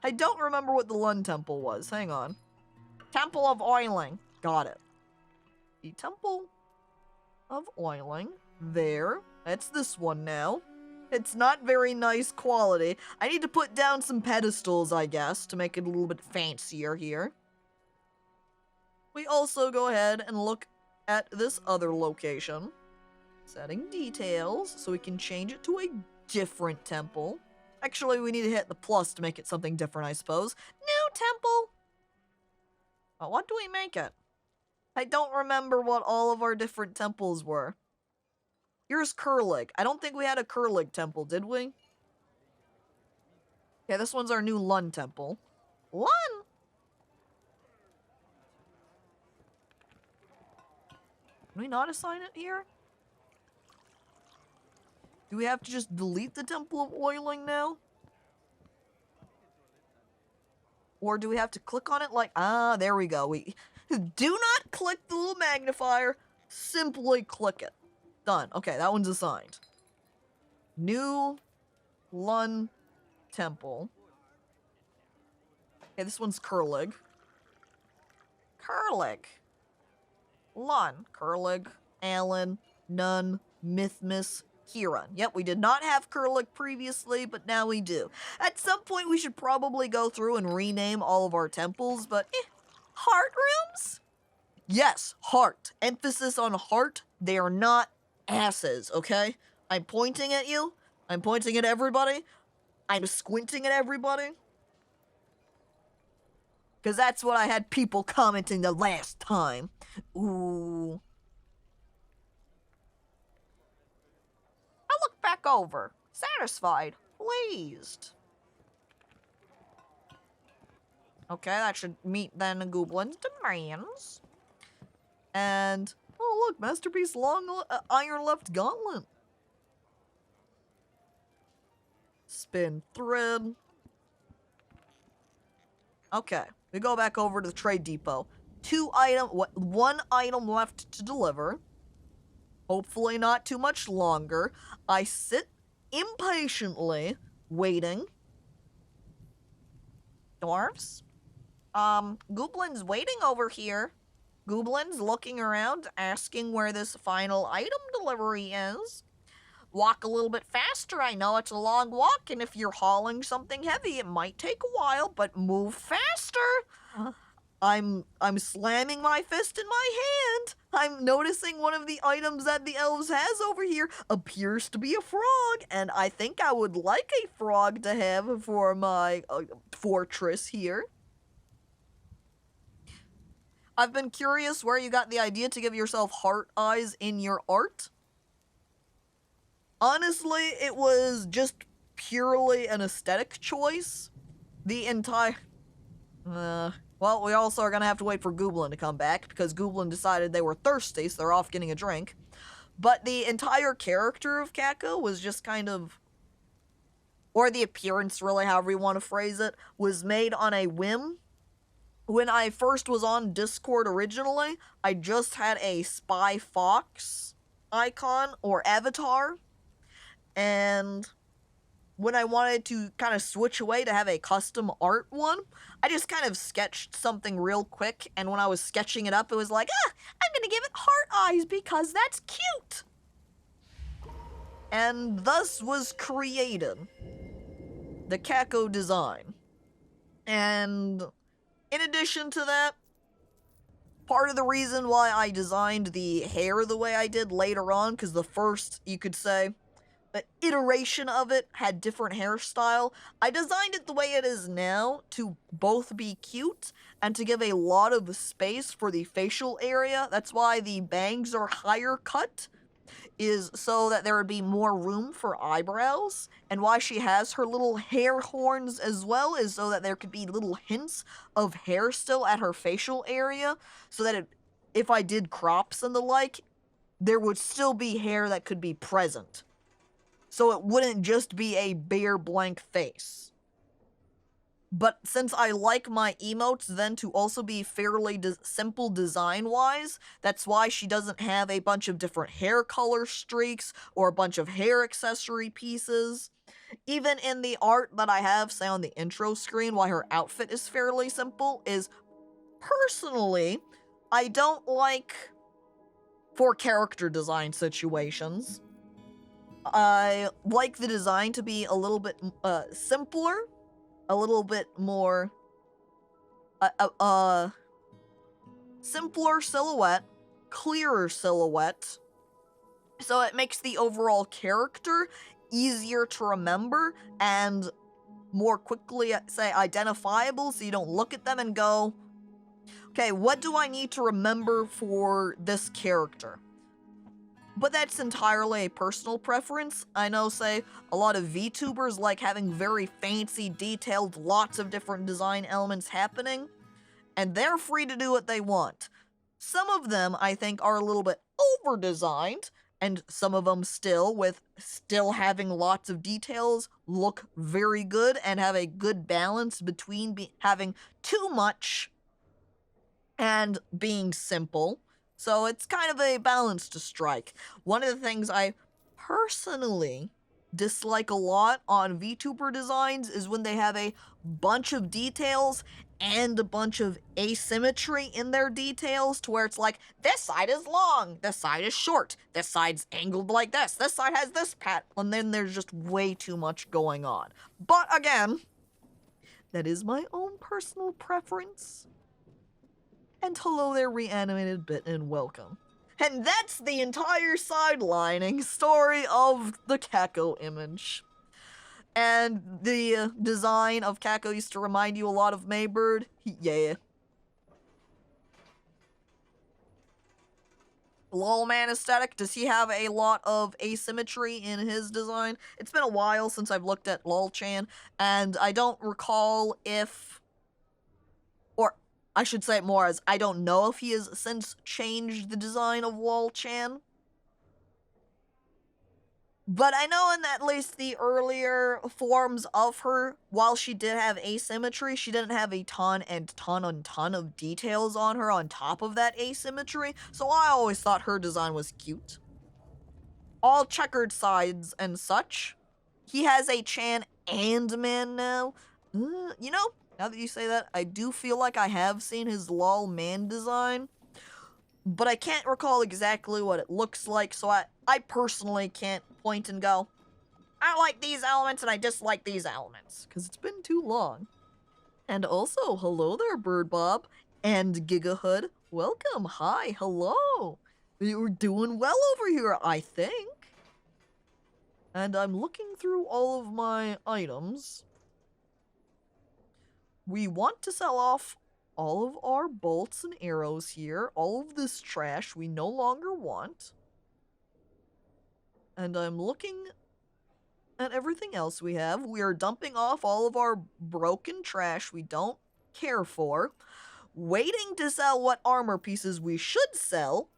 I don't remember what the Lun Temple was. Hang on. Temple of Oiling. Got it. The Temple of Oiling. There. That's this one now. It's not very nice quality. I need to put down some pedestals, I guess, to make it a little bit fancier here. We also go ahead and look at this other location. Setting details, so we can change it to a different temple. Actually, we need to hit the plus to make it something different, I suppose. New temple! Well, what do we make it? I don't remember what all of our different temples were. Here's Curlig. I don't think we had a Curlig temple, did we? Yeah, this one's our new Lun temple. Lun? Can we not assign it here? Do we have to just delete the Temple of Oiling now? Or do we have to click on it like... Ah, there we go. We do not click the little magnifier. Simply click it. Done. Okay, that one's assigned. New Lun Temple. Okay, this one's Curlig. Curlig. Lun, Kurlig, Alan, Nun, Mythmas, Kieran. Yep, we did not have Kurlig previously, but now we do. At some point, we should probably go through and rename all of our temples, but heart rooms? Yes, heart. Emphasis on heart. They are not asses, okay? I'm pointing at you. I'm pointing at everybody. I'm squinting at everybody. Because that's what I had people commenting the last time. Ooh. I look back over. Satisfied. Pleased. Okay, that should meet then Goblin's demands. And, oh look, Masterpiece Long Iron Left Gauntlet. Spin thread. Okay, we go back over to the trade depot. One item left to deliver. Hopefully not too much longer. I sit impatiently, waiting. Dwarfs? Goblin's waiting over here. Goblin's looking around, asking where this final item delivery is. Walk a little bit faster. I know it's a long walk, and if you're hauling something heavy, it might take a while, but move faster. I'm slamming my fist in my hand. I'm noticing one of the items that the elves has over here appears to be a frog, and I think I would like a frog to have for my fortress here. I've been curious where you got the idea to give yourself heart eyes in your art. Honestly, it was just purely an aesthetic choice. The entire... well, we also are gonna have to wait for Goblin to come back, because Goblin decided they were thirsty, so they're off getting a drink. But the entire character of Caco was just kind of... or the appearance, really, however you want to phrase it, was made on a whim. When I first was on Discord originally, I just had a Spy Fox icon, or avatar. And when I wanted to kind of switch away to have a custom art one, I just kind of sketched something real quick, and when I was sketching it up, it was like, I'm gonna give it heart eyes because that's cute! And thus was created the Caco design. And in addition to that, part of the reason why I designed the hair the way I did later on, because the first, you could say, the iteration of it had different hairstyle. I designed it the way it is now to both be cute and to give a lot of space for the facial area. That's why the bangs are higher cut, is so that there would be more room for eyebrows. And why she has her little hair horns as well is so that there could be little hints of hair still at her facial area, so that if I did crops and the like, there would still be hair that could be present. So it wouldn't just be a bare blank face. But since I like my emotes then to also be fairly simple design-wise, that's why she doesn't have a bunch of different hair color streaks or a bunch of hair accessory pieces. Even in the art that I have, say on the intro screen, why her outfit is fairly simple is, personally, I don't like, for character design situations, I like the design to be a little bit simpler, a little bit more simpler silhouette, clearer silhouette, so it makes the overall character easier to remember and more quickly, say, identifiable, so you don't look at them and go, okay, what do I need to remember for this character? But that's entirely a personal preference. I know, say, a lot of VTubers like having very fancy, detailed, lots of different design elements happening, and they're free to do what they want. Some of them, I think, are a little bit over-designed, and some of them still, with still having lots of details, look very good and have a good balance between having too much and being simple. So it's kind of a balance to strike. One of the things I personally dislike a lot on VTuber designs is when they have a bunch of details and a bunch of asymmetry in their details to where it's like, this side is long, this side is short, this side's angled like this side has this pat, and then there's just way too much going on. But again, that is my own personal preference. And hello there, reanimated bit, and welcome. And that's the entire sidelining story of the Caco image. And the design of Caco used to remind you a lot of Maybird. Yeah. Lol man aesthetic, does he have a lot of asymmetry in his design? It's been a while since I've looked at Lol-chan, and I don't recall if... Or, I should say it more as, I don't know if he has since changed the design of Lol-chan. But I know in at least the earlier forms of her, while she did have asymmetry, she didn't have a ton of details on her on top of that asymmetry, so I always thought her design was cute. All checkered sides and such. He has a Chan and man now. You know, now that you say that, I do feel like I have seen his lol man design, but I can't recall exactly what it looks like, so I personally can't point and go, I like these elements and I dislike these elements, because it's been too long. And also, hello there, Bird Bob and Gigahood. Welcome, hi, hello. You're doing well over here, I think. And I'm looking through all of my items. We want to sell off all of our bolts and arrows here. All of this trash we no longer want. And I'm looking at everything else we have. We are dumping off all of our broken trash we don't care for. Waiting to sell what armor pieces we should sell.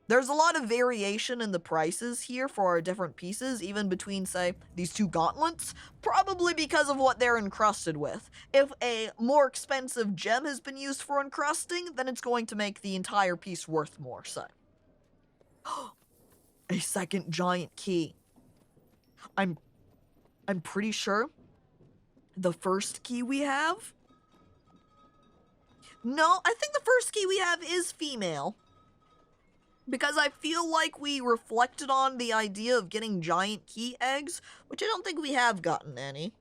There's a lot of variation in the prices here for our different pieces, even between, say, these two gauntlets, probably because of what they're encrusted with. If a more expensive gem has been used for encrusting, then it's going to make the entire piece worth more, so. A second giant key. I'm pretty sure the first key we have... No, I think the first key we have is female. Because I feel like we reflected on the idea of getting giant key eggs, which I don't think we have gotten any.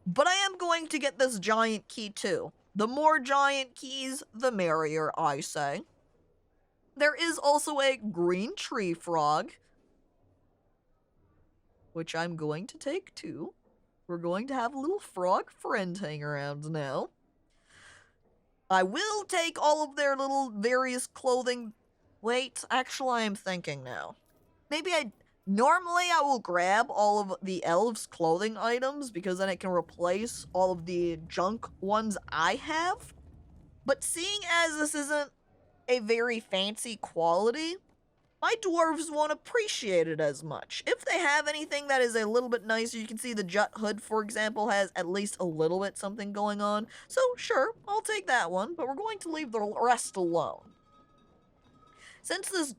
But I am going to get this giant key too. The more giant keys, the merrier, I say. There is also a green tree frog, which I'm going to take too. We're going to have a little frog friend hang around now. I will take all of their little various clothing. Wait, actually, I'm thinking now. Normally I will grab all of the elves' clothing items because then it can replace all of the junk ones I have. But seeing as this isn't a very fancy quality, my dwarves won't appreciate it as much. If they have anything that is a little bit nicer, you can see the Jut hood, for example, has at least a little bit something going on. So, sure, I'll take that one, but we're going to leave the rest alone. Since this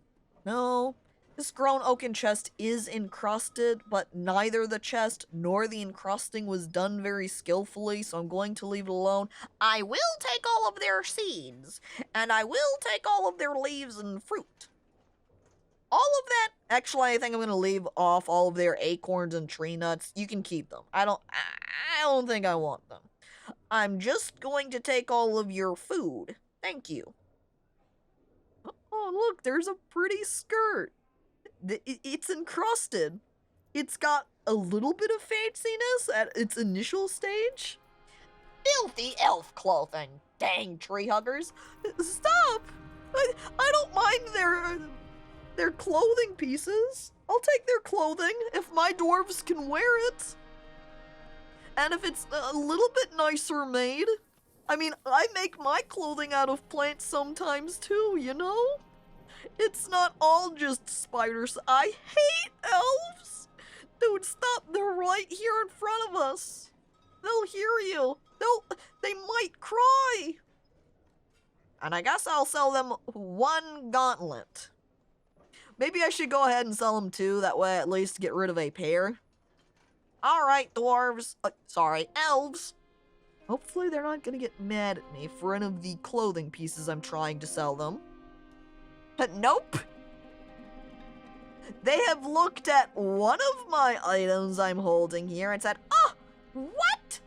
grown oaken chest is encrusted, but neither the chest nor the encrusting was done very skillfully, so I'm going to leave it alone. I will take all of their seeds, and I will take all of their leaves and fruit. All of that, actually, I think I'm going to leave off all of their acorns and tree nuts. You can keep them. I don't think I want them. I'm just going to take all of your food. Thank you. Oh, look, there's a pretty skirt. It's encrusted. It's got a little bit of fanciness at its initial stage. Filthy elf clothing. Dang, tree huggers. Stop! I don't mind their clothing pieces. I'll take their clothing if my dwarves can wear it. And if it's a little bit nicer made. I mean, I make my clothing out of plants sometimes too, you know? It's not all just spiders. I hate elves! Dude, stop. They're right here in front of us. They'll hear you. They might cry. And I guess I'll sell them one gauntlet. Maybe I should go ahead and sell them two, that way at least get rid of a pair. Alright, dwarves. Sorry, elves. Hopefully they're not gonna get mad at me for any of the clothing pieces I'm trying to sell them. But nope! They have looked at one of my items I'm holding here and said, "Oh, what?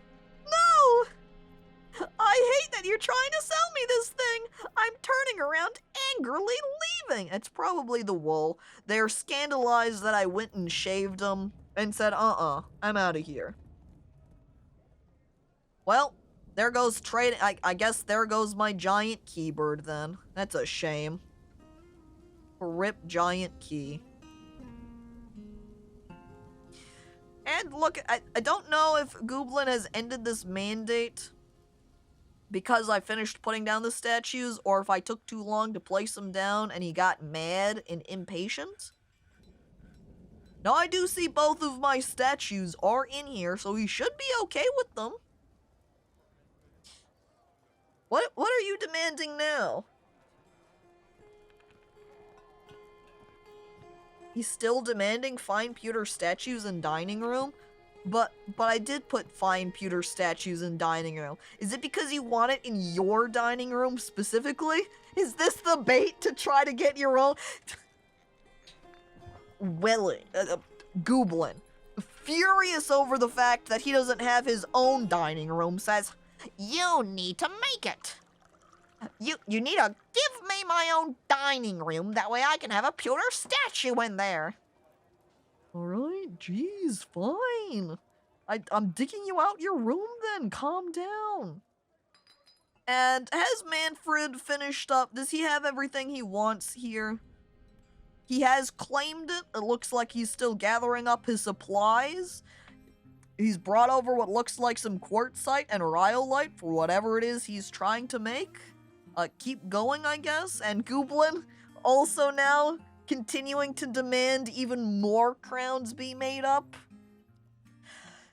No! I hate that you're trying to sell me this thing! I'm turning around, angrily leaving!" It's probably the wool. They're scandalized that I went and shaved them and said, I'm out of here. Well, there goes trade. I guess there goes my giant keybird then. That's a shame. Rip giant key. And look, I don't know if Gooblin has ended this mandate because I finished putting down the statues, or if I took too long to place them down and he got mad and impatient. Now, I do see both of my statues are in here, so he should be okay with them. What are you demanding now? He's still demanding fine pewter statues in dining room? But I did put fine pewter statues in dining room. Is it because you want it in your dining room specifically? Is this the bait to try to get your own? Gooblin, furious over the fact that he doesn't have his own dining room, says, "You need to make it. You need to give me my own dining room, that way I can have a pewter statue in there." Alright, geez, fine. I'm digging you out your room then, calm down. And has Manfred finished up? Does he have everything he wants here? He has claimed it. It looks like he's still gathering up his supplies. He's brought over what looks like some quartzite and rhyolite for whatever it is he's trying to make. Keep going, I guess. And Gooblin also now continuing to demand even more crowns be made up.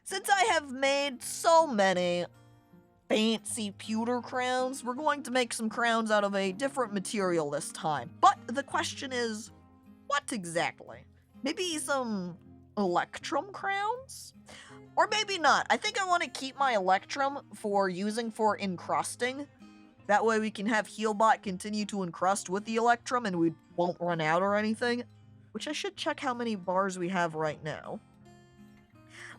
Since I have made so many fancy pewter crowns, we're going to make some crowns out of a different material this time. But the question is, what exactly? Maybe some electrum crowns? Or maybe not. I think I want to keep my electrum for using for encrusting. That way we can have Healbot continue to encrust with the electrum and we won't run out or anything. Which I should check how many bars we have right now.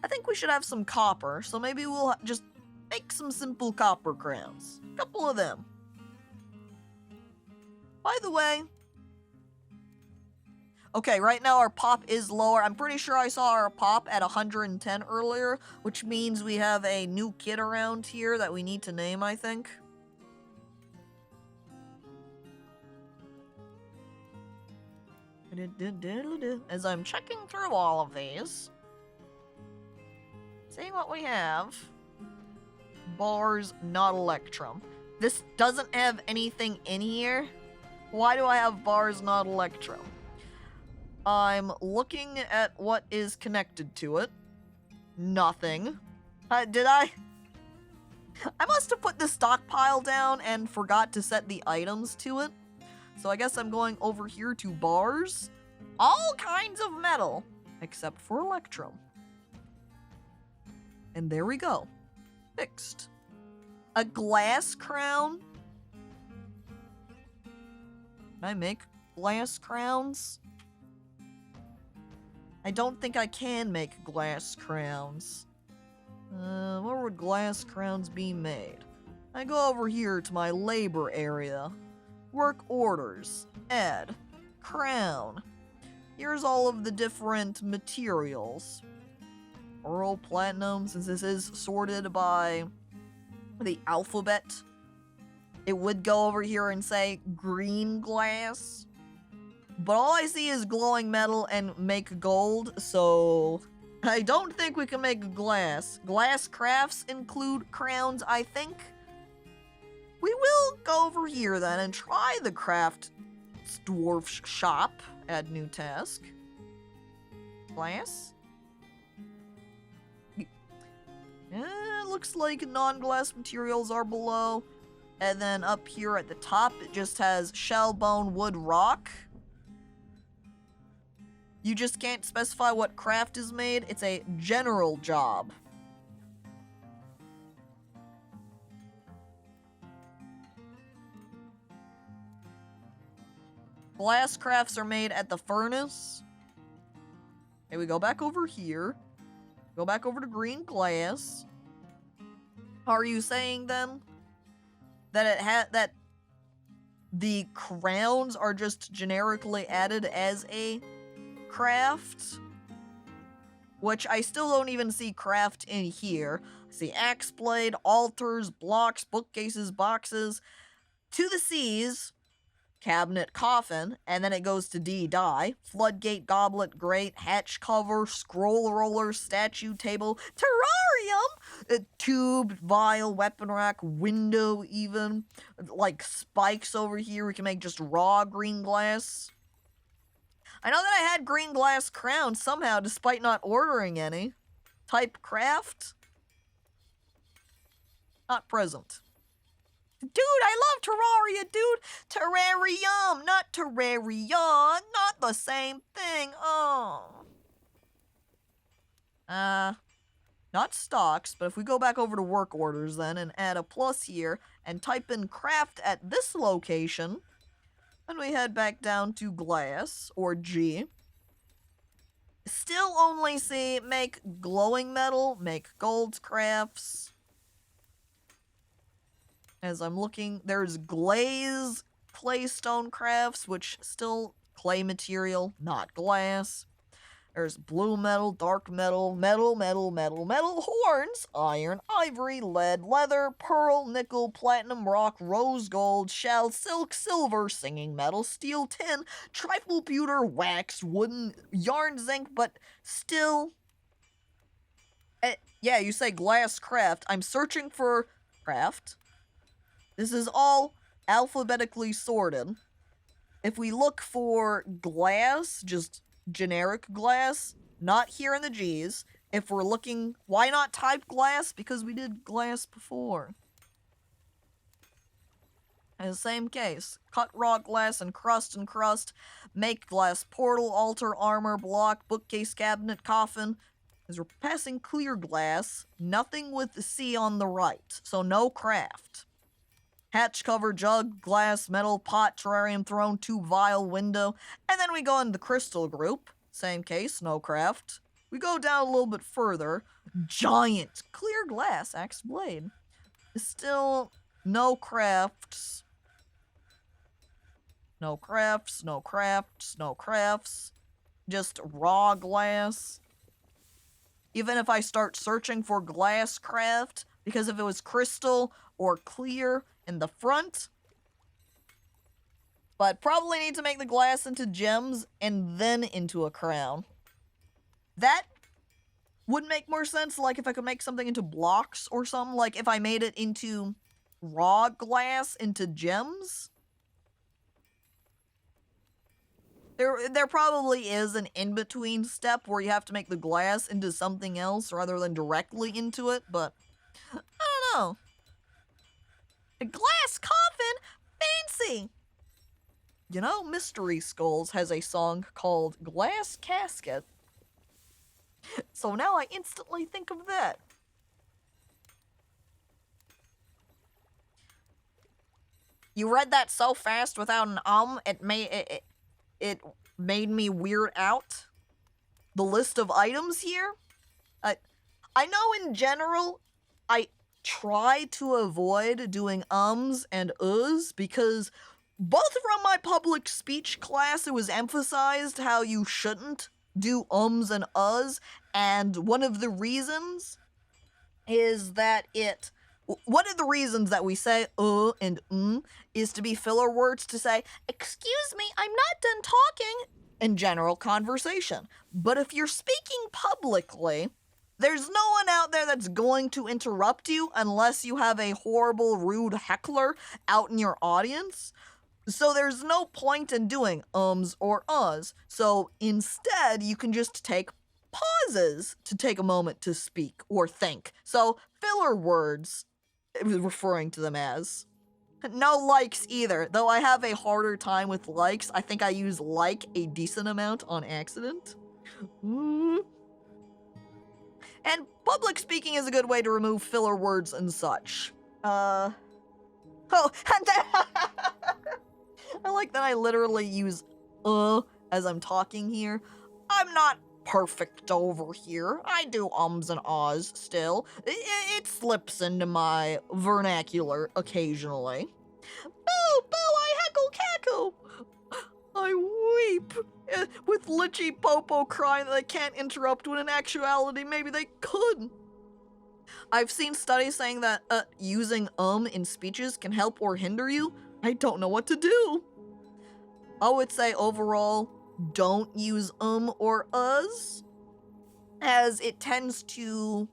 I think we should have some copper, so maybe we'll just make some simple copper crowns. A couple of them. By the way... Okay, right now our pop is lower. I'm pretty sure I saw our pop at 110 earlier, which means we have a new kid around here that we need to name, I think. As I'm checking through all of these, seeing what we have. Bars, not electrum. This doesn't have anything in here. Why do I have bars, not electrum? I'm looking at what is connected to it. Nothing. Did I? I must have put the stockpile down and forgot to set the items to it. So I guess I'm going over here to bars. All kinds of metal, except for electrum. And there we go. Fixed. A glass crown? Can I make glass crowns? I don't think I can make glass crowns. Where would glass crowns be made? I go over here to my labor area. Work orders. Add. Crown. Here's all of the different materials. Pearl, platinum, since this is sorted by the alphabet. It would go over here and say green glass. But all I see is glowing metal and make gold, so I don't think we can make glass. Glass crafts include crowns, I think. We will go over here then and try the craft dwarf shop. Add new task. Glass? Looks like non-glass materials are below. And then up here at the top, it just has shell, bone, wood, rock. You just can't specify what craft is made. It's a general job. glass crafts are made at the furnace. Okay, we go back over here. Go back over to green glass. Are you saying then that the crowns are just generically added as a craft? Which I still don't even see craft in here. I see axe blade, altars, blocks, bookcases, boxes, to the C's, cabinet, coffin, and then it goes to D, die, floodgate, goblet, grate, hatch cover, scroll roller, statue, table, terrarium, tube, vial, weapon rack, window even, like spikes over here. We can make just raw green glass. I know that I had green glass crowns somehow, despite not ordering any. Type craft? Not present. Dude, I love Terraria, dude! Terrarium, not Terraria, not the same thing, oh. Not stocks, but if we go back over to work orders then and add a plus here and type in craft at this location, and we head back down to glass, or G. Still only see make glowing metal, make gold crafts. As I'm looking, there's glaze claystone crafts, which still clay material, not glass. There's blue metal, dark metal, metal, horns, iron, ivory, lead, leather, pearl, nickel, platinum, rock, rose gold, shell, silk, silver, singing metal, steel, tin, triple pewter, wax, wooden, yarn, zinc, but still... yeah, you say glass craft. I'm searching for craft. This is all alphabetically sorted. If we look for glass, just generic glass, not here in the G's. If we're looking, why not type glass? Because we did glass before. In the same case, cut raw glass and crust, make glass portal, altar, armor, block, bookcase, cabinet, coffin. As we're passing clear glass, nothing with the C on the right, so no craft. Hatch cover, jug, glass, metal, pot, terrarium, throne, tube, vial, window. And then we go into the crystal group. Same case, no craft. We go down a little bit further. Giant, clear glass, axe blade. Still no crafts. No crafts, no crafts, no crafts. Just raw glass. Even if I start searching for glass craft, because if it was crystal or clear in the front, but probably need to make the glass into gems and then into a crown. That would make more sense, like if I could make something into blocks or something, like if I made it into raw glass into gems. There probably is an in-between step where you have to make the glass into something else rather than directly into it, but I don't know. A glass coffin? Fancy! You know, Mystery Skulls has a song called Glass Casket. So now I instantly think of that. You read that so fast without an it made me weird out. The list of items here? I know in general, I try to avoid doing ums and uhs because both from my public speech class it was emphasized how you shouldn't do ums and uhs, and one of the reasons that we say and is to be filler words to say, excuse me, I'm not done talking, in general conversation. But if you're speaking publicly, there's no one out there that's going to interrupt you unless you have a horrible, rude heckler out in your audience. So there's no point in doing ums or uhs. So instead, you can just take pauses to take a moment to speak or think. So filler words, referring to them as. No likes either, though I have a harder time with likes. I think I use like a decent amount on accident. And public speaking is a good way to remove filler words and such. Oh, and then I like that I literally use as I'm talking here. I'm not perfect over here. I do ums and ahs still. It slips into my vernacular occasionally. Boo! Boo! I heckle cackle! I weep! With Litchy Popo crying that they can't interrupt when in actuality maybe they could. I've seen studies saying that using in speeches can help or hinder you. I don't know what to do. I would say overall, don't use or us, as it tends to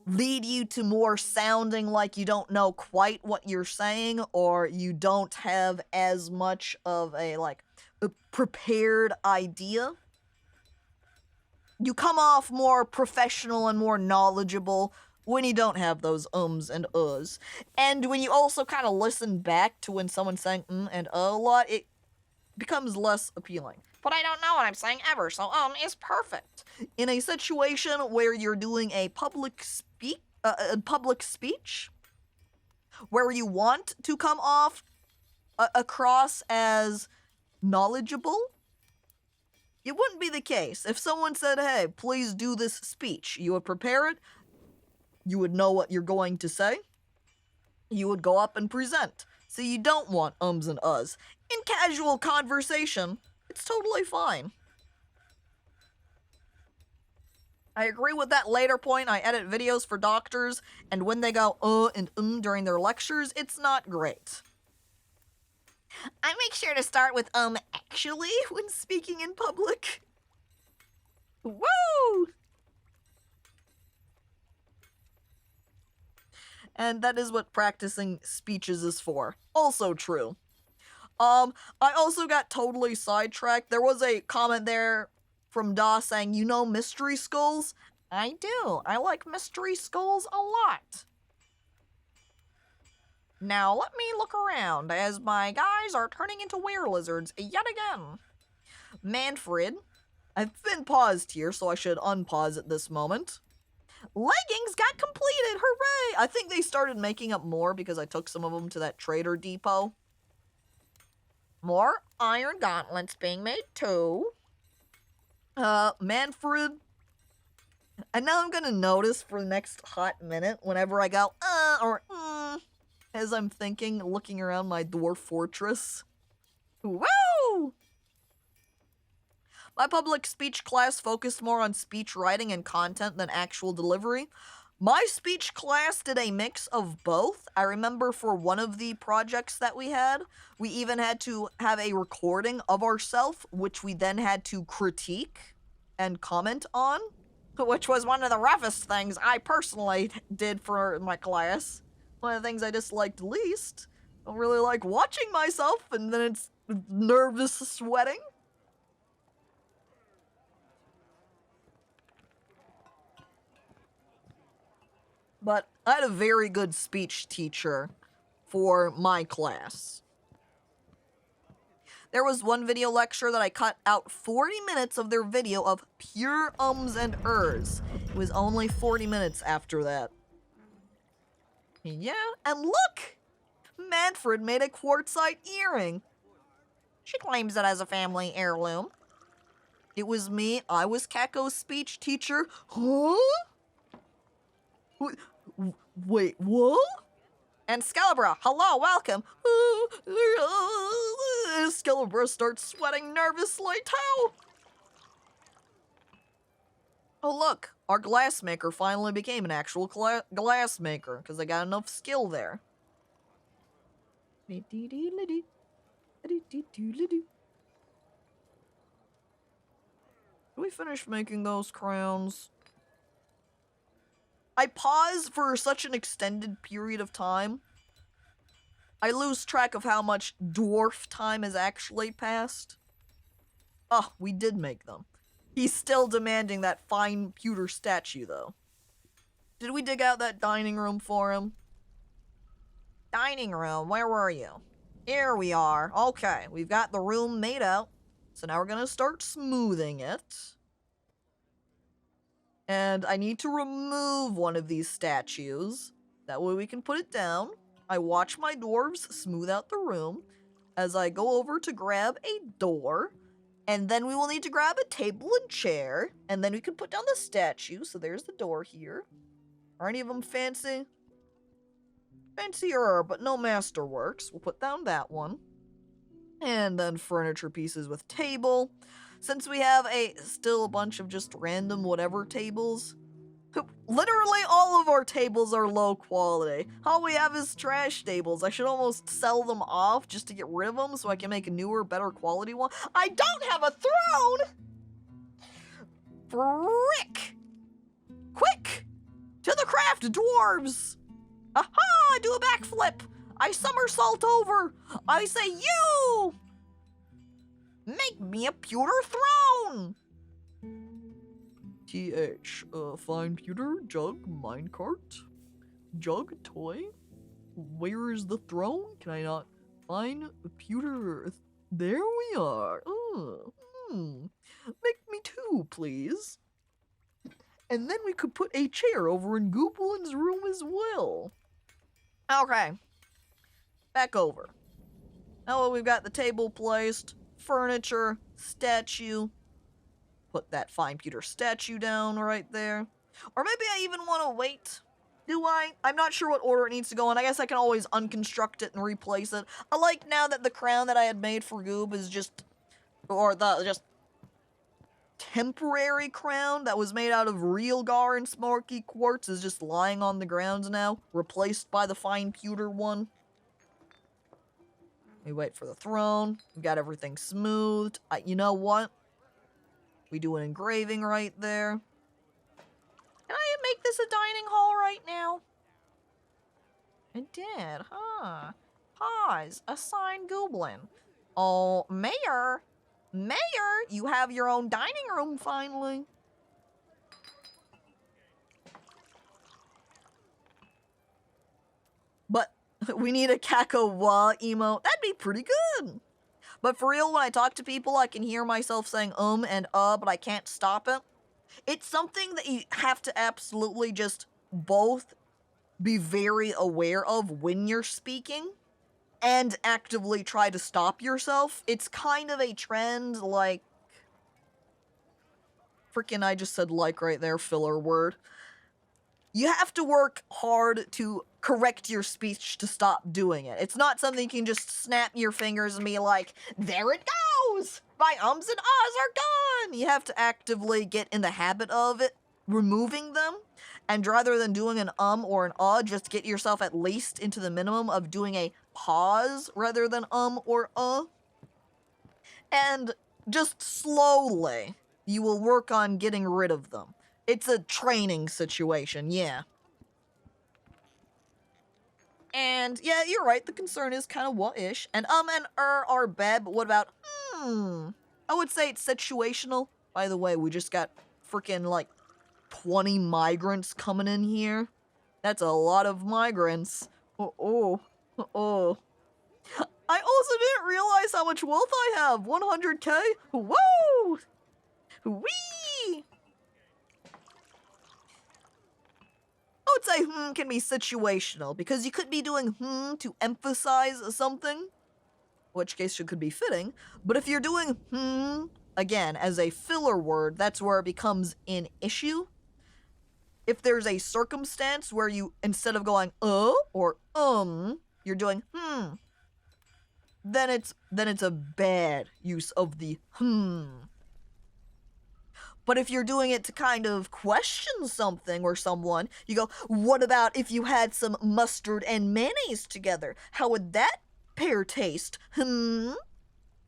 lead you to more sounding like you don't know quite what you're saying, or you don't have as much of a prepared idea. You come off more professional and more knowledgeable when you don't have those ums and uhs. And when you also kind of listen back to when someone's saying and a lot, it becomes less appealing. But I don't know what I'm saying ever, so is perfect. In a situation where you're doing a public speech, where you want to come off across as knowledgeable, it wouldn't be the case. If someone said, hey, please do this speech, you would prepare it, you would know what you're going to say, you would go up and present. So you don't want ums and uhs. In casual conversation, it's totally fine. I agree with that later point. I edit videos for doctors, and when they go and during their lectures, it's not great. I make sure to start with actually when speaking in public. Woo! And that is what practicing speeches is for. Also true. I also got totally sidetracked. There was a comment there from Da saying, you know mystery skulls? I do. I like mystery skulls a lot. Now let me look around as my guys are turning into were-lizards yet again. Manfred. I've been paused here, so I should unpause at this moment. Leggings got completed! Hooray! I think they started making up more because I took some of them to that trader depot. More iron gauntlets being made too. Manfred. And now I'm gonna notice for the next hot minute whenever I go, or as I'm thinking, looking around my Dwarf Fortress. Woo! My public speech class focused more on speech writing and content than actual delivery. My speech class did a mix of both. I remember for one of the projects that we had, we even had to have a recording of ourselves, which we then had to critique and comment on, which was one of the roughest things I personally did for my class. One of the things I disliked least. I don't really like watching myself, and then it's nervous sweating. But I had a very good speech teacher for my class. There was one video lecture that I cut out 40 minutes of their video of pure ums and ers. It was only 40 minutes after that. Yeah, and look! Manfred made a quartzite earring. She claims it as a family heirloom. It was me. I was Caco's speech teacher. Huh? Wait, what? And Scalibra, hello, welcome. Scalibra starts sweating nervously too. Oh look, our glassmaker finally became an actual glassmaker because I got enough skill there. Did we finish making those crowns? I pause for such an extended period of time. I lose track of how much dwarf time has actually passed. Oh, we did make them. He's still demanding that fine pewter statue, though. Did we dig out that dining room for him? Dining room, where were you? Here we are. Okay, we've got the room made out. So now we're gonna start smoothing it. And I need to remove one of these statues. That way we can put it down. I watch my dwarves smooth out the room. as I go over to grab a door, and then we will need to grab a table and chair, and then we can put down the statue. So there's the door here. Are any of them fancy? Fancier, but no masterworks. We'll put down that one. And then furniture pieces with table. Since we have still a bunch of just random whatever tables, literally all of our tables are low quality. All we have is trash tables. I should almost sell them off just to get rid of them so I can make a newer, better quality one. I don't have a throne! Frick! Quick! To the craft, dwarves! Aha! I do a backflip! I somersault over! I say, you! Make me a pewter throne! TH, fine pewter, jug, minecart, jug, toy. Where is the throne? Can I not find the pewter? There we are. Make me two, please. And then we could put a chair over in Gooblin's room as well. Okay. Back over. Now we've got the table placed, furniture, statue. Put that fine pewter statue down right there. Or maybe I even want to wait. Do I? I'm not sure what order it needs to go in. I guess I can always unconstruct it and replace it. I like now that the crown that I had made for Goob is just temporary crown that was made out of real gar and smoky quartz is just lying on the ground now, replaced by the fine pewter one. We wait for the throne. We got everything smoothed. You know what? We do an engraving right there. Can I make this a dining hall right now? I did, huh? Pause. Assign Gooblin. Oh, Mayor! Mayor, you have your own dining room finally. But we need a Caco emote. That'd be pretty good. But for real, when I talk to people, I can hear myself saying and but I can't stop it. It's something that you have to absolutely just both be very aware of when you're speaking and actively try to stop yourself. It's kind of a trend, like... Freaking, I just said like right there, filler word. You have to work hard to correct your speech to stop doing it. It's not something you can just snap your fingers and be like, there it goes! My ums and ahs are gone! You have to actively get in the habit of it, removing them, and rather than doing an or an just get yourself at least into the minimum of doing a pause rather than or and just slowly, you will work on getting rid of them. It's a training situation, yeah. And yeah, you're right, the concern is kind of what-ish. And and are bad, but what about, I would say it's situational. By the way, we just got freaking like 20 migrants coming in here. That's a lot of migrants. I also didn't realize how much wealth I have. 100k? Whoa! Whee! I would say can be situational, because you could be doing to emphasize something, in which case it could be fitting, but if you're doing again, as a filler word, that's where it becomes an issue. If there's a circumstance where you, instead of going or you're doing then it's a bad use of the But if you're doing it to kind of question something or someone, you go, what about if you had some mustard and mayonnaise together? How would that pair taste? You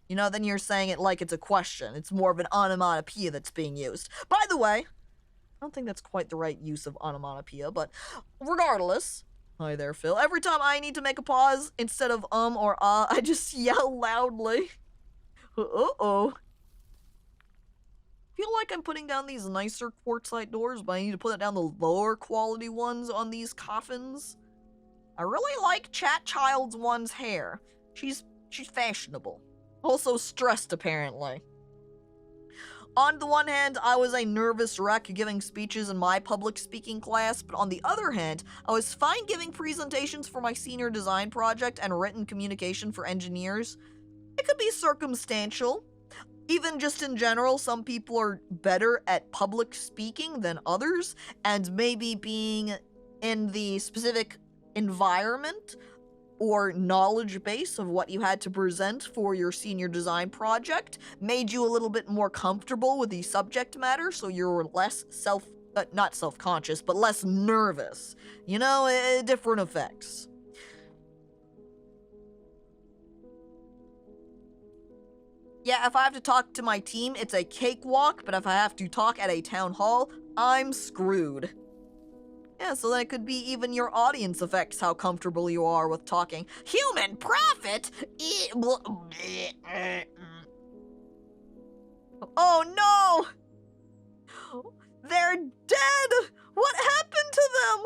know, then you're saying it like it's a question. It's more of an onomatopoeia that's being used. By the way, I don't think that's quite the right use of onomatopoeia, but regardless, hi there, Phil. Every time I need to make a pause, instead of or I just yell loudly. Feel like I'm putting down these nicer quartzite doors, but I need to put down the lower quality ones on these coffins. I really like Chat Child's one's hair. She's fashionable. Also stressed, apparently. On the one hand, I was a nervous wreck giving speeches in my public speaking class, but on the other hand, I was fine giving presentations for my senior design project and written communication for engineers. It could be circumstantial. Even just in general, some people are better at public speaking than others, and maybe being in the specific environment or knowledge base of what you had to present for your senior design project made you a little bit more comfortable with the subject matter, so you're less not self-conscious, but less nervous. You know, different effects. Yeah, if I have to talk to my team, it's a cakewalk, but if I have to talk at a town hall, I'm screwed. Yeah, so that could be even your audience affects how comfortable you are with talking. Human profit? Oh no! They're dead! What happened to them?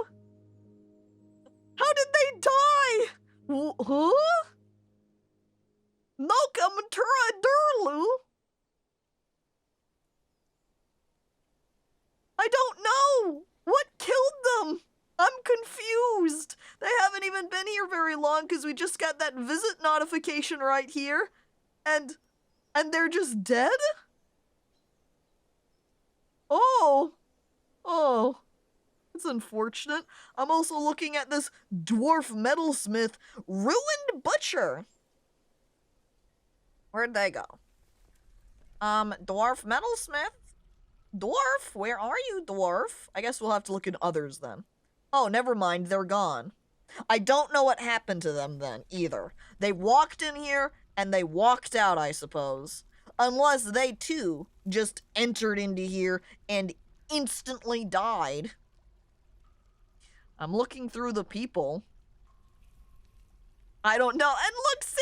How did they die? Huh? Malcolm Turadurlu? I don't know! What killed them? I'm confused. They haven't even been here very long because we just got that visit notification right here. And they're just dead? Oh. Oh. It's unfortunate. I'm also looking at this dwarf metalsmith, ruined butcher. Where'd they go? Dwarf metalsmith? Dwarf? Where are you, dwarf? I guess we'll have to look at others then. Oh, never mind, they're gone. I don't know what happened to them then, either. They walked in here, and they walked out, I suppose. Unless they, too, just entered into here and instantly died. I'm looking through the people. I don't know. And look, see?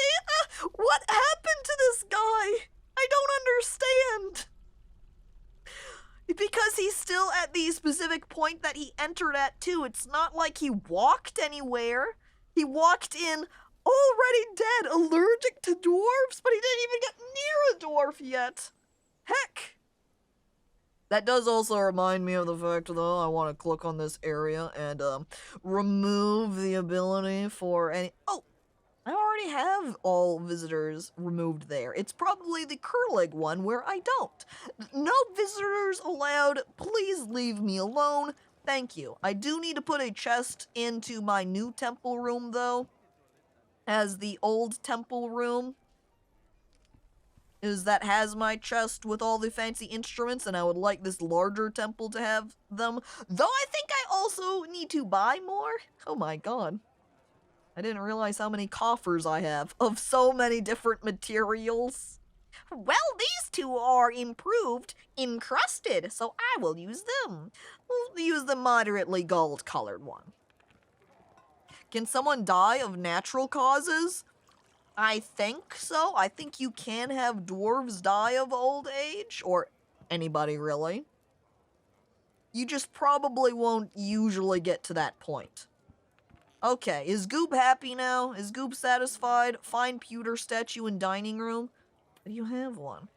What happened to this guy? I don't understand. Because he's still at the specific point that he entered at, too. It's not like he walked anywhere. He walked in already dead, allergic to dwarves, but he didn't even get near a dwarf yet. Heck. That does also remind me of the fact, though, I want to click on this area and remove the ability for any... Oh! I already have all visitors removed there. It's probably the Curlig one where I don't. No visitors allowed. Please leave me alone. Thank you. I do need to put a chest into my new temple room, though, as the old temple room that has my chest with all the fancy instruments, and I would like this larger temple to have them. Though I think I also need to buy more. Oh my god. I didn't realize how many coffers I have of so many different materials. Well, these two are improved, encrusted, so I will use them. We'll use the moderately gold-colored one. Can someone die of natural causes? I think so. I think you can have dwarves die of old age, or anybody really. You just probably won't usually get to that point. Okay, is Goop happy now? Is Goop satisfied? Find pewter statue in dining room. Do you have one?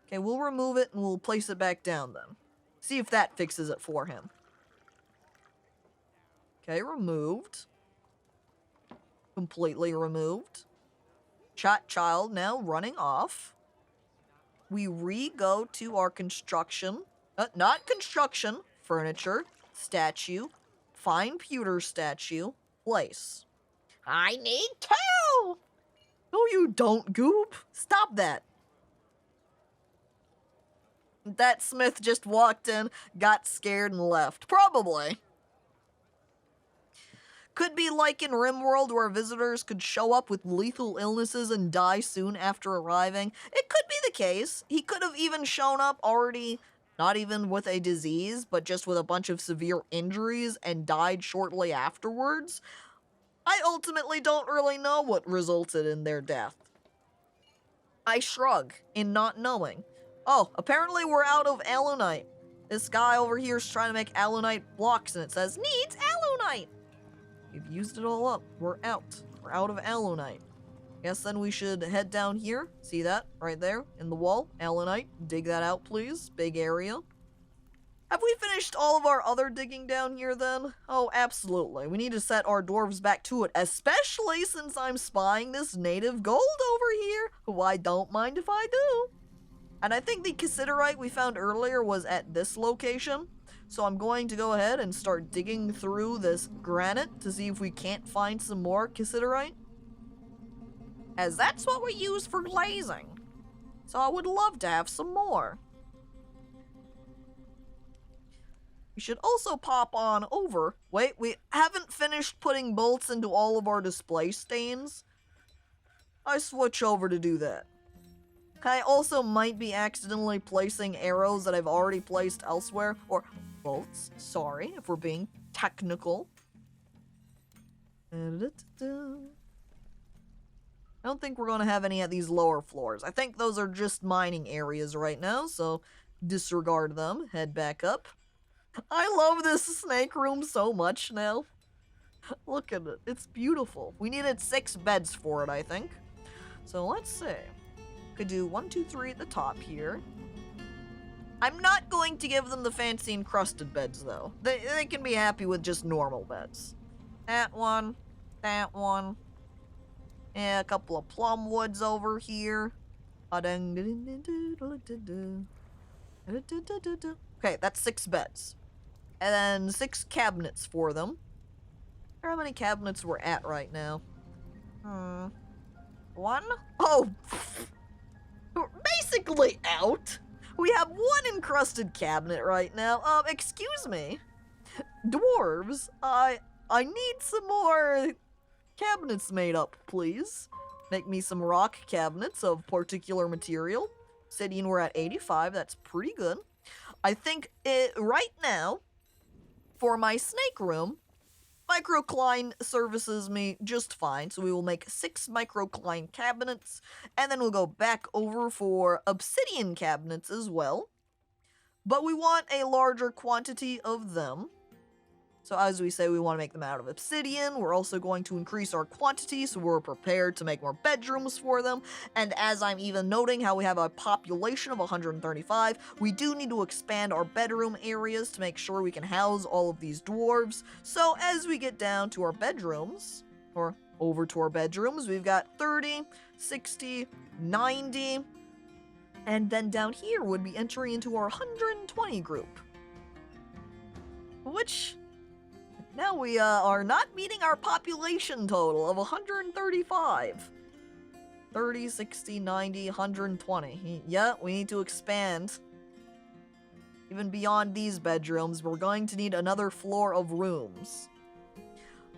Okay, we'll remove it and we'll place it back down then. See if that fixes it for him. Okay, removed. Completely removed. Chat child now running off. We re-go to our construction. Not construction. Furniture. Statue. Find pewter statue. Place. I need two! No, you don't, Goop. Stop that. That Smith just walked in, got scared, and left. Probably. Could be like in RimWorld where visitors could show up with lethal illnesses and die soon after arriving. It could be the case. He could have even shown up already, not even with a disease, but just with a bunch of severe injuries and died shortly afterwards. I ultimately don't really know what resulted in their death. I shrug in not knowing. Oh, apparently we're out of alunite. This guy over here is trying to make alunite blocks and it says, needs alunite. We've used it all up. We're out. We're out of alunite. Guess then we should head down here. See that? Right there in the wall. Alunite. Dig that out, please. Big area. Have we finished all of our other digging down here then? Oh, absolutely. We need to set our dwarves back to it, especially since I'm spying this native gold over here, who I don't mind if I do. And I think the cassiterite we found earlier was at this location. So I'm going to go ahead and start digging through this granite to see if we can't find some more cassiterite. As that's what we use for glazing. So I would love to have some more. We should also pop on over. Wait, we haven't finished putting bolts into all of our display stains. I switch over to do that. I also might be accidentally placing arrows that I've already placed elsewhere, or bolts, sorry, if we're being technical. I don't think we're going to have any at these lower floors. I think those are just mining areas right now, so disregard them. Head back up. I love this snake room so much now. Look at it. It's beautiful. We needed 6 beds for it, I think. So let's see. Could do 1, 2, 3 at the top here. I'm not going to give them the fancy encrusted beds, though. They can be happy with just normal beds. That one. That one. Yeah, a couple of plum woods over here. Okay, that's 6 beds. And then 6 cabinets for them. I wonder how many cabinets we're at right now. 1? Oh! We're basically out. We have 1 encrusted cabinet right now. Excuse me. Dwarves, I need some more cabinets made up, please. Make me some rock cabinets of particular material. Obsidian, we're at 85. That's pretty good. I think right now, for my snake room, microcline services me just fine. So we will make 6 microcline cabinets, and then we'll go back over for obsidian cabinets as well. But we want a larger quantity of them. So as we say, we want to make them out of obsidian. We're also going to increase our quantity, so we're prepared to make more bedrooms for them. And as I'm even noting how we have a population of 135, we do need to expand our bedroom areas to make sure we can house all of these dwarves. So as we get down to our bedrooms, or over to our bedrooms, we've got 30, 60, 90, and then down here would be entering into our 120 group. Which... now we are not meeting our population total of 135. 30, 60, 90, 120. Yeah, we need to expand. Even beyond these bedrooms, we're going to need another floor of rooms.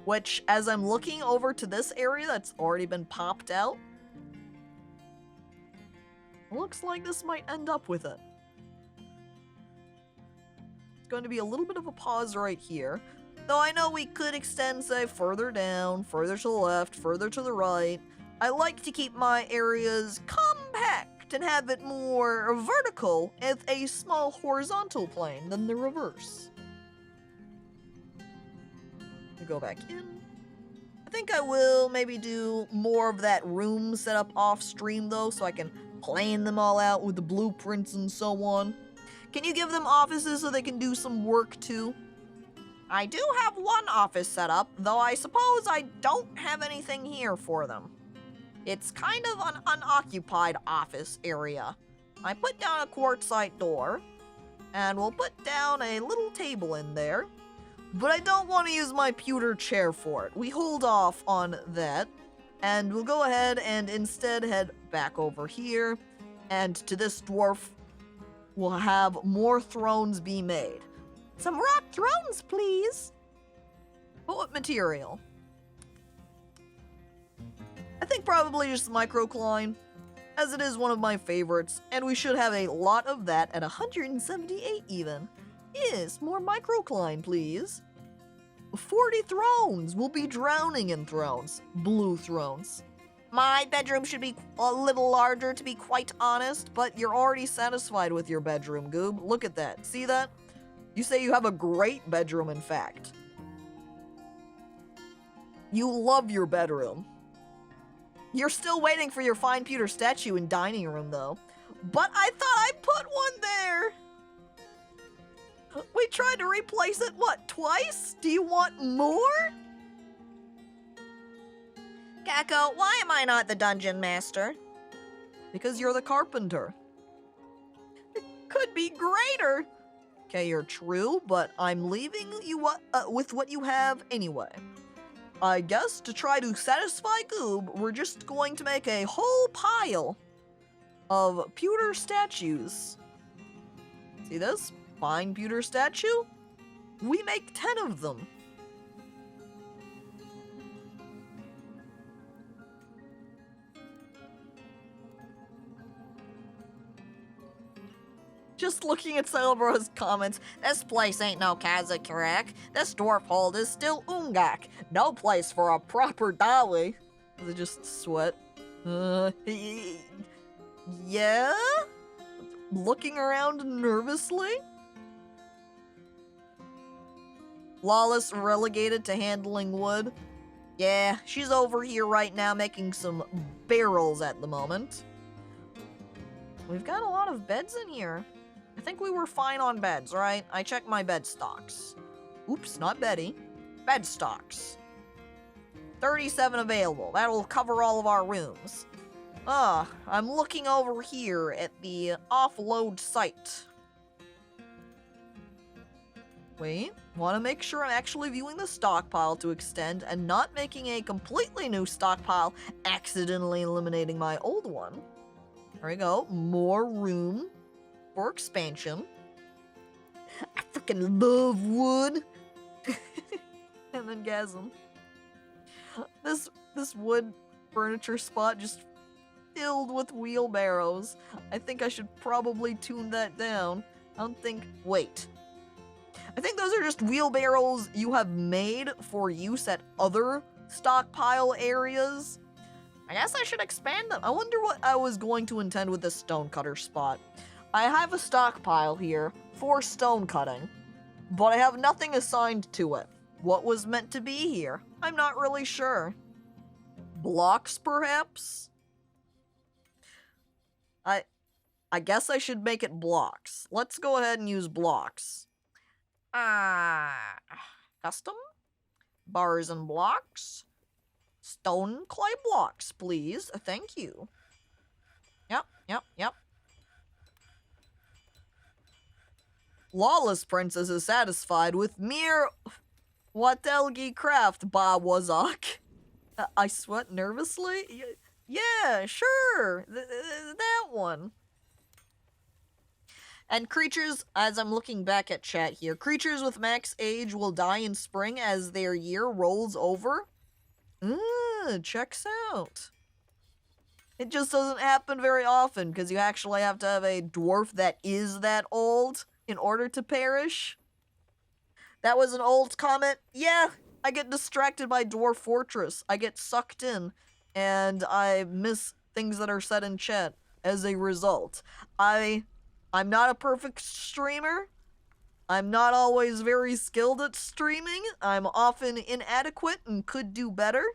Which, as I'm looking over to this area that's already been popped out, looks like this might end up with it. It's going to be a little bit of a pause right here. Though I know we could extend, say, further down, further to the left, further to the right. I like to keep my areas compact and have it more vertical with a small horizontal plane than the reverse. Go back in. I think I will maybe do more of that room setup off stream though, so I can plan them all out with the blueprints and so on. Can you give them offices so they can do some work too? I do have 1 office set up, though I suppose I don't have anything here for them. It's kind of an unoccupied office area. I put down a quartzite door, and we'll put down a little table in there, but I don't want to use my pewter chair for it. We hold off on that, and we'll go ahead and instead head back over here, and to this dwarf, we'll have more thrones be made. Some rock thrones, please. But what material? I think probably just microcline, as it is one of my favorites, and we should have a lot of that at 178 even. Yes, more microcline, please. 40 thrones. We'll be drowning in thrones. Blue thrones. My bedroom should be a little larger, to be quite honest, but you're already satisfied with your bedroom, Goob. Look at that. See that? You say you have a great bedroom, in fact. You love your bedroom. You're still waiting for your fine pewter statue in dining room, though. But I thought I put one there! We tried to replace it, what, twice? Do you want more? Caco, why am I not the dungeon master? Because you're the carpenter. It could be greater. Okay, you're true, but I'm leaving you with what you have anyway. I guess to try to satisfy Goob, we're just going to make a whole pile of pewter statues. See this? Fine pewter statue? We make 10 of them. Just looking at Celebro's comments, This place ain't no Kazakh. This dwarf hold is still Ungak. No place for a proper dolly. they just sweat. Yeah? Looking around nervously? Lawless relegated to handling wood. Yeah, she's over here right now making some barrels at the moment. We've got a lot of beds in here. I think we were fine on beds, right? I checked my bed stocks. Oops, not Betty. Bed stocks. 37 available. That'll cover all of our rooms. I'm looking over here at the offload site. Wait, want to make sure I'm actually viewing the stockpile to extend and not making a completely new stockpile, accidentally eliminating my old one. There we go. More room for expansion. I freaking love wood. And then gasm. This wood furniture spot just filled with wheelbarrows. I think I should probably tune that down. Wait. I think those are just wheelbarrows you have made for use at other stockpile areas. I guess I should expand them. I wonder what I was going to intend with this stonecutter spot. I have a stockpile here for stone cutting, but I have nothing assigned to it. What was meant to be here? I'm not really sure. Blocks, perhaps? I guess I should make it blocks. Let's go ahead and use blocks. Custom? Bars and blocks? Stone clay blocks, please. Thank you. Yep. Lawless Princess is satisfied with mere Watelgi craft, Ba Wazak. I sweat nervously? Yeah, sure. That one. And creatures, as I'm looking back at chat here, creatures with max age will die in spring as their year rolls over. Checks out. It just doesn't happen very often, because you actually have to have a dwarf that is that old in order to perish. That was an old comment. Yeah, I get distracted by Dwarf Fortress. I get sucked in, and I miss things that are said in chat as a result. I'm not a perfect streamer. I'm not always very skilled at streaming. I'm often inadequate and could do better.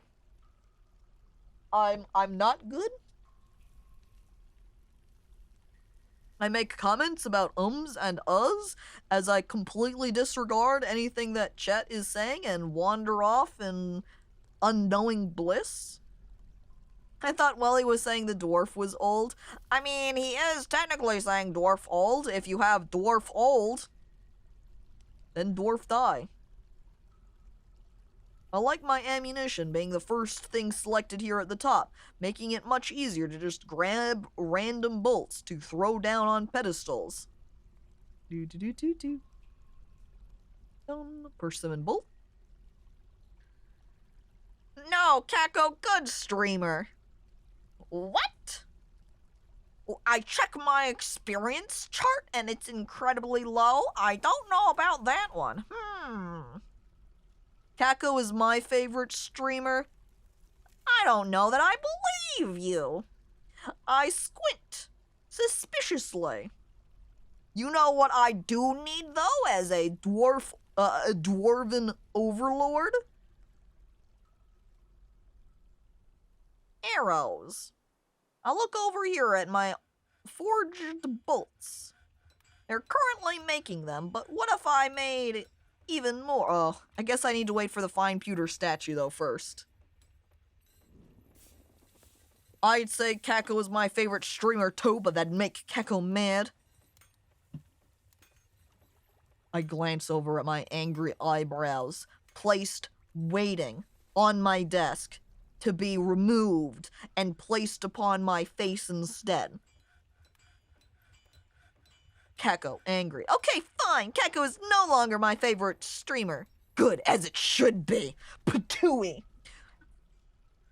I'm not good. I make comments about ums and uhs as I completely disregard anything that chat is saying and wander off in unknowing bliss. I thought Welly was saying the dwarf was old. I mean, he is technically saying dwarf old. If you have dwarf old, then dwarf die. I like my ammunition being the first thing selected here at the top, making it much easier to just grab random bolts to throw down on pedestals. Persimmon bolt. No, Caco, good streamer. What? I check my experience chart and it's incredibly low. I don't know about that one. Caco is my favorite streamer. I don't know that I believe you. I squint suspiciously. You know what I do need, though, as a dwarven overlord? Arrows. I'll look over here at my forged bolts. They're currently making them, but what if I made even more? Oh, I guess I need to wait for the fine pewter statue, though, first. I'd say Caco is my favorite streamer, too, but that'd make Caco mad. I glance over at my angry eyebrows, placed waiting on my desk to be removed and placed upon my face instead. Caco, angry. Okay, fine. Caco is no longer my favorite streamer. Good, as it should be. Patooey.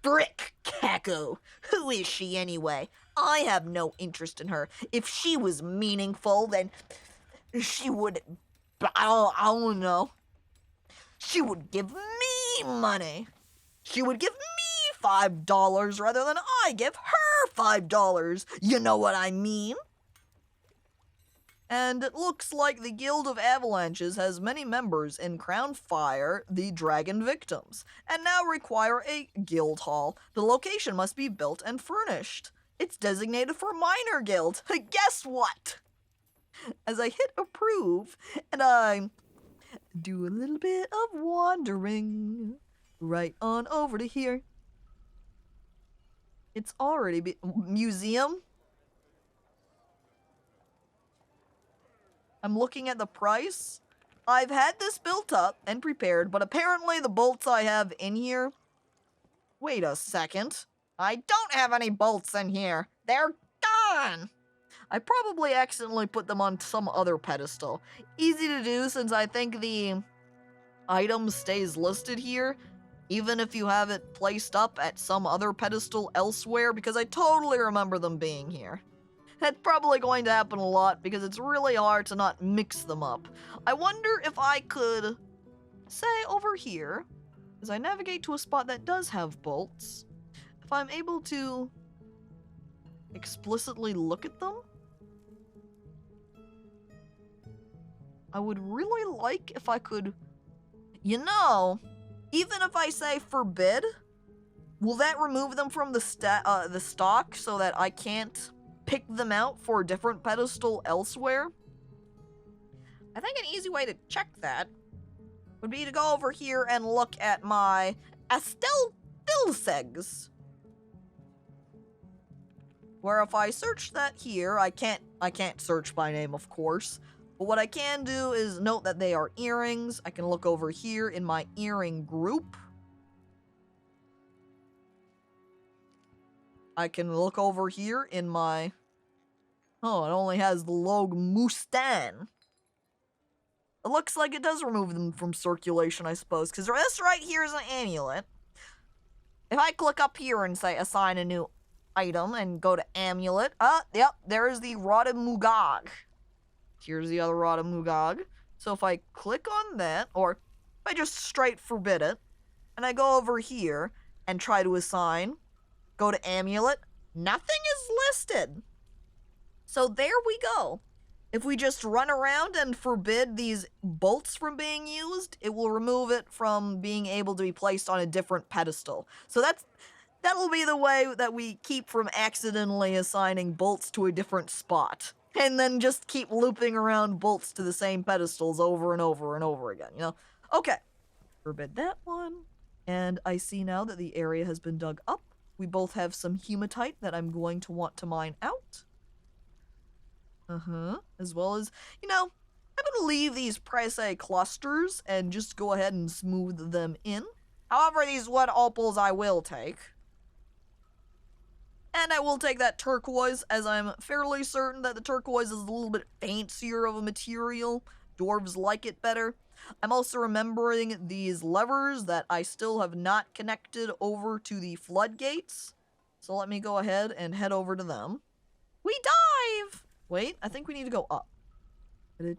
Frick, Caco. Who is she anyway? I have no interest in her. If she was meaningful, then she would... I don't know. She would give me money. She would give me $5 rather than I give her $5. You know what I mean? And it looks like the Guild of Avalanches has many members in Crown Fire, the Dragon Victims, and now require a guild hall. The location must be built and furnished. It's designated for minor guild. Guess what? As I hit approve, and I do a little bit of wandering right on over to here. It's already museum. I'm looking at the price. I've had this built up and prepared, but apparently the bolts I have in here... Wait a second. I don't have any bolts in here. They're gone. I probably accidentally put them on some other pedestal. Easy to do since I think the item stays listed here, even if you have it placed up at some other pedestal elsewhere, because I totally remember them being here. That's probably going to happen a lot because it's really hard to not mix them up. I wonder if I could, say over here, as I navigate to a spot that does have bolts, if I'm able to explicitly look at them. I would really like if I could, you know, even if I say forbid, will that remove them from the stock so that I can't pick them out for a different pedestal elsewhere? I think an easy way to check that would be to go over here and look at my Astelbilsegs. Where if I search that here, I can't search by name, of course. But what I can do is note that they are earrings. I can look over here in my earring group. I can look over here in my... Oh, it only has the Log Mustan. It looks like it does remove them from circulation, I suppose, because this right here is an amulet. If I click up here and say assign a new item and go to amulet, yep, there's the Rod of Mugag. Here's the other Rod of Mugag. So if I click on that, or if I just straight forbid it, and I go over here and try to assign, go to amulet, nothing is listed. So there we go. If we just run around and forbid these bolts from being used, it will remove it from being able to be placed on a different pedestal. So that'll be the way that we keep from accidentally assigning bolts to a different spot. And then just keep looping around bolts to the same pedestals over and over and over again, you know? Okay. Forbid that one. And I see now that the area has been dug up. We both have some hematite that I'm going to want to mine out. As well as, you know, I'm going to leave these pressé clusters and just go ahead and smooth them in. However, these wood opals I will take. And I will take that turquoise, as I'm fairly certain that the turquoise is a little bit fancier of a material. Dwarves like it better. I'm also remembering these levers that I still have not connected over to the floodgates. So let me go ahead and head over to them. We dive! Wait, I think we need to go up. Here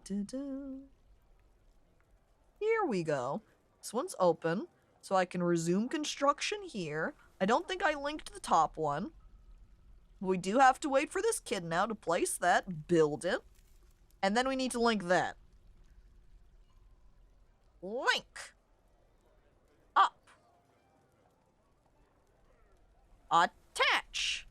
we go. This one's open, so I can resume construction here. I don't think I linked the top one. We do have to wait for this kid now to place that, build it, and then we need to link that. Link. Up. Attach.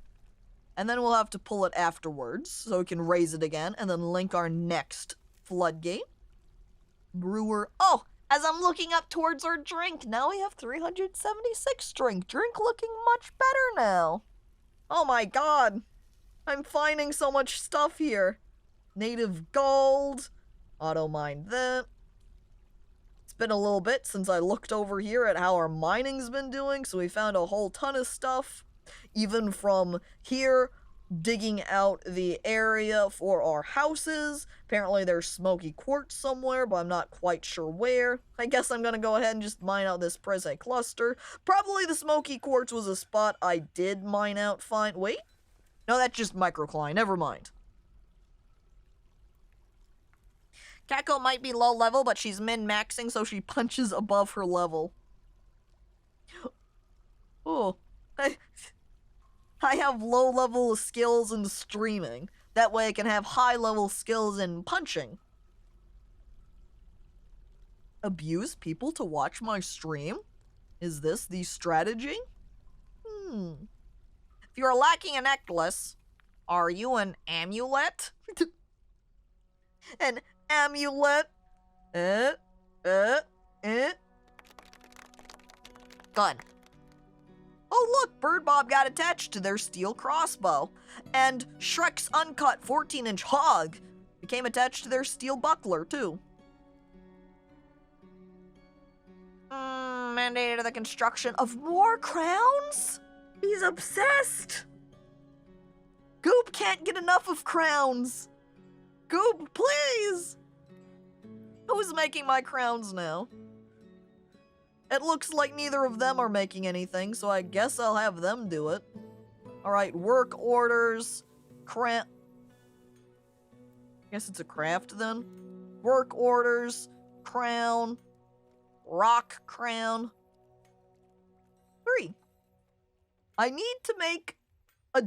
And then we'll have to pull it afterwards so we can raise it again and then link our next floodgate. Brewer. Oh, as I'm looking up towards our drink, now we have 376 drink. Drink looking much better now. Oh my god. I'm finding so much stuff here. Native gold. Auto mine that. It's been a little bit since I looked over here at how our mining's been doing, so we found a whole ton of stuff. Even from here, digging out the area for our houses. Apparently there's smoky quartz somewhere, but I'm not quite sure where. I guess I'm gonna go ahead and just mine out this Prese cluster. Probably the smoky quartz was a spot I did mine out fine. Wait? No, that's just microcline. Never mind. Caco might be low level, but she's min-maxing, so she punches above her level. Oh. I have low-level skills in streaming. That way I can have high-level skills in punching. Abuse people to watch my stream? Is this the strategy? If you're lacking a necklace, are you an amulet? An amulet? Good. Oh look, Bird Bob got attached to their steel crossbow. And Shrek's uncut 14-inch hog became attached to their steel buckler too. Mandated the construction of more crowns? He's obsessed! Goop can't get enough of crowns! Goop, please! Who's making my crowns now? It looks like neither of them are making anything, so I guess I'll have them do it. Alright, work orders, craft. Guess it's a craft then. Work orders, crown, rock crown. 3. I need to make a...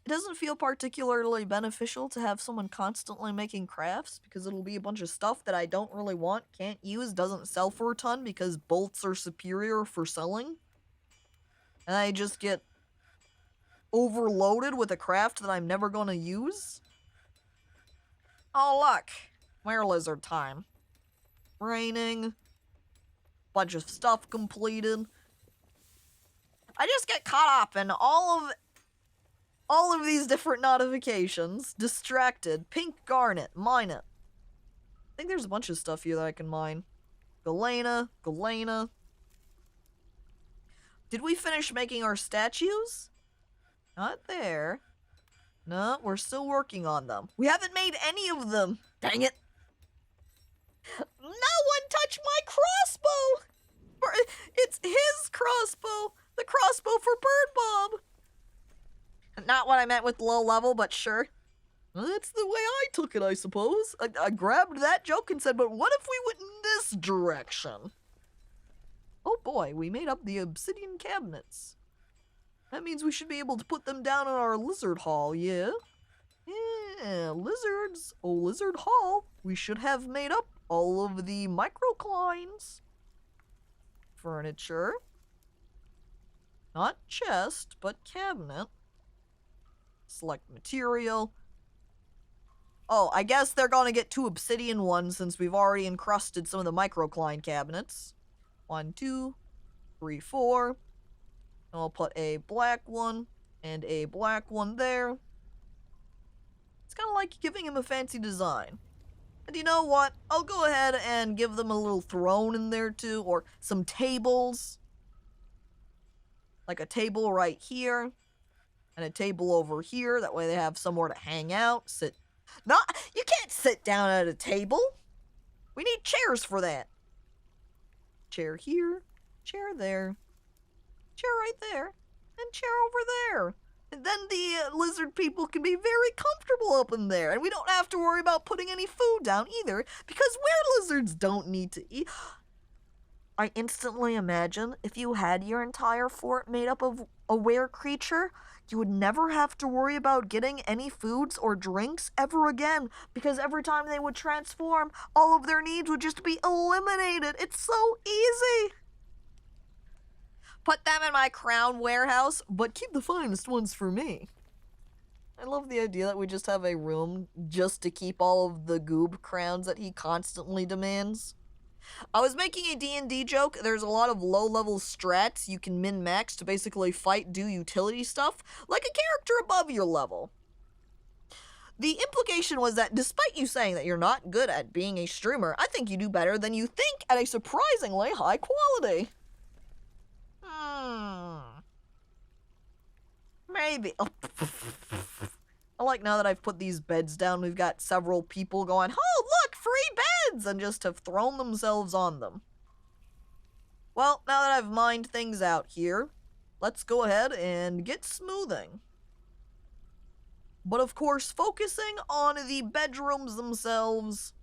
It doesn't feel particularly beneficial to have someone constantly making crafts because it'll be a bunch of stuff that I don't really want, can't use, doesn't sell for a ton because bolts are superior for selling. And I just get overloaded with a craft that I'm never gonna use. Oh, look. Were lizard time. Raining. Bunch of stuff completed. I just get caught up in all of these different notifications. Distracted. Pink garnet. Mine it. I think there's a bunch of stuff here that I can mine. Galena. Did we finish making our statues? Not there. No, we're still working on them. We haven't made any of them. Dang it. No one touch my crossbow! It's his crossbow. The crossbow for Bird Bob. Not what I meant with low level, but sure. That's the way I took it, I suppose. I grabbed that joke and said, but what if we went in this direction? Oh boy, we made up the obsidian cabinets. That means we should be able to put them down in our lizard hall, yeah? Yeah, lizards. Oh, lizard hall. We should have made up all of the microclines. Furniture. Not chest, but cabinet. Select material. Oh, I guess they're gonna get 2 obsidian ones since we've already encrusted some of the microcline cabinets. 1, 2, 3, 4. And I'll put a black one and a black one there. It's kind of like giving him a fancy design. And you know what? I'll go ahead and give them a little throne in there too, or some tables. Like a table right here, and a table over here. That way they have somewhere to hang out, sit. You can't sit down at a table. We need chairs for that. Chair here, chair there, chair right there, and chair over there. And then the lizard people can be very comfortable up in there. And we don't have to worry about putting any food down either, because were lizards don't need to eat. I instantly imagine if you had your entire fort made up of a were creature, you would never have to worry about getting any foods or drinks ever again, because every time they would transform, all of their needs would just be eliminated. It's so easy. Put them in my crown warehouse, but keep the finest ones for me. I love the idea that we just have a room just to keep all of the goob crowns that he constantly demands. I was making a D&D joke. There's a lot of low-level strats you can min-max to basically fight, do utility stuff, like a character above your level. The implication was that despite you saying that you're not good at being a streamer, I think you do better than you think at a surprisingly high quality. Maybe. I like now that I've put these beds down, we've got several people going, oh, look, free beds, and just have thrown themselves on them. Well, now that I've mined things out here, let's go ahead and get smoothing. But of course, focusing on the bedrooms themselves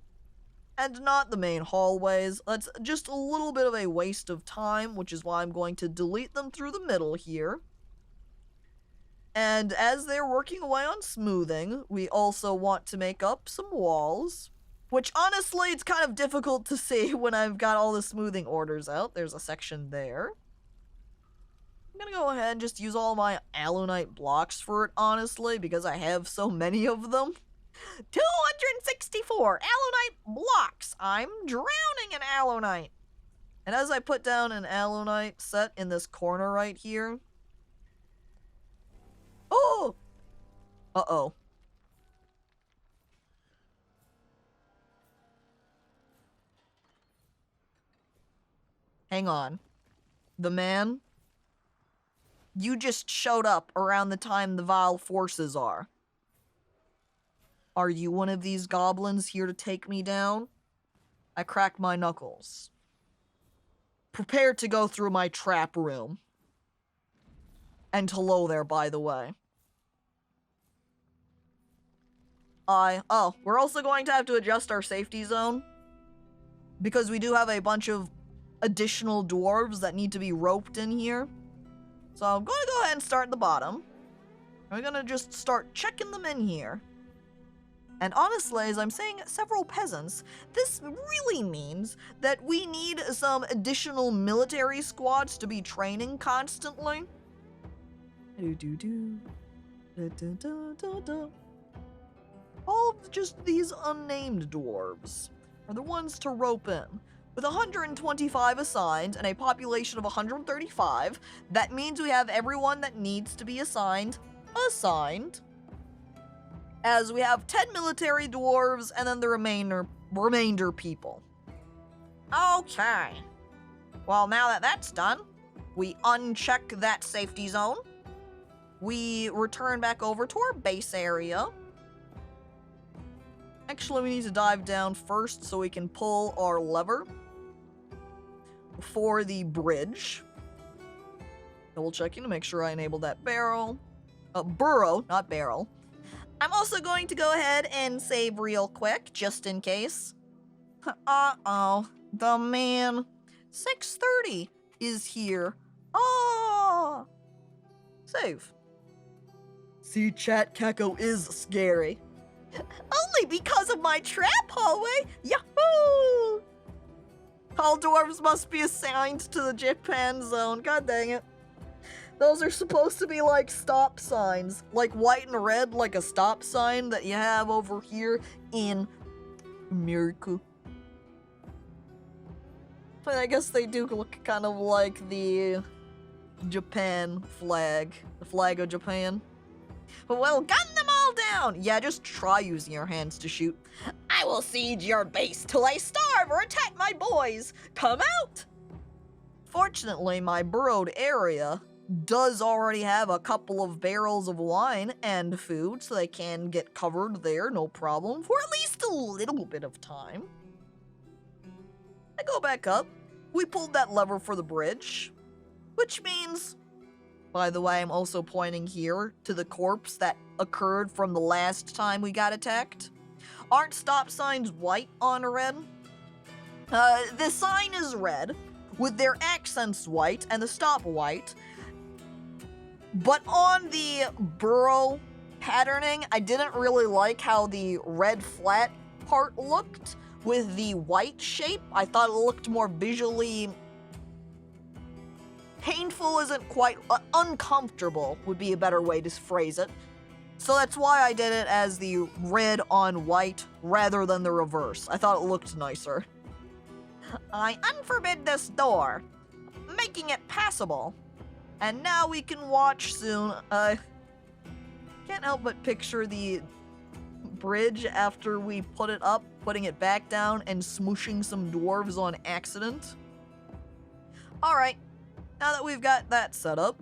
and not the main hallways. That's just a little bit of a waste of time, which is why I'm going to delete them through the middle here. And as they're working away on smoothing, we also want to make up some walls, which honestly, it's kind of difficult to see when I've got all the smoothing orders out. There's a section there. I'm gonna go ahead and just use all my alunite blocks for it, honestly, because I have so many of them. 264 alunite blocks. I'm drowning in alunite. And as I put down an alunite set in this corner right here. Oh! Uh-oh. Hang on. The man? You just showed up around the time the vile forces are. Are you one of these goblins here to take me down? I crack my knuckles. Prepare to go through my trap room. And hello there, by the way. We're also going to have to adjust our safety zone. Because we do have a bunch of additional dwarves that need to be roped in here. So I'm going to go ahead and start at the bottom. We're going to just start checking them in here. And honestly, as I'm saying several peasants, this really means that we need some additional military squads to be training constantly. All of just these unnamed dwarves are the ones to rope in. With 125 assigned and a population of 135, that means we have everyone that needs to be assigned. As we have 10 military dwarves and then the remainder people. Okay. Well, now that that's done, we uncheck that safety zone. We return back over to our base area. Actually, we need to dive down first so we can pull our lever for the bridge. Double checking to make sure I enable that burrow, not barrel. I'm also going to go ahead and save real quick, just in case. Uh-oh, the man. 6:30 is here. Oh! Save. See, chat, Caco is scary. Only because of my trap hallway? Yahoo! All dwarves must be assigned to the Japan zone. God dang it. Those are supposed to be like stop signs. Like white and red, like a stop sign that you have over here in America. But I guess they do look kind of like the Japan flag. The flag of Japan. Well, gun them all down! Yeah, just try using your hands to shoot. I will siege your base till I starve or attack my boys! Come out! Fortunately, my burrowed area does already have a couple of barrels of wine and food, so they can get covered there, no problem, for at least a little bit of time. I go back up. We pulled that lever for the bridge, which means... By the way, I'm also pointing here to the corpse that occurred from the last time we got attacked. Aren't stop signs white on red? The sign is red, with their accents white and the stop white. But on the burrow patterning, I didn't really like how the red flat part looked with the white shape. I thought it looked more visually painful isn't quite uncomfortable would be a better way to phrase it. So that's why I did it as the red on white rather than the reverse. I thought it looked nicer. I unforbid this door, making it passable. And now we can watch soon. Can't help but picture the bridge after we put it up, putting it back down, and smooshing some dwarves on accident. Alright, now that we've got that set up,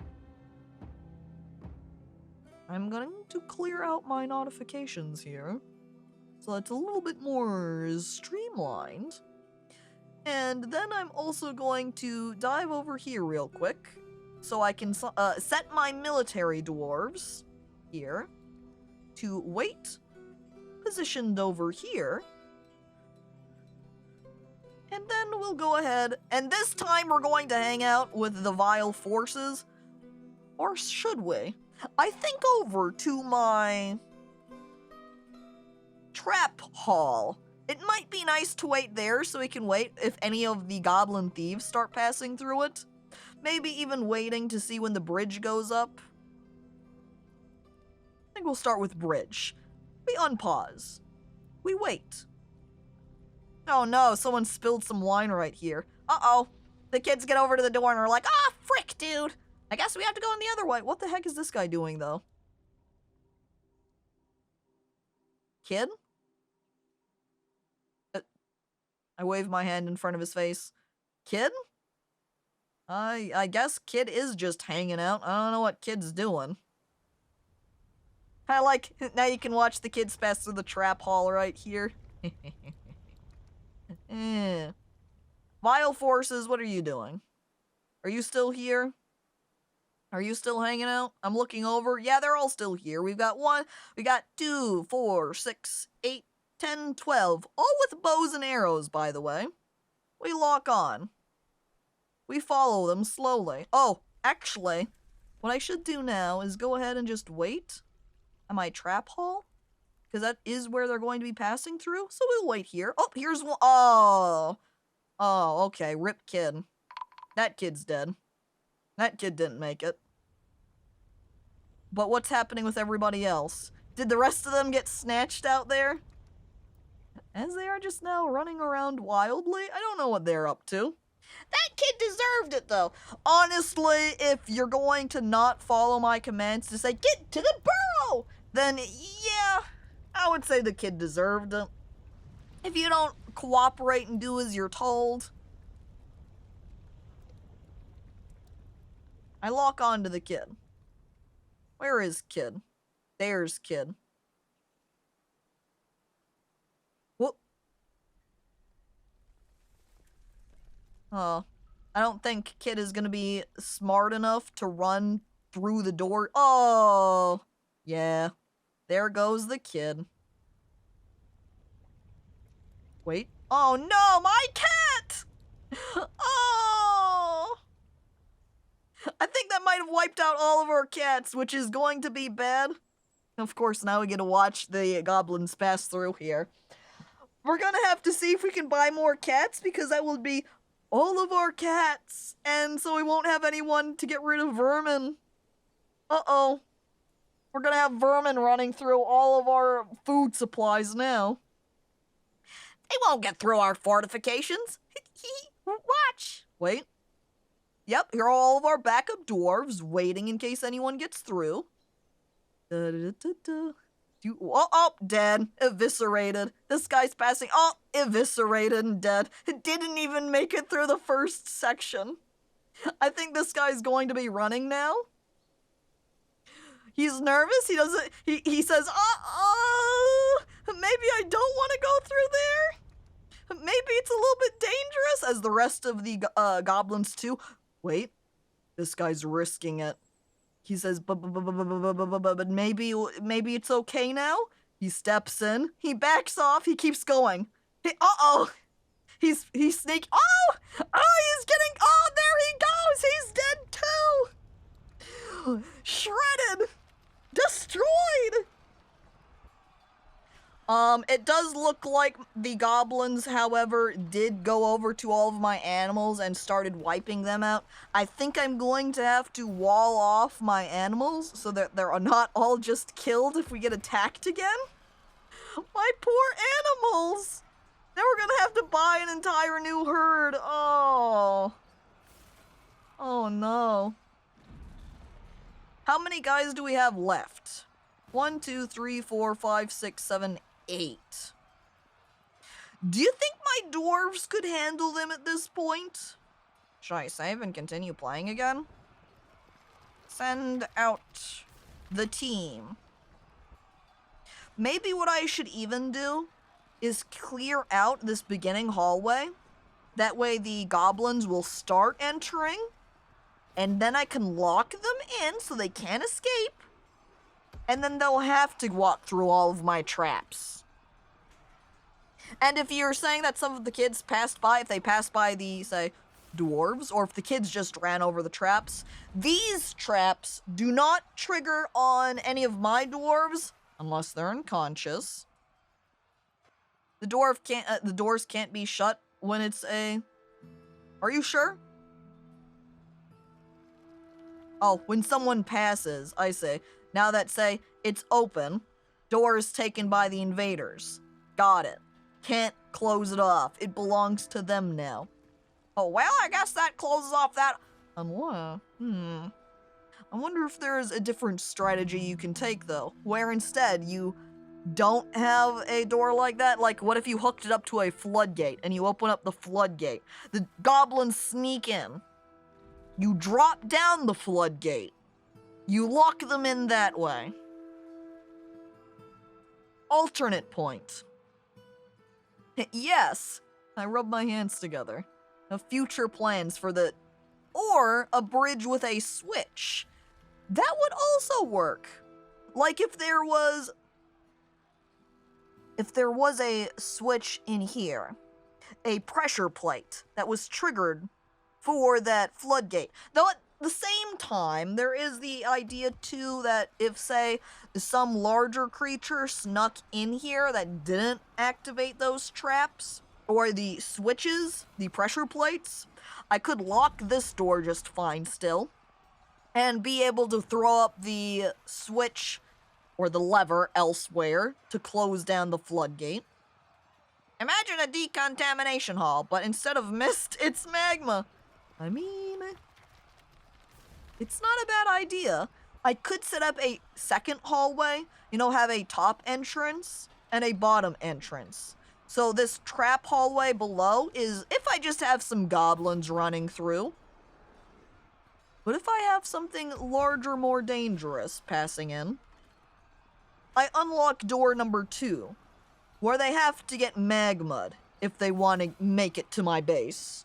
I'm going to clear out my notifications here, so it's a little bit more streamlined. And then I'm also going to dive over here real quick, so I can set my military dwarves here to wait, positioned over here. And then we'll go ahead, and this time we're going to hang out with the vile forces. Or should we? I think over to my trap hall. It might be nice to wait there so we can wait if any of the goblin thieves start passing through it. Maybe even waiting to see when the bridge goes up. I think we'll start with bridge. We unpause. We wait. Oh no, someone spilled some wine right here. Uh-oh. The kids get over to the door and are like, ah, frick, dude. I guess we have to go in the other way. What the heck is this guy doing, though? Kid? I wave my hand in front of his face. Kid? I guess Kid is just hanging out. I don't know what Kid's doing. I like, now you can watch the kids pass through the trap hall right here. Vile forces, what are you doing? Are you still here? Are you still hanging out? I'm looking over. Yeah, they're all still here. We got 2, 4, 6, 8, 10, 12. All with bows and arrows, by the way. We lock on. We follow them slowly. Oh, actually, what I should do now is go ahead and just wait at my trap hall, because that is where they're going to be passing through. So we'll wait here. Oh, here's one. Oh, okay. Rip kid. That kid's dead. That kid didn't make it. But what's happening with everybody else? Did the rest of them get snatched out there? As they are just now running around wildly? I don't know what they're up to. That kid deserved it, though. Honestly, if you're going to not follow my commands to say, get to the burrow, then yeah, I would say the kid deserved it. If you don't cooperate and do as you're told. I lock on to the kid. Where is kid? There's kid. Whoop. Oh, I don't think kid is gonna be smart enough to run through the door. Oh, yeah. There goes the kid. Wait. Oh no, my cat! Oh! I think that might have wiped out all of our cats, which is going to be bad. Of course, now we get to watch the goblins pass through here. We're gonna have to see if we can buy more cats, because that will be all of our cats, and so we won't have anyone to get rid of vermin. Uh-oh. We're gonna have vermin running through all of our food supplies now. They won't get through our fortifications. Watch. Wait. Yep, here are all of our backup dwarves waiting in case anyone gets through. Oh, dead. Eviscerated. This guy's passing. Oh, eviscerated and dead. It didn't even make it through the first section. I think this guy's going to be running now. He's nervous. He says, maybe I don't want to go through there. Maybe it's a little bit dangerous, as the rest of the goblins too. Wait, this guy's risking it. He says, but maybe it's okay now? He steps in, he backs off, he keeps going. Uh-oh! He's sneaking. Oh, he's getting, there he goes! He's dead too! Shredded! Destroyed! It does look like the goblins, however, did go over to all of my animals and started wiping them out. I think I'm going to have to wall off my animals so that they're not all just killed if we get attacked again. My poor animals! Now we're gonna have to buy an entire new herd. Oh. Oh no. How many guys do we have left? 1, 2, 3, 4, 5, 6, 7, 8. Do you think my dwarves could handle them at this point? Should I save and continue playing again? Send out the team. Maybe what I should even do is clear out this beginning hallway. That way the goblins will start entering, and then I can lock them in so they can't escape. And then they'll have to walk through all of my traps. And if you're saying that some of the kids passed by, if they passed by the, say, dwarves, or if the kids just ran over the traps, these traps do not trigger on any of my dwarves unless they're unconscious. The doors can't be shut when it's a... Are you sure? Oh, when someone passes, I say. Now that, say, it's open, doors taken by the invaders. Got it. Can't close it off. It belongs to them now. Oh, well, I guess that closes off that... I wonder if there's a different strategy you can take, though, where instead you don't have a door like that. Like, what if you hooked it up to a floodgate, and you open up the floodgate? The goblins sneak in. You drop down the floodgate. You lock them in that way. Alternate point. Yes, I rub my hands together. Now, future plans for the... Or a bridge with a switch. That would also work. Like if there was a switch in here. A pressure plate that was triggered for that floodgate. Though at the same time, there is the idea too that if, say, some larger creature snuck in here that didn't activate those traps, or the switches, the pressure plates, I could lock this door just fine still, and be able to throw up the switch or the lever elsewhere to close down the floodgate. Imagine a decontamination hall, but instead of mist, it's magma. I mean, it's not a bad idea. I could set up a second hallway, have a top entrance and a bottom entrance. So this trap hallway below is if I just have some goblins running through. But if I have something larger, more dangerous passing in, I unlock door number 2, where they have to get magma'd if they want to make it to my base.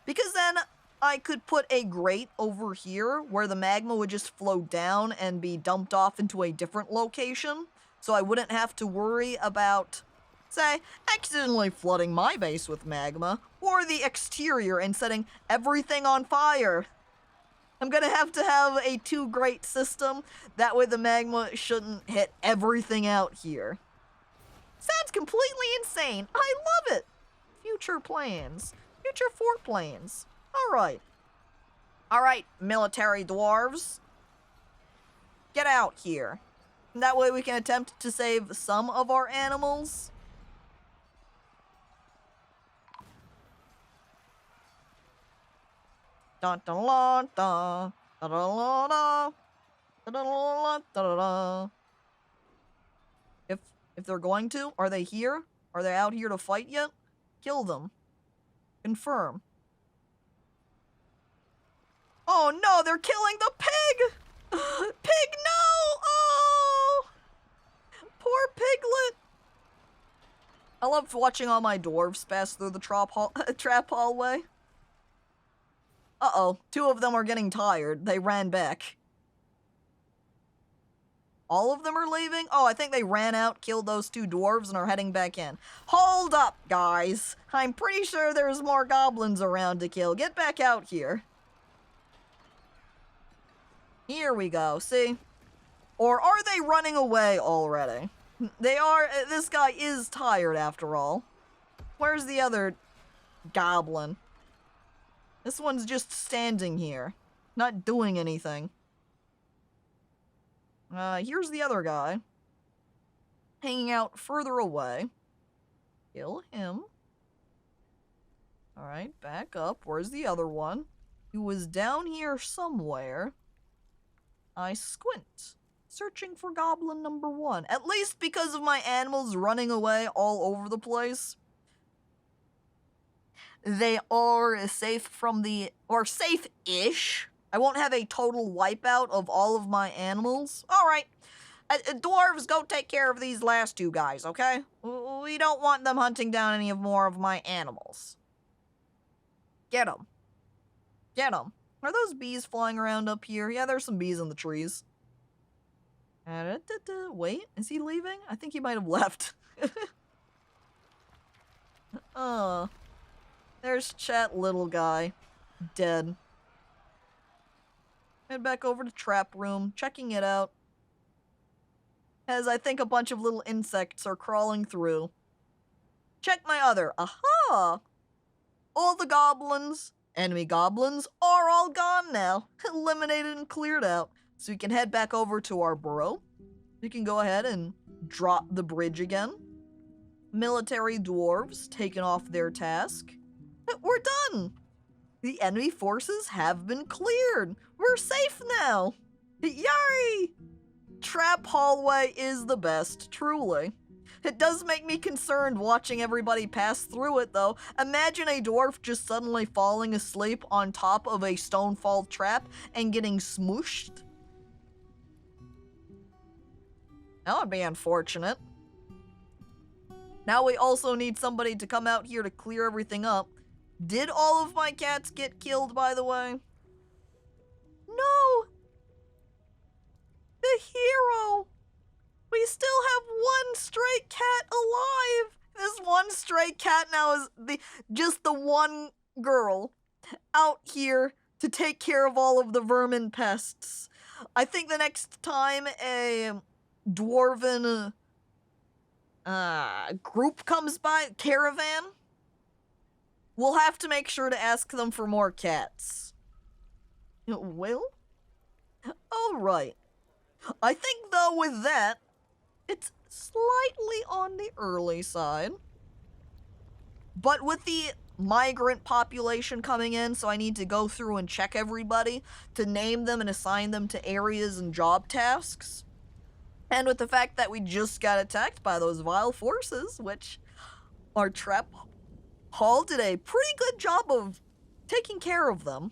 Because then I could put a grate over here where the magma would just flow down and be dumped off into a different location, so I wouldn't have to worry about, say, accidentally flooding my base with magma, or the exterior and setting everything on fire. I'm gonna have to have a 2-grate system, that way the magma shouldn't hit everything out here. Sounds completely insane. I love it. Future plans. Future fort plans. Alright. Alright, military dwarves. Get out here. That way we can attempt to save some of our animals. Dun dun dun dun dun dun dun dun dun dun. If they're going to, are they here? Are they out here to fight yet? Kill them. Confirm. Oh no, they're killing the pig! Pig, no! Oh! Poor piglet! I loved watching all my dwarves pass through the trap hallway. Uh-oh, 2 of them are getting tired. They ran back. All of them are leaving? Oh, I think they ran out, killed those 2 dwarves, and are heading back in. Hold up, guys. I'm pretty sure there's more goblins around to kill. Get back out here. Here we go, see? Or are they running away already? They are. This guy is tired after all. Where's the other goblin? This one's just standing here, not doing anything. Here's the other guy. Hanging out further away. Kill him. Alright, back up. Where's the other one? He was down here somewhere. I squint. Searching for goblin number 1. At least because of my animals running away all over the place. They are safe from the... or safe-ish. I won't have a total wipeout of all of my animals. Alright. Dwarves, go take care of these last 2 guys, okay? We don't want them hunting down any more of my animals. Get them. Get them. Are those bees flying around up here? Yeah, there's some bees in the trees. Wait, is he leaving? I think he might have left. There's Chat Little Guy. Dead. Head back over to Trap Room, checking it out. As I think a bunch of little insects are crawling through. Check my other. Aha! All the goblins, enemy goblins, are all gone now. Eliminated and cleared out. So we can head back over to our burrow. We can go ahead and drop the bridge again. Military dwarves taking off their task. We're done! The enemy forces have been cleared. We're safe now. Yay! Trap hallway is the best, truly. It does make me concerned watching everybody pass through it, though. Imagine a dwarf just suddenly falling asleep on top of a stonefall trap and getting smooshed. That would be unfortunate. Now we also need somebody to come out here to clear everything up. Did all of my cats get killed, by the way? No! The hero! We still have one stray cat alive! This one stray cat now is just the one girl out here to take care of all of the vermin pests. I think the next time a dwarven group comes by, caravan, we'll have to make sure to ask them for more cats. Well, alright. I think, though, with that, it's slightly on the early side. But with the migrant population coming in, so I need to go through and check everybody to name them and assign them to areas and job tasks. And with the fact that we just got attacked by those vile forces, which our trap hall did a pretty good job of taking care of them.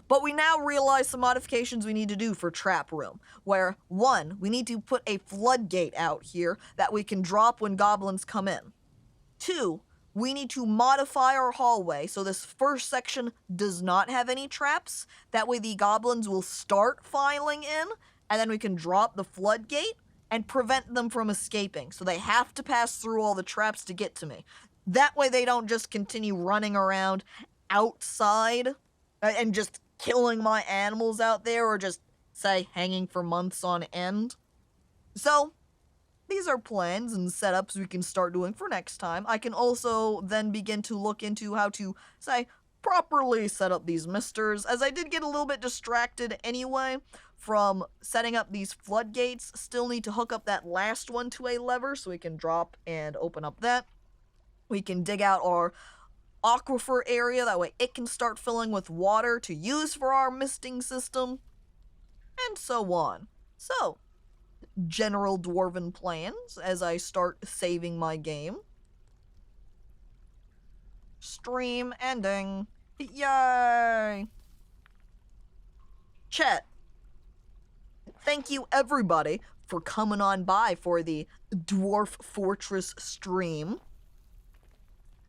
But we now realize some modifications we need to do for Trap Room, where 1, we need to put a floodgate out here that we can drop when goblins come in. 2, we need to modify our hallway so this first section does not have any traps. That way the goblins will start filing in, and then we can drop the floodgate and prevent them from escaping. So they have to pass through all the traps to get to me. That way they don't just continue running around outside and just killing my animals out there, or just, say, hanging for months on end. So, these are plans and setups we can start doing for next time. I can also then begin to look into how to, say, properly set up these misters, as I did get a little bit distracted anyway from setting up these floodgates. Still need to hook up that last one to a lever so we can drop and open up that. We can dig out our aquifer area, that way it can start filling with water to use for our misting system, and so on. So, general dwarven plans as I start saving my game. Stream ending. Yay! Chat, thank you everybody for coming on by for the Dwarf Fortress stream.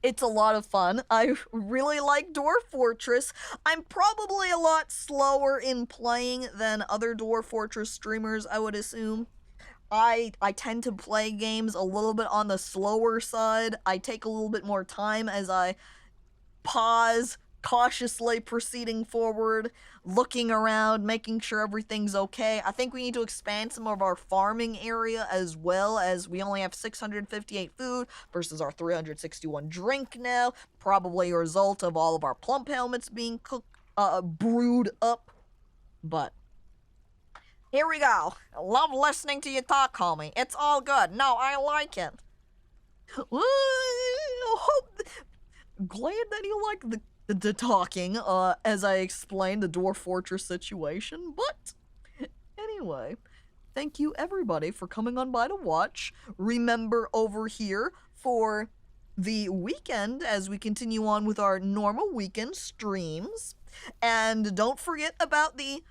It's a lot of fun. I really like Dwarf Fortress. I'm probably a lot slower in playing than other Dwarf Fortress streamers, I would assume. I tend to play games a little bit on the slower side. I take a little bit more time as I pause, cautiously proceeding forward, looking around, making sure everything's okay. I think we need to expand some of our farming area as well, as we only have 658 food versus our 361 drink now. Probably a result of all of our plump helmets being brewed up. But here we go. I love listening to you talk, homie. It's all good. No, I like it. Glad that you like the talking, as I explained the Dwarf Fortress situation, but anyway, thank you everybody for coming on by to watch. Remember over here for the weekend as we continue on with our normal weekend streams, and don't forget about the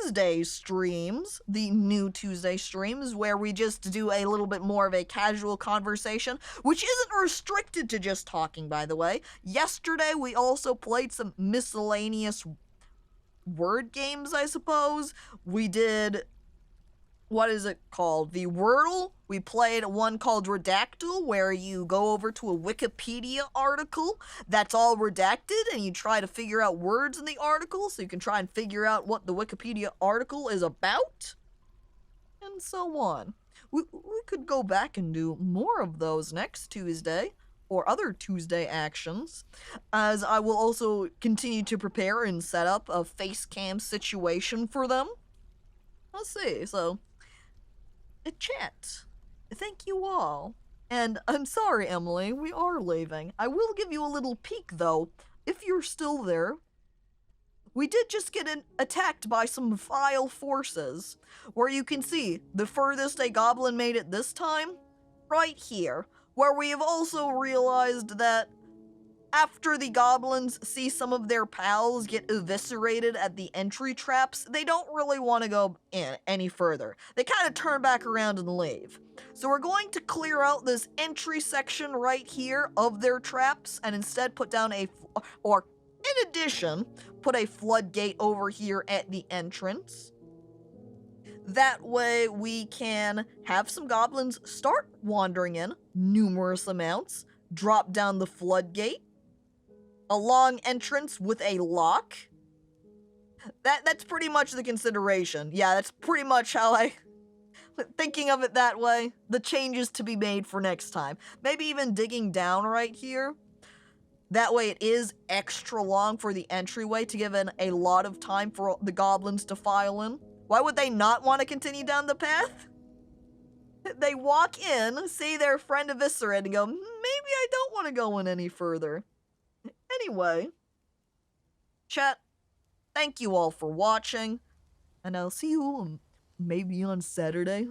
Tuesday streams, the new Tuesday streams, where we just do a little bit more of a casual conversation, which isn't restricted to just talking, by the way. Yesterday, we also played some miscellaneous word games, I suppose. We did, what is it called? The Wordle. We played one called Redactyl, where you go over to a Wikipedia article that's all redacted, and you try to figure out words in the article, so you can try and figure out what the Wikipedia article is about, and so on. We could go back and do more of those next Tuesday, or other Tuesday actions, as I will also continue to prepare and set up a face cam situation for them. Let's see, so chat. Thank you all. And I'm sorry, Emily, we are leaving. I will give you a little peek, though, if you're still there. We did just get attacked by some vile forces, where you can see the furthest a goblin made it this time, right here, where we have also realized that after the goblins see some of their pals get eviscerated at the entry traps, they don't really want to go in any further. They kind of turn back around and leave. So we're going to clear out this entry section right here of their traps and instead put down in addition, put a floodgate over here at the entrance. That way we can have some goblins start wandering in, numerous amounts, drop down the floodgate, a long entrance with a lock. That's pretty much the consideration. Yeah, that's pretty much how I... Thinking of it that way, the changes to be made for next time. Maybe even digging down right here. That way it is extra long for the entryway to give in a lot of time for the goblins to file in. Why would they not want to continue down the path? They walk in, see their friend eviscerated, and go, maybe I don't want to go in any further. Anyway, chat, thank you all for watching, and I'll see you maybe on Saturday.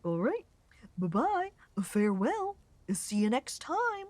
Alright, bye-bye, farewell, see you next time.